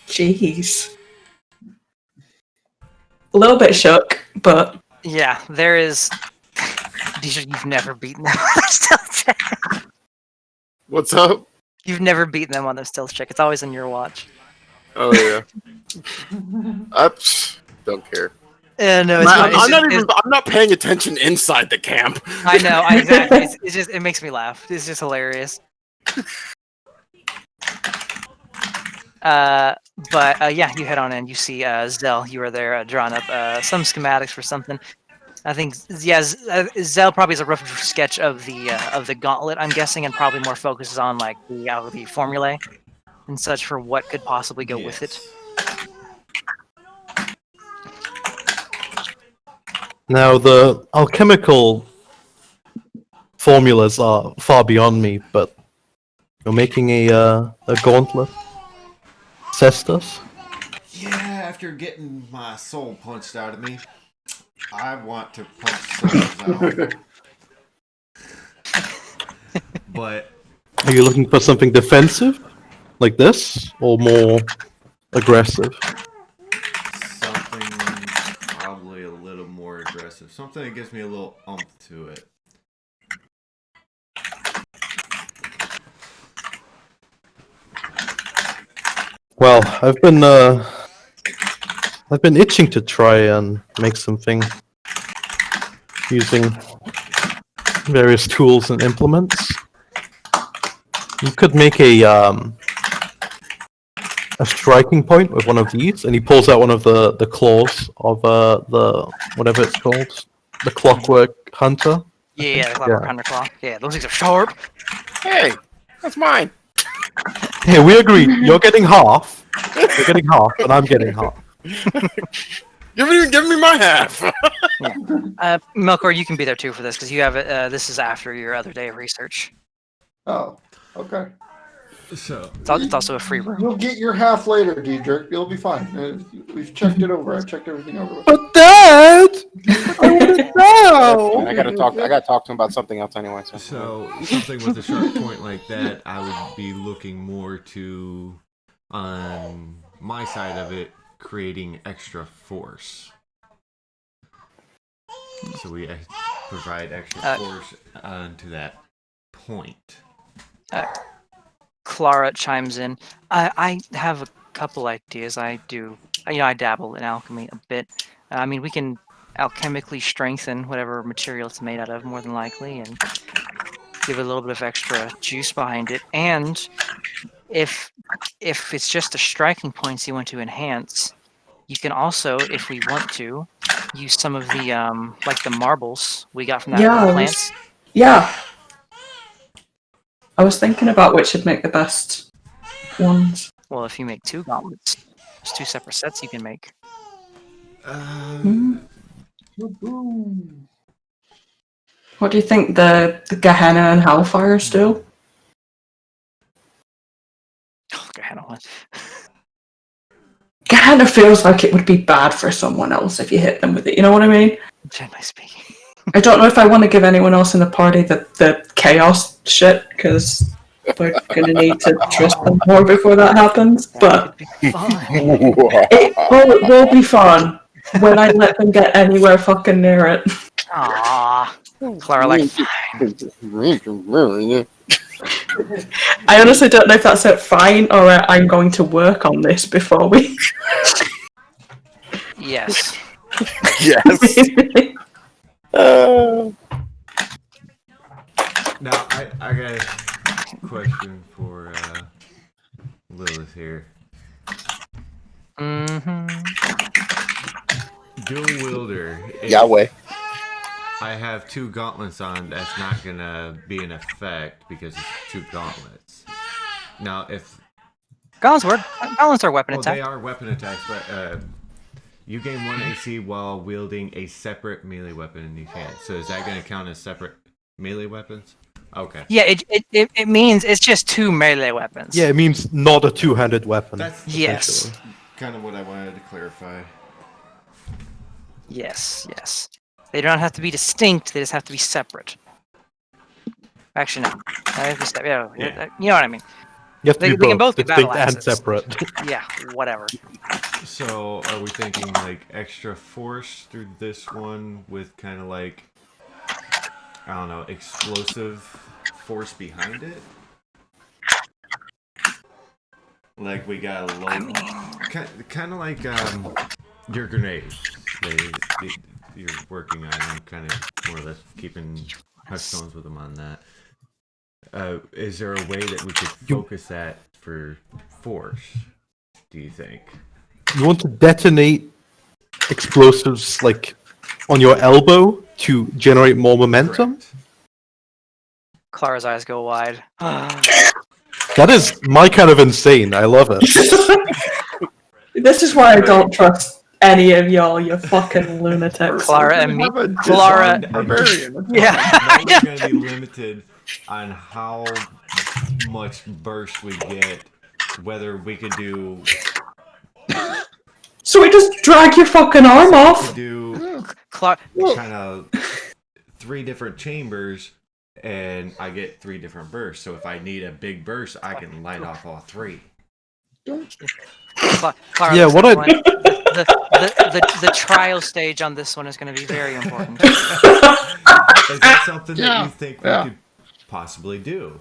Jeez. A little bit shook, but Yeah, there is. You've never beaten them on their stealth check. What's up? You've never beaten them on their stealth check. It's always in your watch. Oh yeah. I don't care. No, it's fine. I'm not paying attention inside the camp. I know. Exactly. It's just it makes me laugh. It's just hilarious. But yeah, you head on in. You see Zell. You are there drawing up some schematics for something. I think Zell probably is a rough sketch of the gauntlet. I'm guessing, and probably more focuses on like the formulae and such for what could possibly go with it. Now, the alchemical formulas are far beyond me, but you're making a gauntlet. Cestus? Yeah, after getting my soul punched out of me, I want to punch souls out. But Are you looking for something defensive, like this, or more aggressive? something probably a little more aggressive. Something that gives me a little umph to it. Well, I've been itching to try and make something using various tools and implements. You could make a striking point with one of these, and he pulls out one of the claws of the whatever it's called, the Clockwork Hunter. Yeah, the Clockwork Hunter Claw. Yeah, those things are sharp. Hey, that's mine. Hey, we agreed. You're getting half. You're getting half, and I'm getting half. Give me my half. Melkor, you can be there too for this because you have it. This is after your other day of research. Oh, okay. So It's also a free room. You'll get your half later, Diedrich. You'll be fine. We've checked it over. I checked everything over. But Dad, I want to know. I gotta talk to him about something else anyway. So something with a sharp point like that, I would be looking more to, on my side of it, creating extra force. So we provide extra force onto that point. Clara chimes in. I have a couple ideas. I dabble in alchemy a bit. I mean, we can alchemically strengthen whatever material it's made out of, more than likely, and give it a little bit of extra juice behind it. And if it's just the striking points you want to enhance, you can also, if we want to, use some of the like the marbles we got from that plants. I was thinking about which would make the best ones. Well, if you make 2 gauntlets, there's 2 separate sets you can make. What do you think the Gehenna and Hellfires do? Oh, Gehenna one. Gehenna feels like it would be bad for someone else if you hit them with it. You know what I mean? Generally speaking. I don't know if I want to give anyone else in the party the chaos shit, because we're going to need to trust them more before that happens. But it will be fun when I let them get anywhere fucking near it. Aww. Clara, like, I honestly don't know if that's it fine or I'm going to work on this before we. yes. Yes. Now, I got a question for Lilith here. Dual wielder. Yahweh. I have 2 gauntlets on. That's not gonna be an effect because it's 2 gauntlets. Now, if Gauntlets are weapon attack. they are weapon attacks, but you gain 1 AC while wielding a separate melee weapon in each hand. So is that gonna count as separate melee weapons? Okay. Yeah, it means it's just 2 melee weapons. Yeah, it means not a two-handed weapon. That's Yes. kind of what I wanted to clarify. Yes. They don't have to be distinct. They just have to be separate. Actually, no. Yeah. You know what I mean. You have to They be can both be distinct battle and axes. separate. Yeah, whatever. So, are we thinking like extra force through this one with kind of like, I don't know, explosive force behind it? Like we got a low, kind of like your grenades. you're working on. I'm kind of more or less keeping touchstones with them on that. Is there a way that we could focus that for force? Do you think? You want to detonate explosives like on your elbow to generate more momentum? Correct. Clara's eyes go wide. That is my kind of insane. I love it. This is why I don't trust any of y'all, you fucking lunatics. Clara We and have a Clara- disarmed barbarian. Yeah. Now we're going to be limited on how much burst we get. Whether we could do So we just drag your fucking arm off. Clara, kind of 3 different chambers, and I get 3 different bursts. So if I need a big burst, I can light off all 3. Clara, Yeah, what I- the trial stage on this one is going to be very important. Is that something that Yeah. you think Yeah. we could possibly do?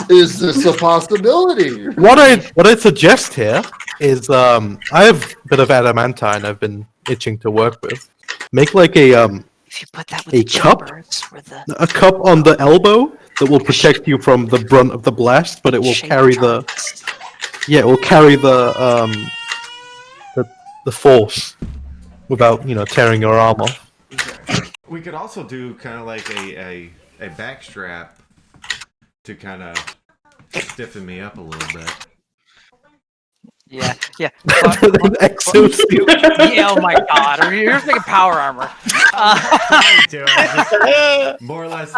Is this a possibility? What I'd suggest here is I have a bit of adamantine I've been itching to work with. Make like If you put that with A the cup? chambers, with the a cup on the elbow that will protect you from the brunt of the blast, but it will shape carry the charts. it will carry the force without tearing your arm off. We could also do kind of like a back strap to kind of stiffen me up a little bit. Yeah. An exosuit. Yeah, oh my god, you're thinking power armor. More or less,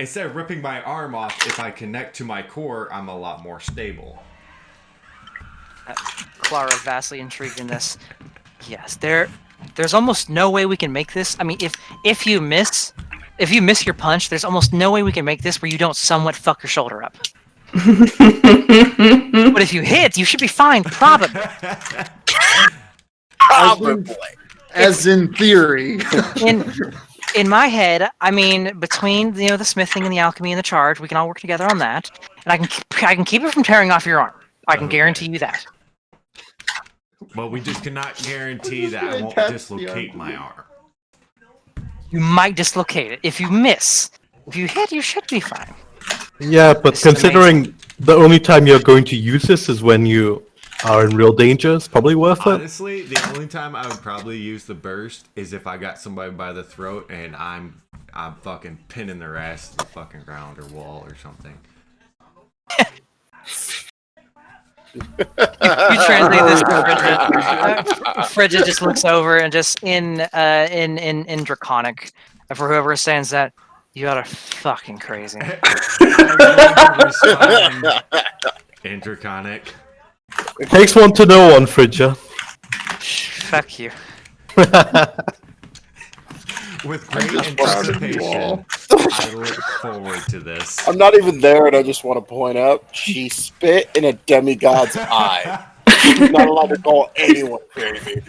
instead of ripping my arm off, if I connect to my core, I'm a lot more stable. Clara vastly intrigued in this. Yes, there's almost no way we can make this. I mean, if you miss your punch, there's almost no way we can make this where you don't somewhat fuck your shoulder up. But if you hit, you should be fine, probably. As in theory. In my head, I mean, between the smithing and the alchemy and the charge, we can all work together on that, and I can keep it from tearing off your arm. I can guarantee you that. Well, we just cannot guarantee that I won't That's the dislocate my arm. You might dislocate it if you miss. If you hit, you should be fine. Yeah, but This is considering the only time you're going to use this is when you are in real danger, it's probably worth it. Honestly, the only time I would probably use the burst is if I got somebody by the throat and I'm fucking pinning their ass to the fucking ground or wall or something. You translate this to Frigid. Frigid just looks over and just in Draconic, for whoever stands that, you are fucking crazy. In Draconic. It takes one to know one, Frigga. Fuck you. With great proud of you anticipation, all. I look forward to this. I'm not even there, and I just want to point out she spit in a demigod's eye. She's not allowed to call anyone crazy.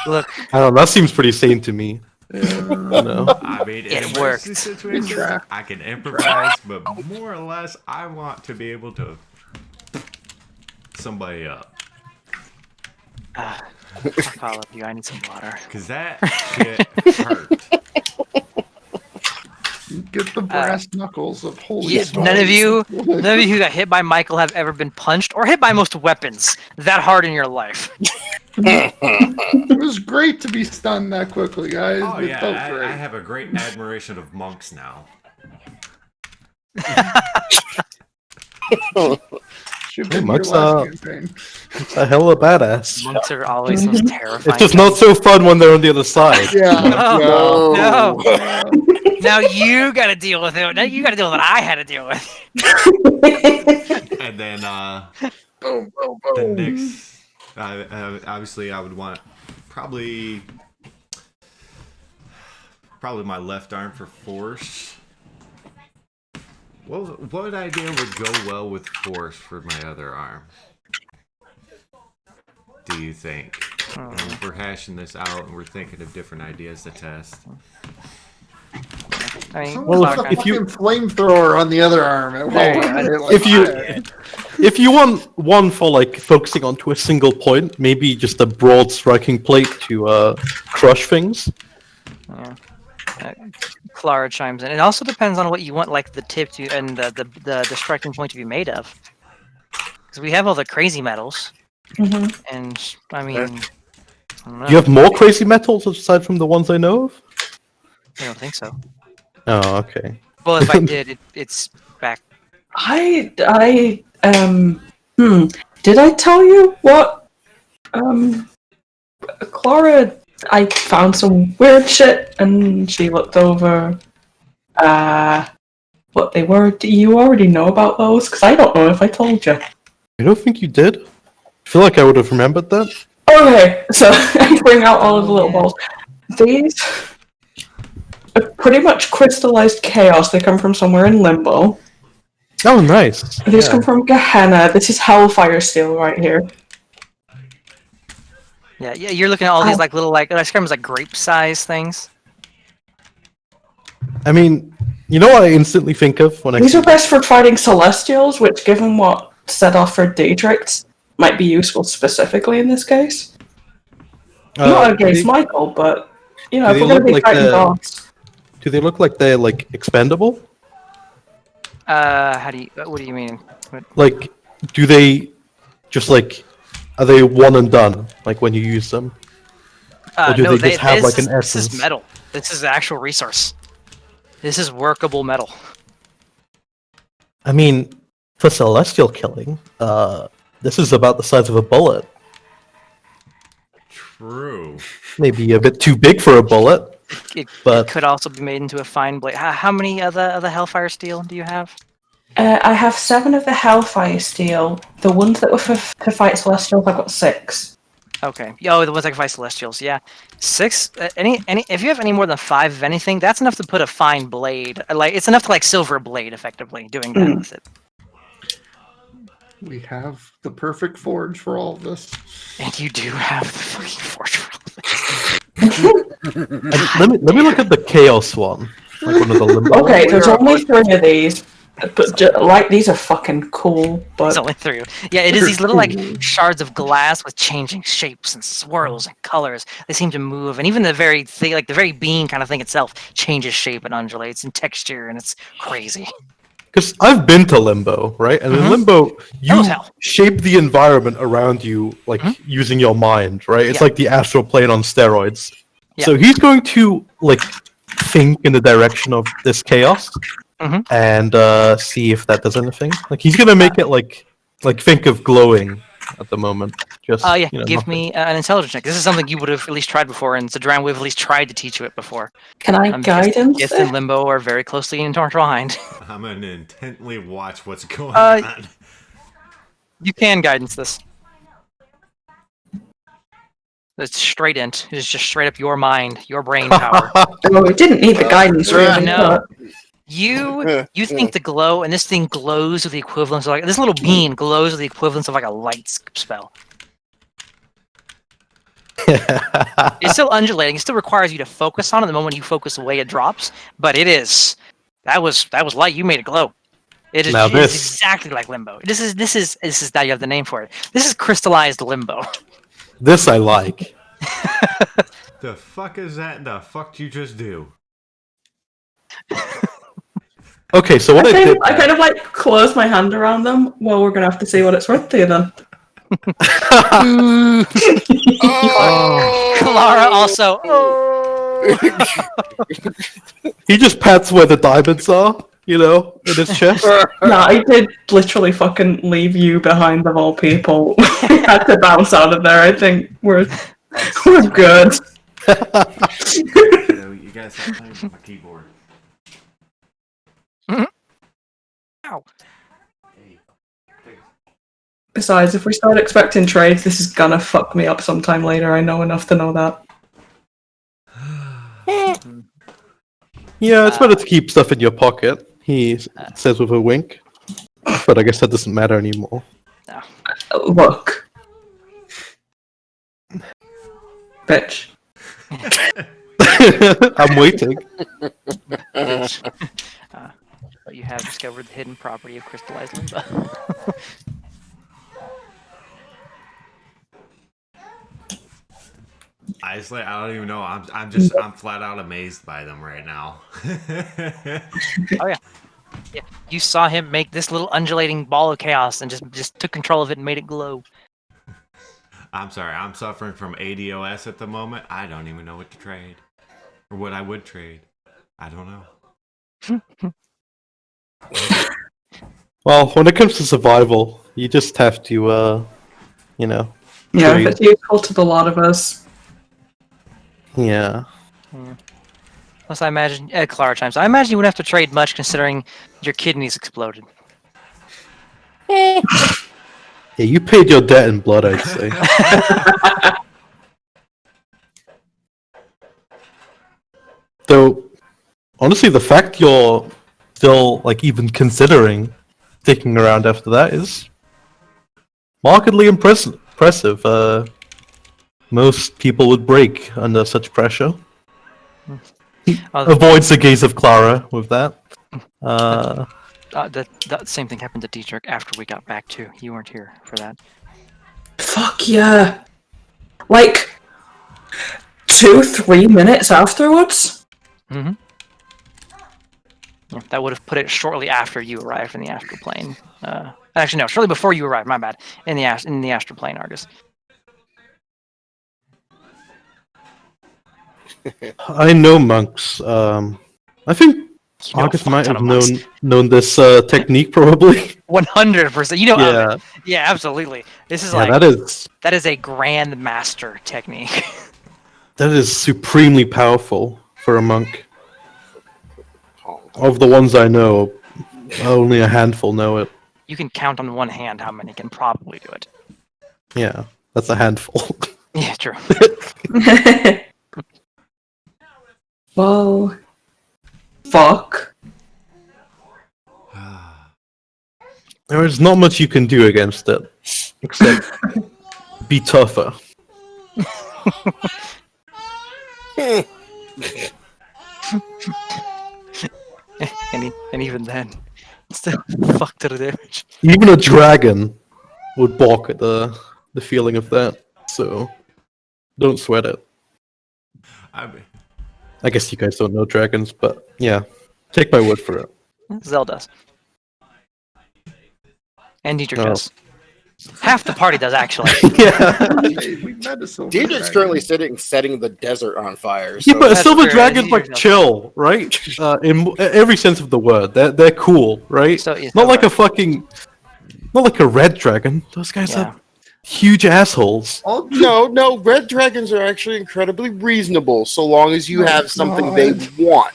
Look, I don't know, that seems pretty sane to me. No. I mean, in It emergency worked. situations, I can improvise, but more or less, I want to be able to somebody up. I followed you. I need some water. Because that shit hurt. Get the brass knuckles of holy Yeah, smokes. none of you who got hit by Michael have ever been punched or hit by most weapons that hard in your life. It was great to be stunned that quickly, guys. Oh It yeah, felt I great. have a great admiration of monks now. Should Hey, be Mark's, your last campaign. It's a hell of a badass. Monks are always those terrifying. It's just not so fun when they're on the other side. Yeah. No, yeah. no. Now you got to deal with it. Now you got to deal with what I had to deal with. And then Boom, boom, the boom. next, obviously, I would want probably my left arm for force. What idea would go well with force for my other arm? Do you think? We're hashing this out and we're thinking of different ideas to test. I mean, Someone Clara with a kind of- if you- fucking flamethrower on the other arm. And There you while go. we're like, If you- "Alright." If you want one for like focusing onto a single point, maybe just a broad striking plate to crush things. Yeah. Clara chimes in. It also depends on what you want, like the tip to and the striking point to be made of. Because we have all the crazy metals, hmm and I mean, I don't know. Do you have more crazy metals aside from the ones I know of? I don't think so. Oh, okay. Well, if I did, it's back. Did I tell you what? Clara, I found some weird shit, and she looked over. What they were. Do you already know about those? Because I don't know if I told you. I don't think you did. I feel like I would have remembered that. Okay, so I bring out all of the little balls. These are pretty much crystallized chaos. They come from somewhere in Limbo. Oh, nice. These Yeah. come from Gehenna. This is Hellfire Steel right here. Yeah, you're looking at all these like little like I describe them as like grape size things. I mean, you know what I instantly think of when I These see are best for fighting Celestials, which, given what set off for Daedrix, might be useful specifically in this case. Not against Michael, but, you know, do if they we're going to look be like fighting the- gods. Do they look like they're like expendable? How do you? What do you mean? Like, do they just like are they one and done? Like when you use them? Or do No, they just have, this like, an this is essence? metal. This is the actual resource. This is workable metal. I mean, for celestial killing, this is about the size of a bullet. True. Maybe a bit too big for a bullet. It But- could also be made into a fine blade. How many of the Hellfire Steel do you have? I have 7 of the Hellfire Steel. The ones that were to fight Celestials, I've got 6. Okay. Oh, the ones that can fight Celestials. Yeah, 6. Any. If you have any more than 5 of anything, that's enough to put a fine blade. Like it's enough to like silver a blade, effectively doing that with it. We have the perfect forge for all of this. And you do have the fucking forge. And let me look at the chaos one. Like one of the limbo. Okay, there's Where- only 3 of these. But these are fucking cool. It's But only 3. Yeah, it is these little like shards of glass with changing shapes and swirls and colors. They seem to move, and even the very thing, like the very beam kind of thing itself, changes shape and undulates and texture, and it's crazy. Because I've been to Limbo, right? And in Limbo, you was hell. shape the environment around you, like using your mind, right? It's Yeah. like the astral plane on steroids. Yeah. So he's going to like think in the direction of this chaos Mhm. and see if that does anything. Like he's gonna make it like think of glowing at the moment. Just Yeah, you know, give nothing. me an intelligence check. This is something you would have at least tried before, and Zadran would have at least tried to teach you it before. can I guidance Gist it? and Limbo are very closely intertwined. I'm gonna intently watch what's going Uh, on. You can guidance this. It's straight int. It is just straight up your mind, your brain power. Well, we didn't need the guidance, really. no. but- You think the glow, and this thing glows with the equivalence of like this little bean glows with the equivalence of like a light spell. It's still undulating. It still requires you to focus on it. The moment you focus away, it drops. But it is that was light. You made it glow. It is Now it is this- exactly like Limbo. This is now you have the name for it. This is crystallized Limbo. This I like. The fuck is that? The fuck you just do? Okay, so what I did. I kind of like close my hand around them. Well, we're gonna have to see what it's worth to you then. Clara also. He just pats where the diamonds are, you know, in his chest. No, I did literally fucking leave you behind of all people. We had to bounce out of there. I think we're good. You guys stop playing with my keyboard. Ow. Besides, if we start expecting trades, this is gonna fuck me up sometime later. I know enough to know that. Yeah, it's better to keep stuff in your pocket, he says with a wink. But I guess that doesn't matter anymore. Look. Bitch. I'm waiting. But you have discovered the hidden property of crystallized limbo. Honestly, I don't even know. I'm flat out amazed by them right now. Oh yeah. Yeah. You saw him make this little undulating ball of chaos and just took control of it and made it glow. I'm sorry. I'm suffering from ADOS at the moment. I don't even know what to trade or what I would trade. I don't know. Well, when it comes to survival, you just have to, you know, Yeah, trade. if it's useful to the lot of us. Yeah. Plus, I imagine Clara chimes. I imagine you wouldn't have to trade much considering your kidneys exploded. Yeah, you paid your debt in blood, I'd say. Though, honestly, the fact you're still, like, even considering sticking around after that is markedly impressive. Most people would break under such pressure. Avoids the gaze of Clara with that. That same thing happened to Dietrich after we got back too. You weren't here for that. Fuck yeah. Like, 2-3 minutes afterwards? Mm-hmm. Yeah, that would have put it shortly after you arrived in the astral plane. Actually, no, shortly before you arrived. My bad. In the astral plane, Argus. I know monks. I think You know a Argus fuck might ton have of monks. known this technique probably. 100%. You know of Yeah, it. Yeah, absolutely. This is yeah, like that is a grand master technique. is supremely powerful for a monk. Of the ones I know, only a handful know it. You can count on one hand how many can probably do it. Yeah, that's a handful. Yeah, true. Well, fuck. There is not much you can do against it, except be tougher. and even then, still fuck to the damage. Even a dragon would balk at the feeling of that. So don't sweat it. I guess you guys don't know dragons, but yeah, take my word for it. Zell does. And Dietrich Oh. does. Half the party does, actually. Yeah, Hey, we met a silver Dietrich's dragon. currently setting the desert on fire. yeah, So but a That's silver fair, dragon's yeah, like yeah. chill, right? In every sense of the word, they're cool, right? So, yeah, Not like right. not like a red dragon. Those guys Yeah. are huge assholes. All no, red dragons are actually incredibly reasonable so long as you Oh, have something God. they want.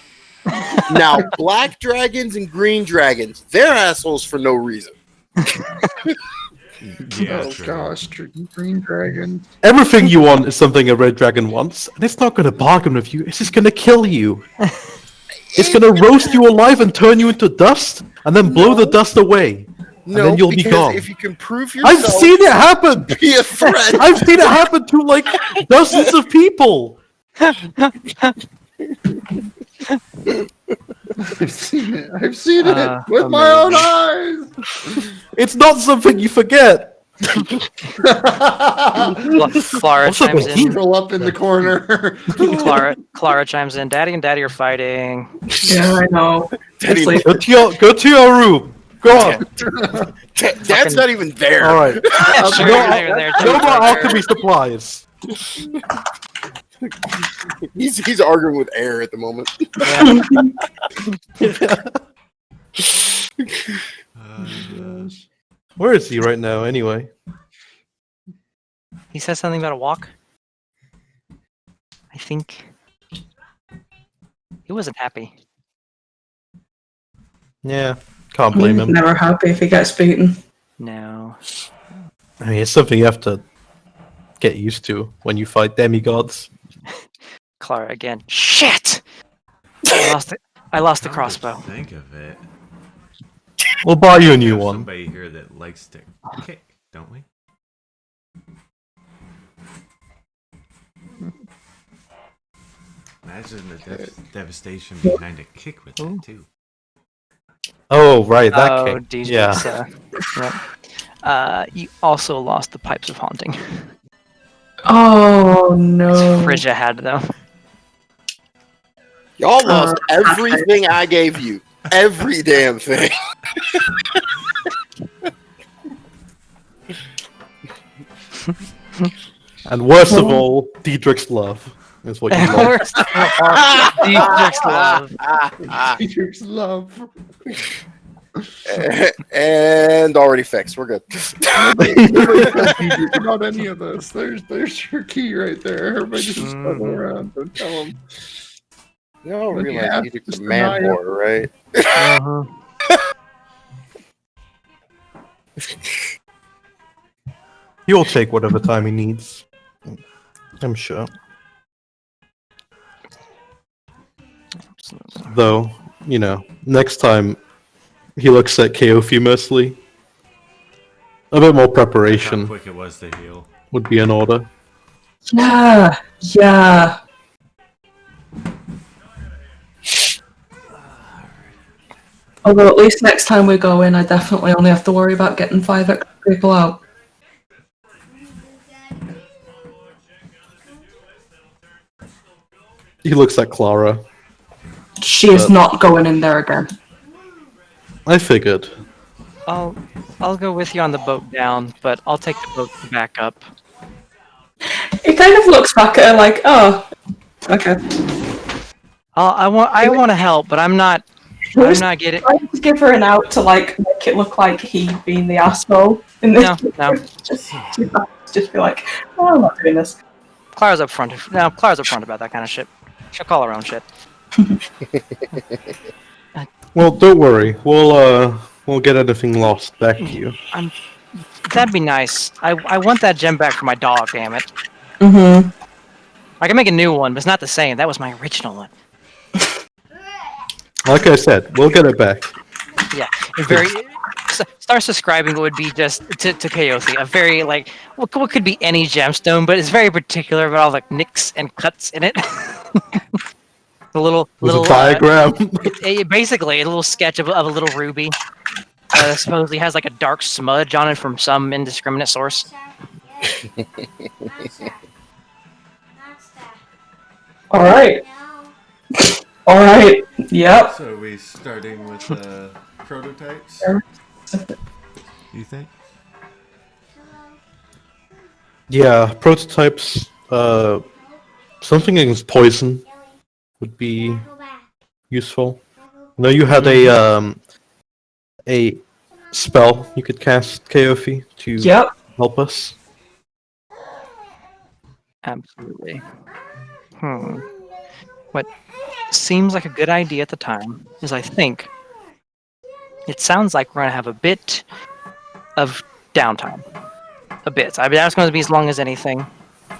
Now, black dragons and green dragons, they're assholes for no reason. Yeah, oh true. gosh, green dragon. Everything you want is something a red dragon wants, and it's not going to bargain with you. It's just going to kill you. It's going to roast you alive and turn you into dust, and then blow the dust away. No, then you'll be because gone. if you can prove yourself, I've seen it happen. be a threat. I've seen it happen to like dozens of people. I've seen it. I've seen it with amazing. my own eyes. It's not something you forget. Clara Also, chimes the in. Roll up in the corner. Clara chimes in. Daddy and Daddy are fighting. Yeah, I know. Daddy- It's like, Go to your room. Go on. Dad's not even there. All right. Yeah, sure, they're there too. No more alchemy supplies. He's arguing with air at the moment. Where is he right now, anyway? He says something about a walk. I think he wasn't happy. Yeah, can't blame him. never happy if he gets beaten. No. I mean, it's something you have to get used to when you fight demigods. Clara again. Shit! I lost the Come to crossbow. Think of it. We'll buy you a We new have one. somebody here that likes to kick, don't we? Imagine the devastation behind a kick with that too. Oh, right, that Oh, kick. DJ's, Yeah. yep. You also lost the Pipes of Haunting. Oh no. Frigga had though. Y'all lost everything I gave you. Every damn thing. And worst of all, Diedrich's love is what you lost. Worst of all, Dietrich's love. Teacher's love. And already fixed. We're good. Not any of this. There's your key right there. Everybody just fucking around. Don't tell them. You all But realize yeah, Diedrich's a just man deny it. whore, right? Uh-huh. He'll take whatever time he needs. I'm sure. Though, you know, next time he looks at Keofi mostly, a bit more How preparation quick it was to heal. would be in order. Yeah, yeah. Although at least next time we go in, I definitely only have to worry about getting 5 extra people out. He looks at Clara. She is not going in there again. I figured. I'll go with you on the boat down, but I'll take the boat back up. He kind of looks back at her like, oh, okay. I want to help, but I'm not getting. Trying to give her an out to like make it look like he being the asshole in this. No. just be like, oh, I'm not doing this. Clara's up front. No, Clara's up front about that kind of shit. She'll call her own shit. Well, don't worry. We'll get anything lost back to you. That'd be nice. I want that gem back for my dog. Damn it. Mm-hmm. I can make a new one, but it's not the same. That was my original one. Like I said, we'll get it back. Yeah, starts describing what would be just to Keothi, a very like what could be any gemstone, but it's very particular about all the nicks and cuts in it. The little With a diagram. basically a little sketch of a little ruby. Supposedly has like a dark smudge on it from some indiscriminate source. All right. All right. Yep. So are we starting with prototypes? You think? Yeah, prototypes. Something against poison would be useful. I know you had a spell you could cast, Keofi, to Yep. help us. Absolutely. What seems like a good idea at the time is I think it sounds like we're going to have a bit of downtime. A bit. I mean, that's going to be as long as anything.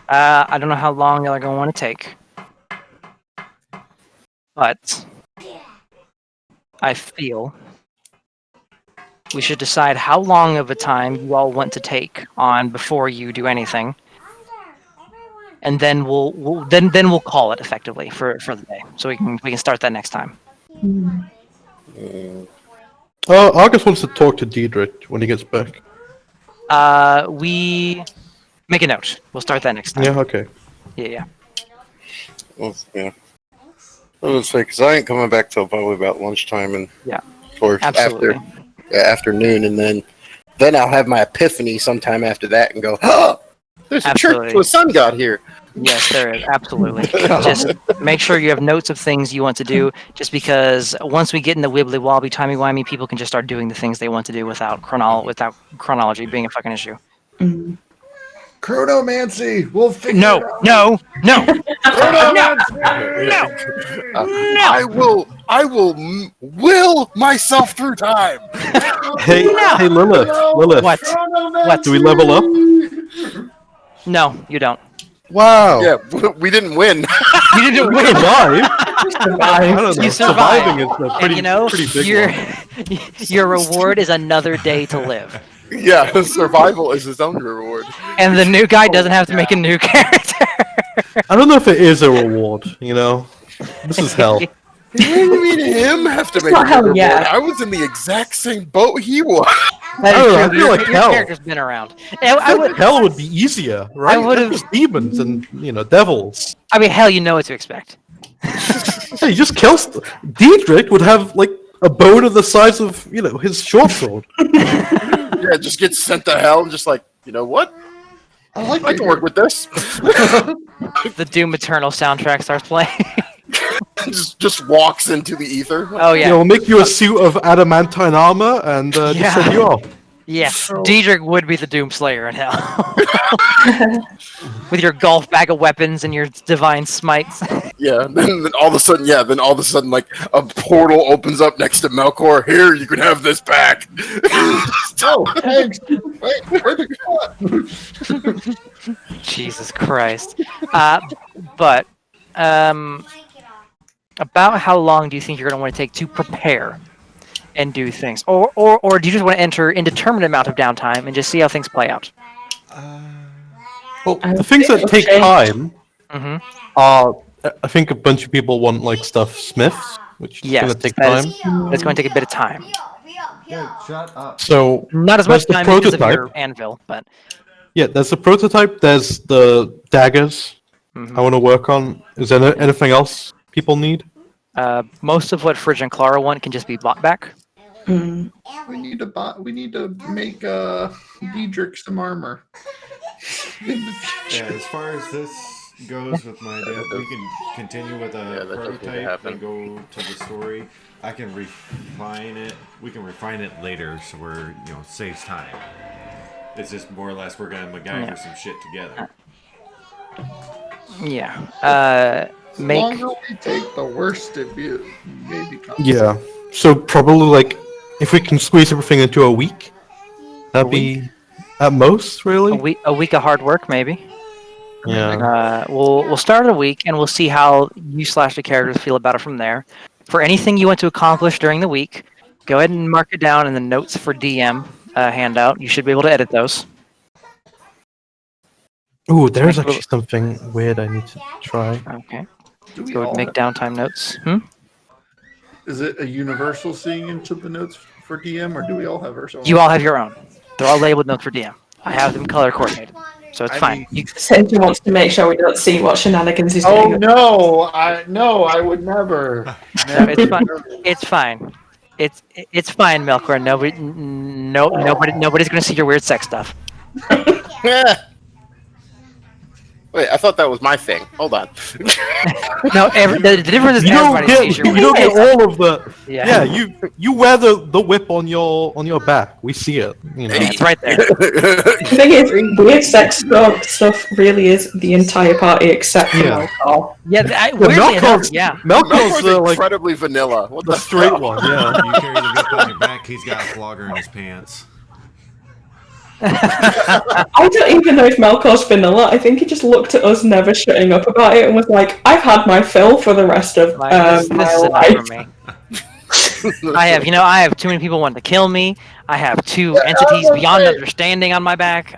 I don't know how long y'all are going to want to take. But I feel we should decide how long of a time you all want to take on before you do anything. And then we'll call it effectively for the day, so we can start that next time. Argus wants to talk to Diedrich when he gets back. We make a note. We'll start that next time. Yeah, okay. Yeah. Well, yeah. I was say because I ain't coming back till probably about lunchtime and Yeah. or Absolutely. afternoon, and then I'll have my epiphany sometime after that and go, oh, there's a church Absolutely. to a sun god here. Yes, there is. Absolutely. Just make sure you have notes of things you want to do, just because once we get in the wibbly wobbly timey wimey, people can just start doing the things they want to do without chronology being a fucking issue. Chronomancy. We'll figure No, it out. no, no, Chronomancy. no. I will will myself through time. Hey, hey, Lilith. Lilith. What? What? Do we level up? No, you don't. Wow. Yeah, we didn't win. You didn't win. Survive? I don't know. You Surviving survived. is a pretty, And you know, pretty big your one. your reward is another day to live. Yeah, survival is his own reward. And the new guy doesn't have to make a new character. I don't know if it is a reward, you know? This is hell. What do you mean him have to make not a hell hoverboard? yeah. I was in the exact same boat he was. That I is don't know, I true. feel Your, like your hell. character's been around. I would. Hell would be easier, right? would've- There's demons and devils. I mean, hell, you know what to expect. Hey, just kills. Diedrich would have like a bone of the size of his short sword. Yeah, just get sent to hell and just like, you know what? I can work with this. The Doom Eternal soundtrack starts playing. just walks into the ether. Oh yeah, We'll make you a suit of adamantine armor and just Yeah. send you off. yeah. Diedrich would be the Doom Slayer in hell. With your golf bag of weapons and your divine smites. Yeah, then all of a sudden, like a portal opens up next to Melkor. Here, you can have this back. Oh, thanks. Wait, where'd it go? Jesus Christ. But about how long do you think you're going to want to take to prepare and do things, or do you just want to enter indeterminate amount of downtime and just see how things play out? Well, the things that take time Mm-hmm. are, I think a bunch of people want like stuff smiths, which is Yes, going to take that time. is- It's going to take a bit of time. Dude, shut up. So Not as That's much the time because of prototype. your anvil, but yeah, there's the prototype. There's the daggers. Mhm. I want to work on. Is there anything else people need? most of what Fridge and Clara want can just be bought back. Hmm. We need to make Diedrich some armor. In the future. Yeah, as far as this goes with my idea, we can continue with a Yeah, that does need to prototype happen. and go to the story. I can refine it. We can refine it later, so we're saves time. It's just more or less we're gonna MacGyver Yeah. some shit together. Yeah. The Make longer we take, the worse it may become. Yeah. So probably like if we can squeeze everything into a week, that'd be at most really. a week of hard work, maybe. Yeah. We'll start at a week, and we'll see how you / the characters feel about it from there. For anything you want to accomplish during the week, go ahead and mark it down in the notes for DM handout. You should be able to edit those. Ooh, there's actually something weird I need to try. Okay. Do we Go all make downtime notes. Is it a universal seeing into the notes for DM, or do we all have our own? You all have your own. They're all labeled notes for DM. I have them color coordinated, so it's I fine. mean- You, Sentry wants to make sure we don't see what shenanigans he's Oh doing. no! I would never. no, it's fine. It's fine. It's fine, Melkor. Nobody's gonna see your weird sex stuff. Yeah. Wait, I thought that was my thing. Hold on. No, the difference is You don't everybody sees get your you don't weird get sex. all of the. Yeah. Yeah, you wear the whip on your back. We see it. You know. Yeah, it's right there. The thing is, weird sex stuff really is the entire party except for Yeah. Malcolm. Yeah, weirdly enough, Melkor's yeah. Melkor's Melkor's like incredibly vanilla. What the the straight hell? one. Yeah. You carry the whip on your back. He's got a flogger in his pants. I don't even know if Malcolm's vanilla. I think he just looked at us never shutting up about it and was like, I've had my fill for the rest of Like, this my is enough life. for me. I have too many people wanting to kill me. I have two entities beyond understanding on my back.